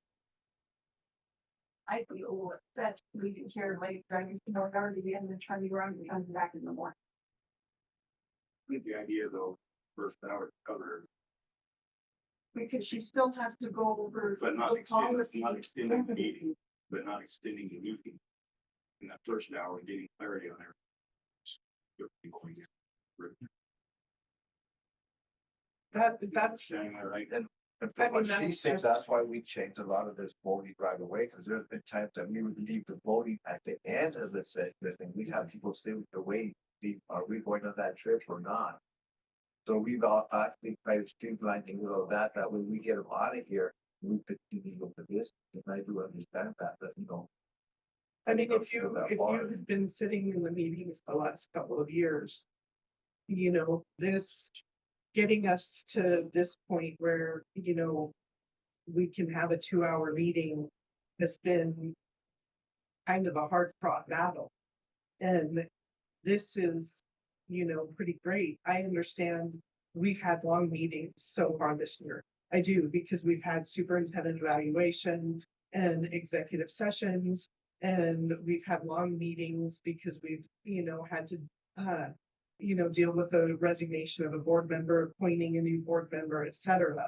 I feel a little upset leaving here late, driving to North Yard again and trying to go around and come back in the morning. With the idea though, first hour covered, Because she still has to go over. but the policy. not extending the meeting, but not extending the meeting. In that first hour, getting clarity on there. That's. Saying that right. And I from what mean, she that's thinks, just- that's why we changed a lot of this voting right away, because there's been times that we would leave the voting at the end of the thing. We'd have people stay with the wait, see, are we going on that trip or not? So we've all actually tried to streamline a little of that, that when we get them out of here, we continue with the business, and I do understand that, but I mean, if That you far. have been sitting in the meetings the last couple of years, this getting us to this point where, we can have a 2-hour meeting has been kind of a hard fought battle. And this is, pretty great. I understand we've had long meetings so far this year. I do, because we've had superintendent evaluation and executive sessions, and we've had long meetings because we've, had to, deal with the resignation of a board member, appointing a new board member, et cetera.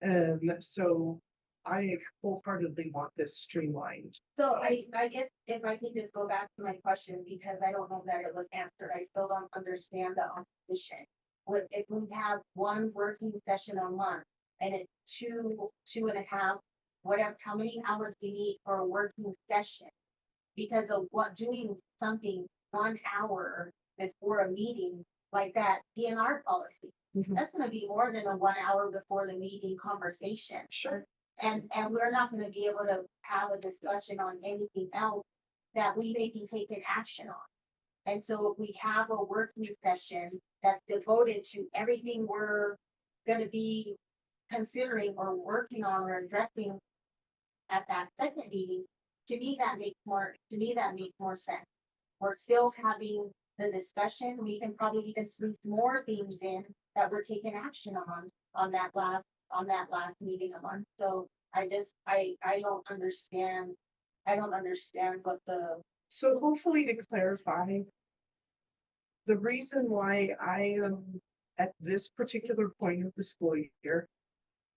And so I wholeheartly want this streamlined. So I guess if I can just go back to my question, because I don't know that it was answered, I still don't understand the opposition. If we have one working session a month and it's 2.5, whatever, how many hours we need for a working session? Because of what, doing something 1 hour before a meeting like that, DNR policy, that's gonna be more than a 1 hour before the meeting conversation. Sure. And we're not gonna be able to have a discussion on anything else that we may be taking action on. And so if we have a working session that's devoted to everything we're gonna be considering or working on or addressing at that second meeting, to me, that makes more sense. We're still having the discussion. We can probably even squeeze more things in that we're taking action on that last meeting a month. So I don't understand. I don't understand what the, So hopefully to clarify, the reason why I am at this particular point of the school year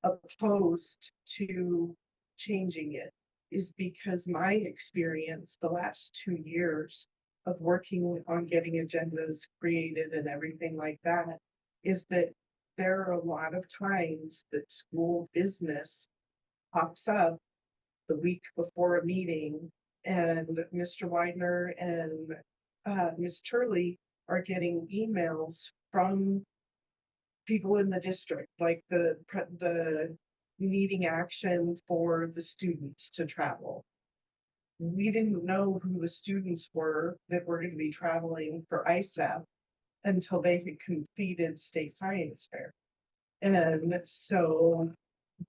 opposed to changing it is because my experience the last 2 years of working on getting agendas created and everything like that is that there are a lot of times that school business pops up the week before a meeting, and Mr. Widener and Ms. Turley are getting emails from people in the district, like the needing action for the students to travel. We didn't know who the students were that were going to be traveling for ISAP until they had completed state science fair. And so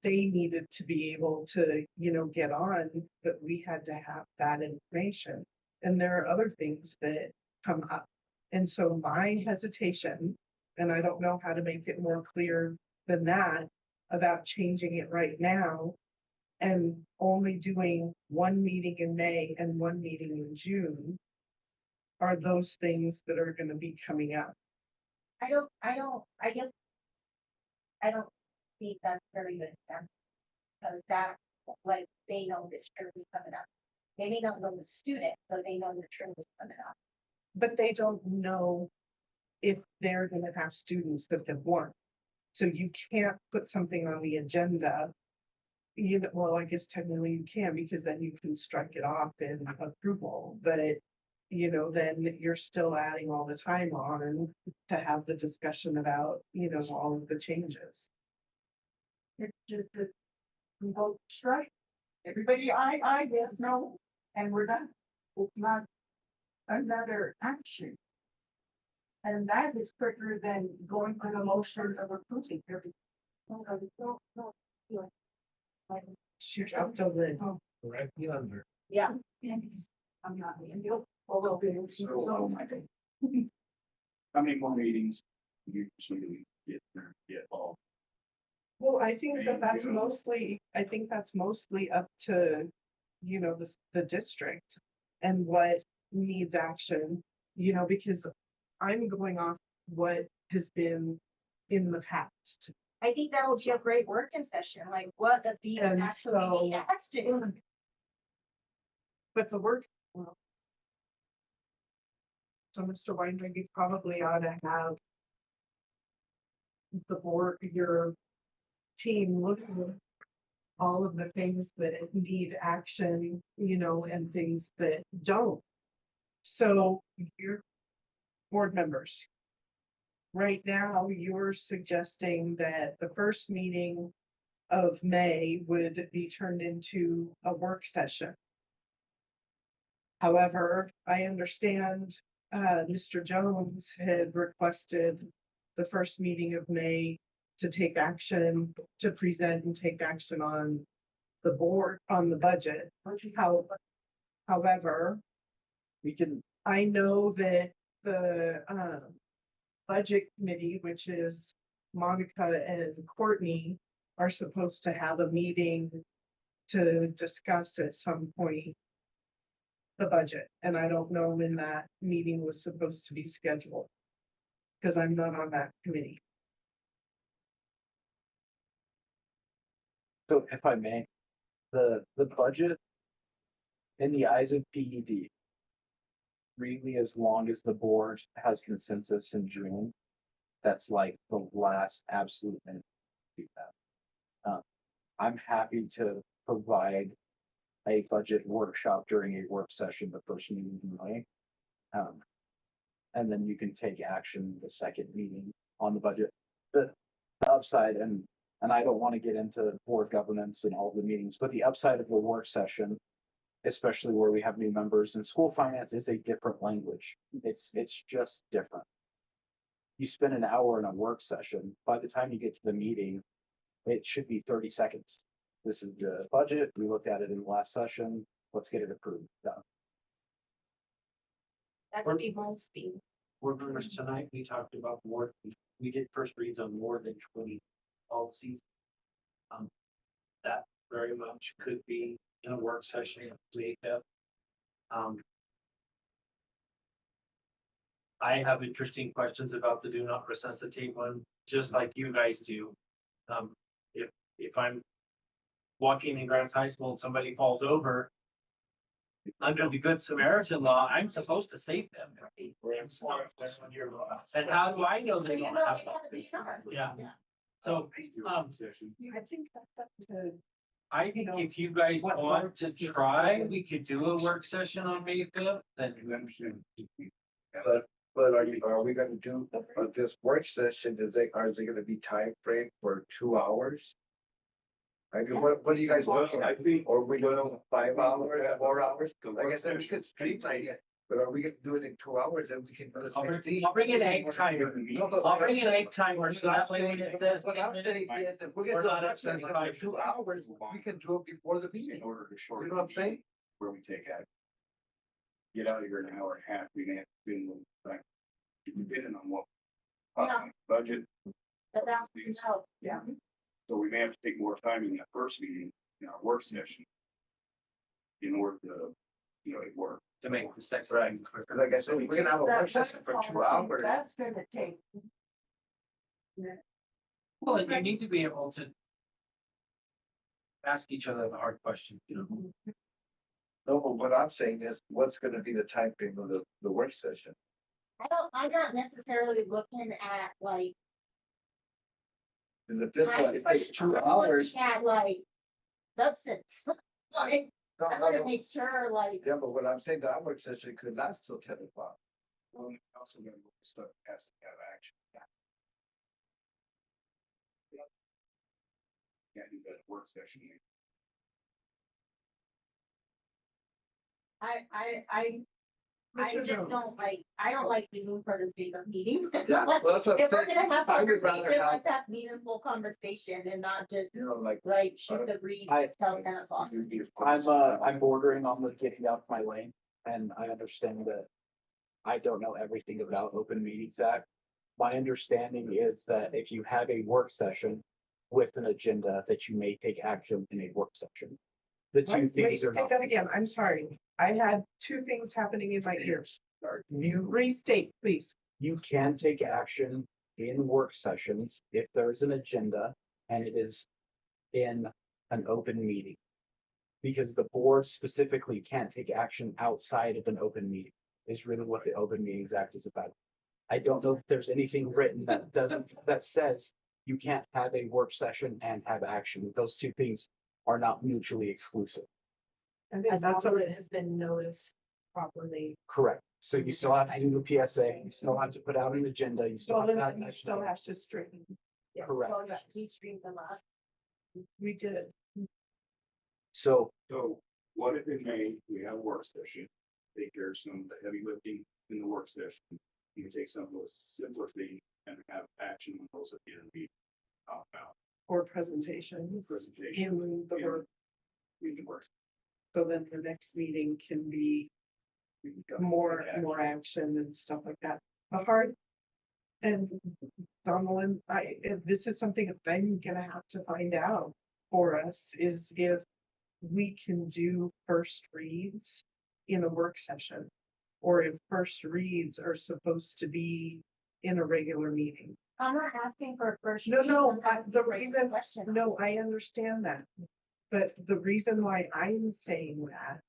they needed to be able to, get on, but we had to have that information. And there are other things that come up. And so my hesitation, and I don't know how to make it more clear than that, about changing it right now and only doing one meeting in May and one meeting in June are those things that are going to be coming up. I guess I don't think that's very good sense. Because that, like, they know this trip is coming up. They may not know the student, so they know the trip is coming up. But they don't know if they're going to have students that have won. So you can't put something on the agenda. Well, I guess technically you can, because then you can strike it off in approval, but then you're still adding all the time on to have the discussion about, all of the changes. It's just that we vote strike. Everybody, I guess, no, and we're done. It's not another action. And that is quicker than going through the motion of approving everything. Shoot up the lid. Right under. Yeah. I'm not in you. Although so I think. How many more meetings do you usually get all? Well, I think that's mostly up to, the district and what needs action, because I'm going off what has been in the past. I think that would be a great working session, like what of these And actually need so- action. But the work. So Mr. Weinberg, you probably ought to have the board, your team look at all of the things that need action, and things that don't. So your board members, right now, you're suggesting that the first meeting of May would be turned into a work session. However, I understand Mr. Jones had requested the first meeting of May to take action, to present and take action on the board, on the budget. However, We can, I know that the, budget committee, which is Monica and Courtney, are supposed to have a meeting to discuss at some point the budget, and I don't know when that meeting was supposed to be scheduled. Because I'm not on that committee. so if I may, the budget in the eyes of PED, really, as long as the board has consensus in June, that's like the last absolute minute to do that. I'm happy to provide a budget workshop during a work session, the first meeting in May. And then you can take action the second meeting on the budget. The upside, and I don't want to get into board governance and all the meetings, but the upside of the work session, especially where we have new members and school finance, is a different language. It's just different. You spend an hour in a work session, by the time you get to the meeting, it should be 30 seconds. This is the budget. We looked at it in the last session. Let's get it approved. Done. That could be most speed. Board members, tonight, we talked about more, we did first reads on more than 20 policies. That very much could be in a work session, May 5th. I have interesting questions about the do not resuscitate one, just like you guys do. If I'm walking in Grants High School and somebody falls over, under the Good Samaritan law, I'm supposed to save them. And how do I know they don't have? Yeah. So, I think that's up to. I think if you guys What want work to is this? try, we could do a work session on May 5th, then you understand. But are we gonna do, this work session, is it gonna be time frame for 2 hours? I mean, what are you guys looking at? Or we doing 5 hours, 4 hours? Like I said, we could streamline it, but are we gonna do it in 2 hours and we can do the same thing? I'll bring an egg timer. No, but I'll what bring I'm an saying- egg timer, so what I'm that way when saying- it says. What I'm saying is, if we're We're gonna do not a work up to session for 2 hours, we can do it before the meeting. In order to shorten. You know what I'm saying? Where we take action. Get out of here in an hour and a half, we may have to spend a little time. Depending on what. Yeah. Budget, But that's no. Yeah. so we may have to take more time in that first meeting, in our work session. In order to, it work. To make the second. Right. Like I said, we're gonna have a work session for 2 hours. That's gonna take. Well, and you need to be able to ask each other the hard questions, No, but what I'm saying is, what's gonna be the time frame of the work session? I'm not necessarily looking at like. Cause if time it's 2 frame. I'm hours. looking at like substance. Like, No, I no, wanna no. make sure like, Yeah, but what I'm saying, that work session could last till 10 o'clock. Well, and also gonna look at stuff that has to have action. Can't do that work session. I Mr. just Jones. don't like, I don't like meeting for the sake of meeting. Yeah, well, that's what I'm If we're saying. gonna have I would rather conversation, have- let's have meaningful conversation and not just Like. like shoot the breeze I- till 10 o'clock. I'm bordering on the getting out of my lane, and I understand that I don't know everything about Open Meetings Act. My understanding is that if you have a work session with an agenda, that you may take action in a work session. The two Wait, things are say not. that again, I'm sorry. I had two things happening in my ears. You restate, please. You can take action in work sessions if there's an agenda and it is in an open meeting. Because the board specifically can't take action outside of an open meeting, is really what the Open Meetings Act is about. I don't know if there's anything written that says you can't have a work session and have action. Those two things are not mutually exclusive. I think As long that's as a, it has been noticed properly. Correct. So you still have to do the PSA, you still have to put out an agenda, you still so have to. then have you an still agenda. have to straighten. Yes, Correct. so that we streamed the last. We did. So So what if in May, we have a work session, take care of some of the heavy lifting in the work session. You can take some of those simpler things and have action on those at the end of the meeting. or presentations Presentation. in the Yeah. work. We work. So then the next meeting can be more action and stuff like that. The hard. And Donaldin, this is something that I'm gonna have to find out for us is if we can do first reads in a work session. Or if first reads are supposed to be in a regular meeting. I'm not asking for a first. No, read, no, I'm asking the for a reason, question. no, I understand that. But the reason why I'm saying that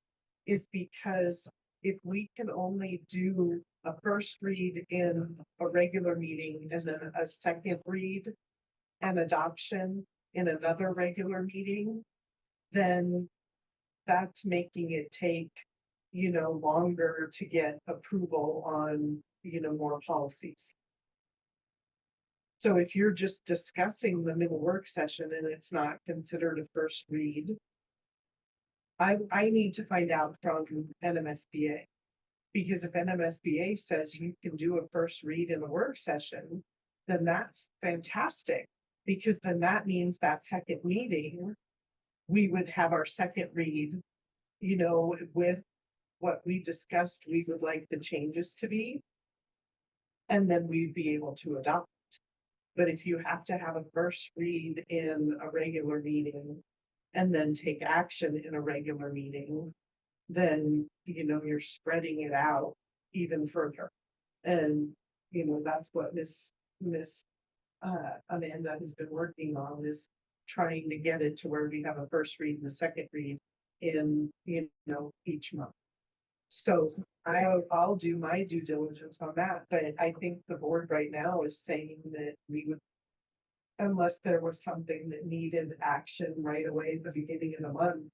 is because if we can only do a first read in a regular meeting and then a second read and adoption in another regular meeting, then that's making it take, longer to get approval on, more policies. So if you're just discussing them in a work session and it's not considered a first read, I need to find out from NMSBA. Because if NMSBA says you can do a first read in a work session, then that's fantastic. Because then that means that second meeting, we would have our second read, with what we discussed, we would like the changes to be. And then we'd be able to adopt. But if you have to have a first read in a regular meeting and then take action in a regular meeting, then, you're spreading it out even further. And, that's what Miss Amanda has been working on is trying to get it to where we have a first read and a second read in, each month. So I'll do my due diligence on that, but I think the board right now is saying that we would, unless there was something that needed action right away at the beginning of the month,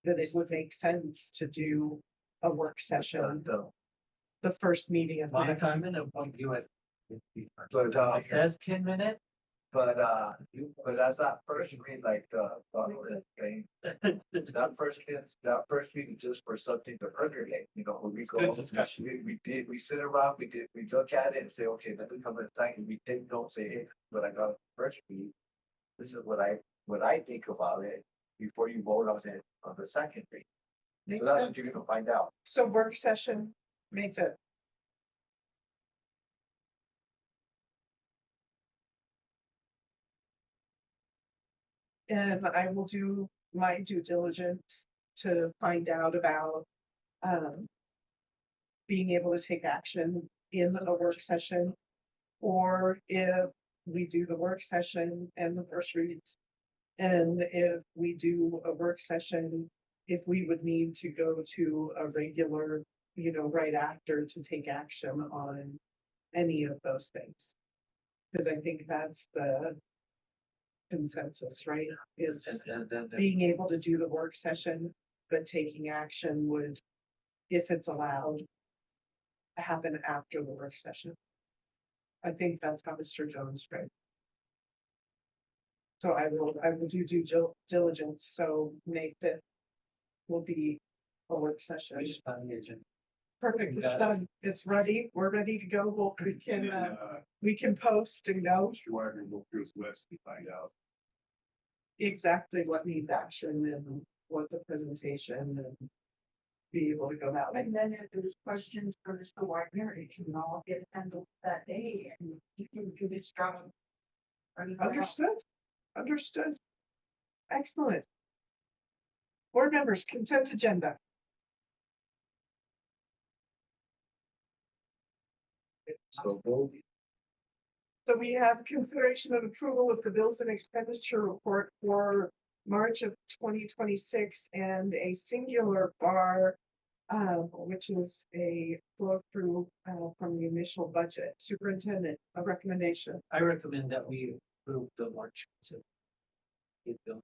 that it would make sense to do a work session, the first meeting of May. Monica, I'm gonna appoint you as. But, It says 10 minutes. but that's not first read like, Donald is saying. That first read is just for something to regulate, when we It's go. good discussion. We sit around, we look at it and say, okay, let me come in a second, we take notes, say, hey, but I got a first read. This is what I think about it before you vote on it on the second read. So Makes that's sense. what you're gonna find out. So work session, May 5th. And I will do my due diligence to find out about, being able to take action in a work session. Or if we do the work session and the first reads. And if we do a work session, if we would need to go to a regular, right after to take action on any of those things. Because I think that's the consensus, right? Is And then being able to do the work session, but taking action would, if it's allowed, happen after the work session. I think that's how Mr. Jones read. So I will do due diligence, so May 5th will be a work session. I just found the agenda. Perfect, it's done, it's ready, we're ready to go, And, we can post and go Mr. Wagner will do his list and find out. exactly what needs action and what the presentation and be able to go out. And then if there's questions for Mr. Wagner, it can all get handled that day and he can do his job. Understood. Excellent. Board members, consent agenda. So we have consideration of approval of the bills and expenditure report for March of 2026 and a singular bar, which is a flow through from the initial budget. Superintendent, a recommendation. I recommend that we approve the March. Bill.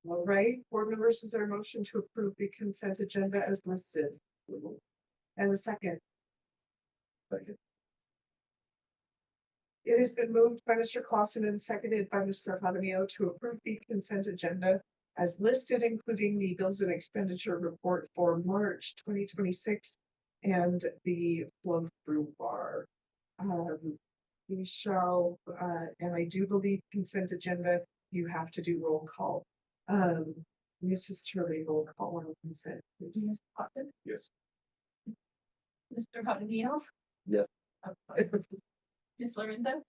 All right, board members, is there a motion to approve the consent agenda as listed? And a second. It has been moved by Mr. Clausen and seconded by Mr. Havanio to approve the consent agenda as listed, including the bills and expenditure report for March 2026 and the flow through bar. we shall, and I do believe consent agenda, you have to do roll call. Mrs. Turley, roll call on consent, please. Ms. Austin, Yes. Mr. Palladino. Yes. Ms. Lorenzo.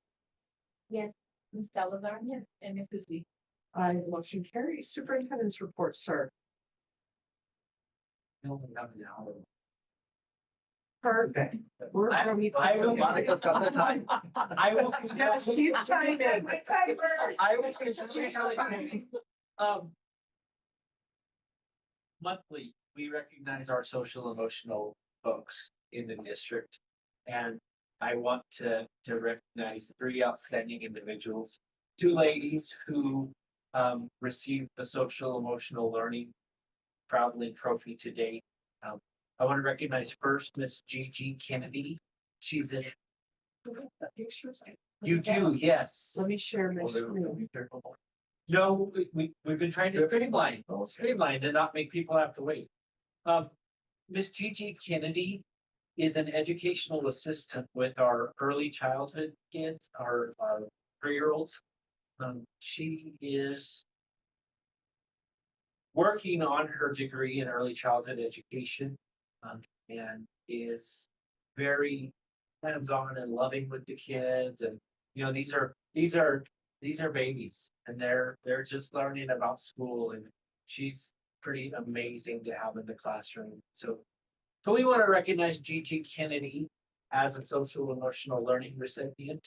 Yes. Ms. Salazar. Yes. And Mrs. Lee. Motion carries. Superintendent's report, sir. We only have an hour. Perfect. We're I- gonna- I will- Monica's got the time. I will. Yes, she's timing. I will congratulate. Monthly, we recognize our social emotional folks in the district. And I want to recognize 3 outstanding individuals, 2 ladies who received the social emotional learning proudly trophy today. I want to recognize first Miss Gigi Kennedy. She's in. You do, yes. Let me share my screen. No, we've been trying to streamline and not make people have to wait. Miss Gigi Kennedy is an educational assistant with our early childhood kids, our 3-year-olds. She is working on her degree in early childhood education, and is very hands-on and loving with the kids. And, you know, these are babies, and they're just learning about school, and she's pretty amazing to have in the classroom. So we want to recognize Gigi Kennedy as a social emotional learning recipient.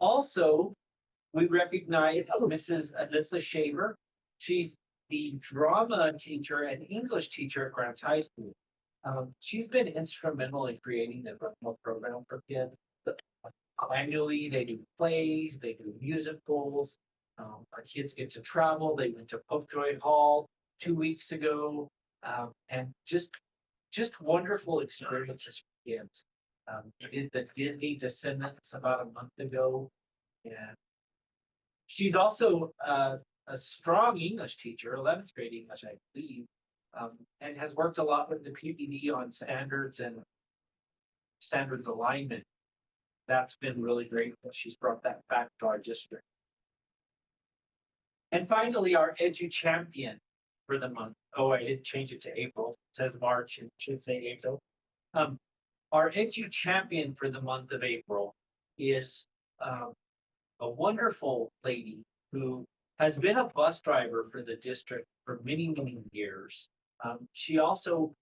Also, we recognize Mrs. Alyssa Shaver. She's the drama teacher and English teacher at Grants High School. She's been instrumental in creating the program for kids. Annually, they do plays, they do musicals. Our kids get to travel. They went to Popejoy Hall 2 weeks ago, and just wonderful experiences for kids. We did the Disney Descendants about a month ago, and she's also a strong English teacher, 11th grade English, I believe, and has worked a lot with the PPD on standards and standards alignment. That's been really great that she's brought that back to our district. And finally, our Edu Champion for the month. Oh, I didn't change it to April. It says March and it should say April. Our Edu Champion for the month of April is a wonderful lady who has been a bus driver for the district for many, many years. She also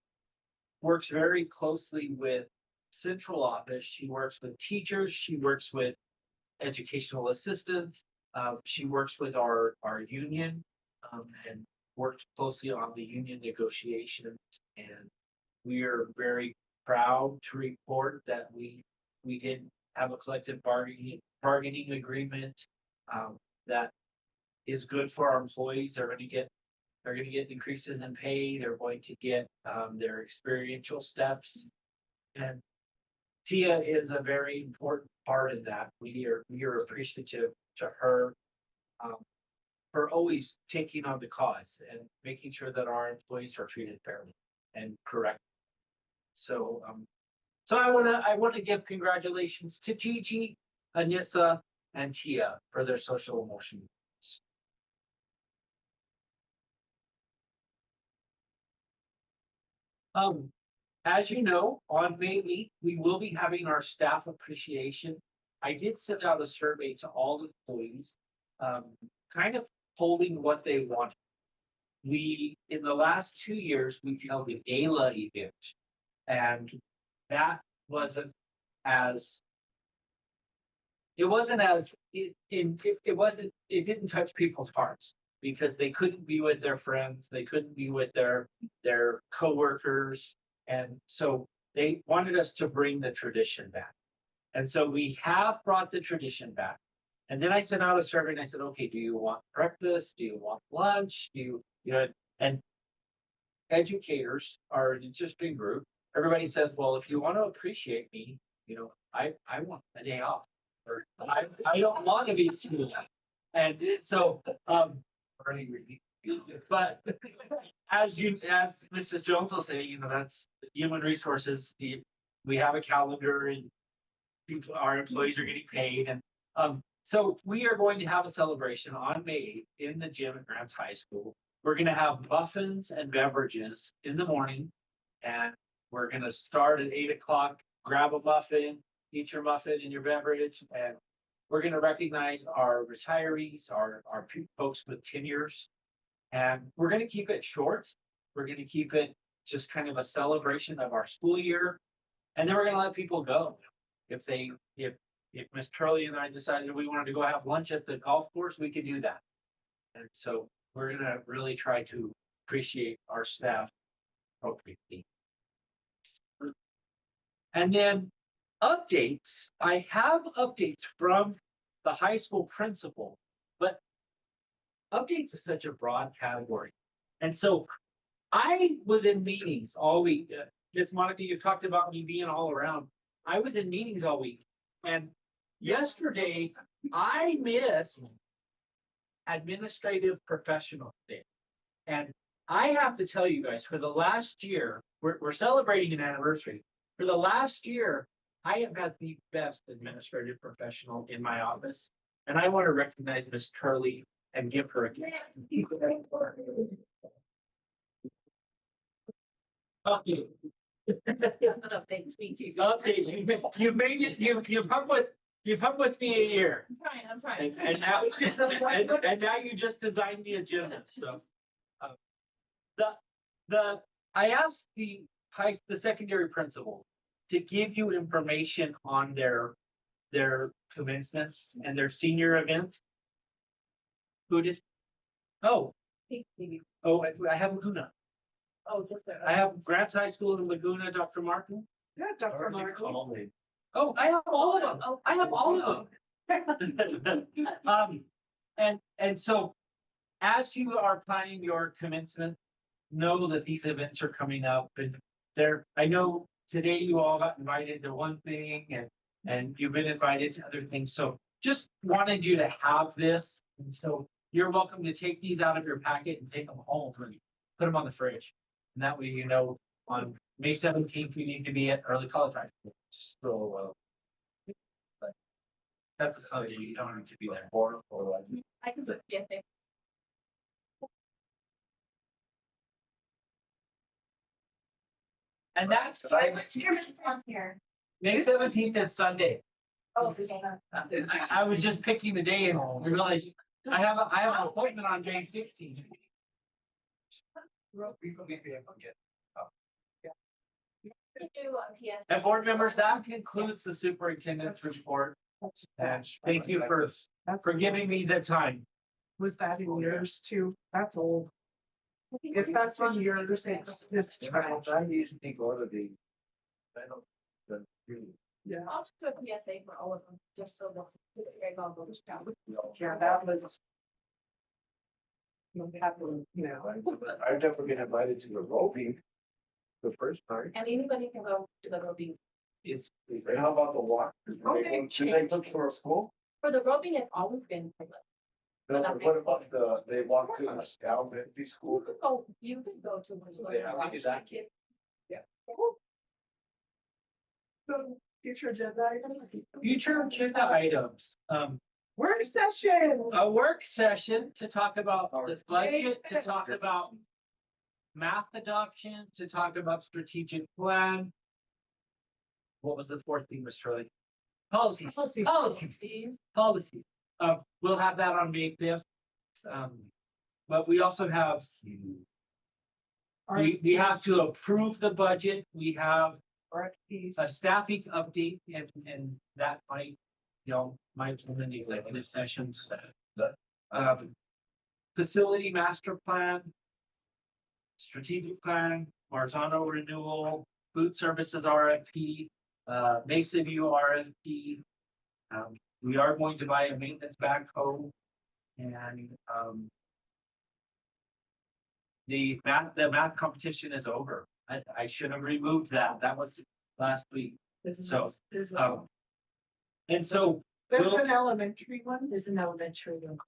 works very closely with central office. She works with teachers. She works with educational assistants. She works with our union, and worked closely on the union negotiations. And we are very proud to report that we did have a collective bargaining agreement that is good for our employees. They're going to get increases in pay. They're going to get their experiential steps. And Tia is a very important part of that. We are appreciative to her for always taking on the cause and making sure that our employees are treated fairly and correctly. So I want to give congratulations to Gigi, Anissa, and Tia for their social emotional. As you know, on May 8th, we will be having our staff appreciation. I did send out a survey to all employees, kind of polling what they wanted. In the last 2 years, we held a gala event, and that wasn't as, it didn't touch people's hearts because they couldn't be with their friends, they couldn't be with their coworkers. And so they wanted us to bring the tradition back. And so we have brought the tradition back. And then I sent out a survey and I said, okay, do you want breakfast? Do you want lunch? And educators are an interesting group. Everybody says, well, if you want to appreciate me, I want a day off. Or I don't want to be at school. And so, but as Mrs. Jones will say, that's human resources. We have a calendar, and our employees are getting paid and, so we are going to have a celebration on May 8th in the gym at Grants High School. We're gonna have muffins and beverages in the morning. And we're gonna start at 8 o'clock, grab a muffin, eat your muffin and your beverage, and we're gonna recognize our retirees, our folks with tenures. And we're gonna keep it short. We're gonna keep it just kind of a celebration of our school year. And then we're gonna let people go. If Miss Turley and I decided we wanted to go have lunch at the golf course, we could do that. And so we're gonna really try to appreciate our staff appropriately. And then updates, I have updates from the high school principal, but updates is such a broad category. And so I was in meetings all week. Miss Monica, you talked about me being all around. I was in meetings all week. And yesterday I missed administrative professional day. And I have to tell you guys, for the last year, we're celebrating an anniversary. For the last year, I have had the best administrative professional in my office. And I want to recognize Miss Turley and give her a gift. Okay. Updates, me too. Updates, you've made it, you've hung with me a year. I'm trying. And now, and now you just designed the agenda, so. I asked the secondary principal to give you information on their commencements and their senior events. Who did? Oh, I have Laguna. Oh, just that. I have Grants High School in Laguna, Dr. Martin. Yeah, Dr. Martin. Oh, I have all of them. Oh, I have all of them. And so as you are planning your commencement, know that these events are coming up and I know today you all got invited to one thing and you've been invited to other things. So just wanted you to have this. And so you're welcome to take these out of your packet and take them home and put them on the fridge. And that way, you know, on May 17th, you need to be at early college high school. So, that's a Sunday, you don't need to be there. I can put it. And that's Here. May 17th is Sunday. Oh, okay. I was just picking the day and I realized I have an appointment on May 16th. And board members, that concludes the superintendent's report. And thank you for giving me the time. Was that in yours too? That's old. If that's in yours, it's trash. I usually go to the. I don't. Yeah. I'll just put PSA for all of them, just so that you guys all go down. Yeah, that was. You have to, you know. I've never been invited to the roping. The first part. And anybody can go to the roping. It's And how about the walk? Should they look for a school? For the roping, it's always been public. No, but what about they walk to elementary school? You could go to. one of They those have to do watch that. the kids. So, future agenda items. future agenda items. Work session. A work session to talk about the budget, to talk about math adoption, to talk about strategic plan. What was the fourth thing, Mr. Hurley? Policies. Policies. We'll have that on May 5th. But we also have, we have to approve the budget. We have a staffing update and that might, might come in the executive sessions. Facility master plan, strategic plan, Marzano renewal, food services RFP, Mesa View RFP. We are going to buy a maintenance backhoe and the math competition is over. I should have removed that. That was last week. So, and so There's we'll- an elementary one. There's an elementary one.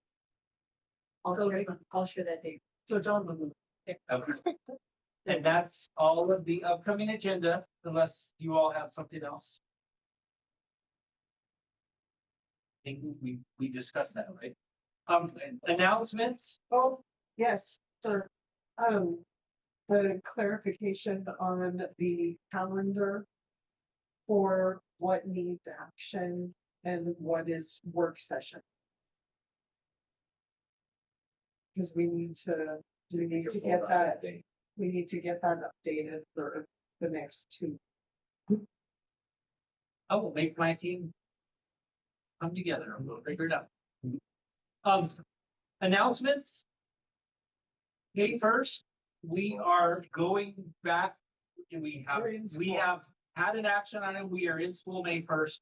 I'll share that date. So John will move. okay. And that's all of the upcoming agenda, unless you all have something else. think we discussed that, right? Announcements? Oh, yes, sir. The clarification on the calendar for what needs action and what is work session. Because we need to get that, we need to get that updated for the next two. I will make my team come together and we'll figure it out. Announcements. May 1st, we are going back. And we We're in have school. had an action item. We are in school May 1st.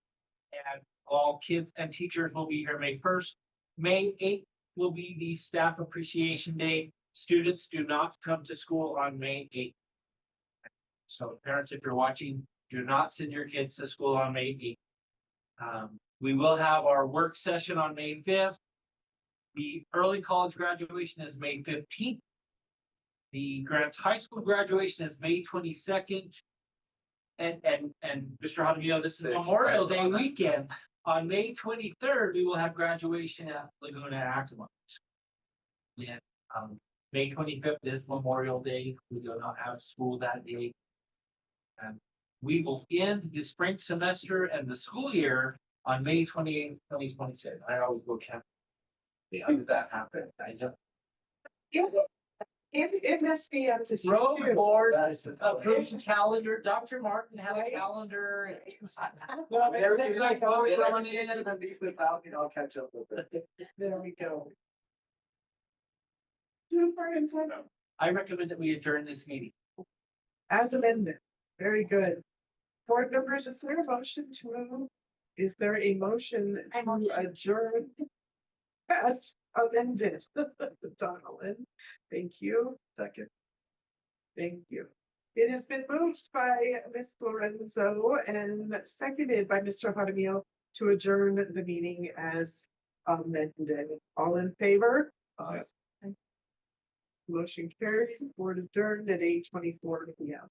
And all kids and teachers will be here May 1st. May 8th will be the staff appreciation day. Students do not come to school on May 8th. So parents, if you're watching, do not send your kids to school on May 8th. We will have our work session on May 5th. The early college graduation is May 15th. The Grants High School graduation is May 22nd. And Mr. Hadamio, this is Memorial Day weekend. On May 23rd, we will have graduation at Laguna Acoma. Yeah, May 25th is Memorial Day. We do not have school that day. And we will end the spring semester and the school year on May 28th, 2026. I always go count. How did that happen? I just. It must be up to. Road you. board approved calendar. Dr. Martin had a calendar. Well, There there you guys go. Throwing in. I'll catch up with it. There we go. Superintendent, I recommend that we adjourn this meeting. as amended, very good. Board members, is there a motion to move? Is there a motion I to motion. adjourn? As amended, Donaldin, thank you. Second. Thank you. It has been moved by Ms. Lorenzo and seconded by Mr. Jaramillo to adjourn the meeting as amended. All in favor? Motion carries. Board adjourned at 8:24 p.m.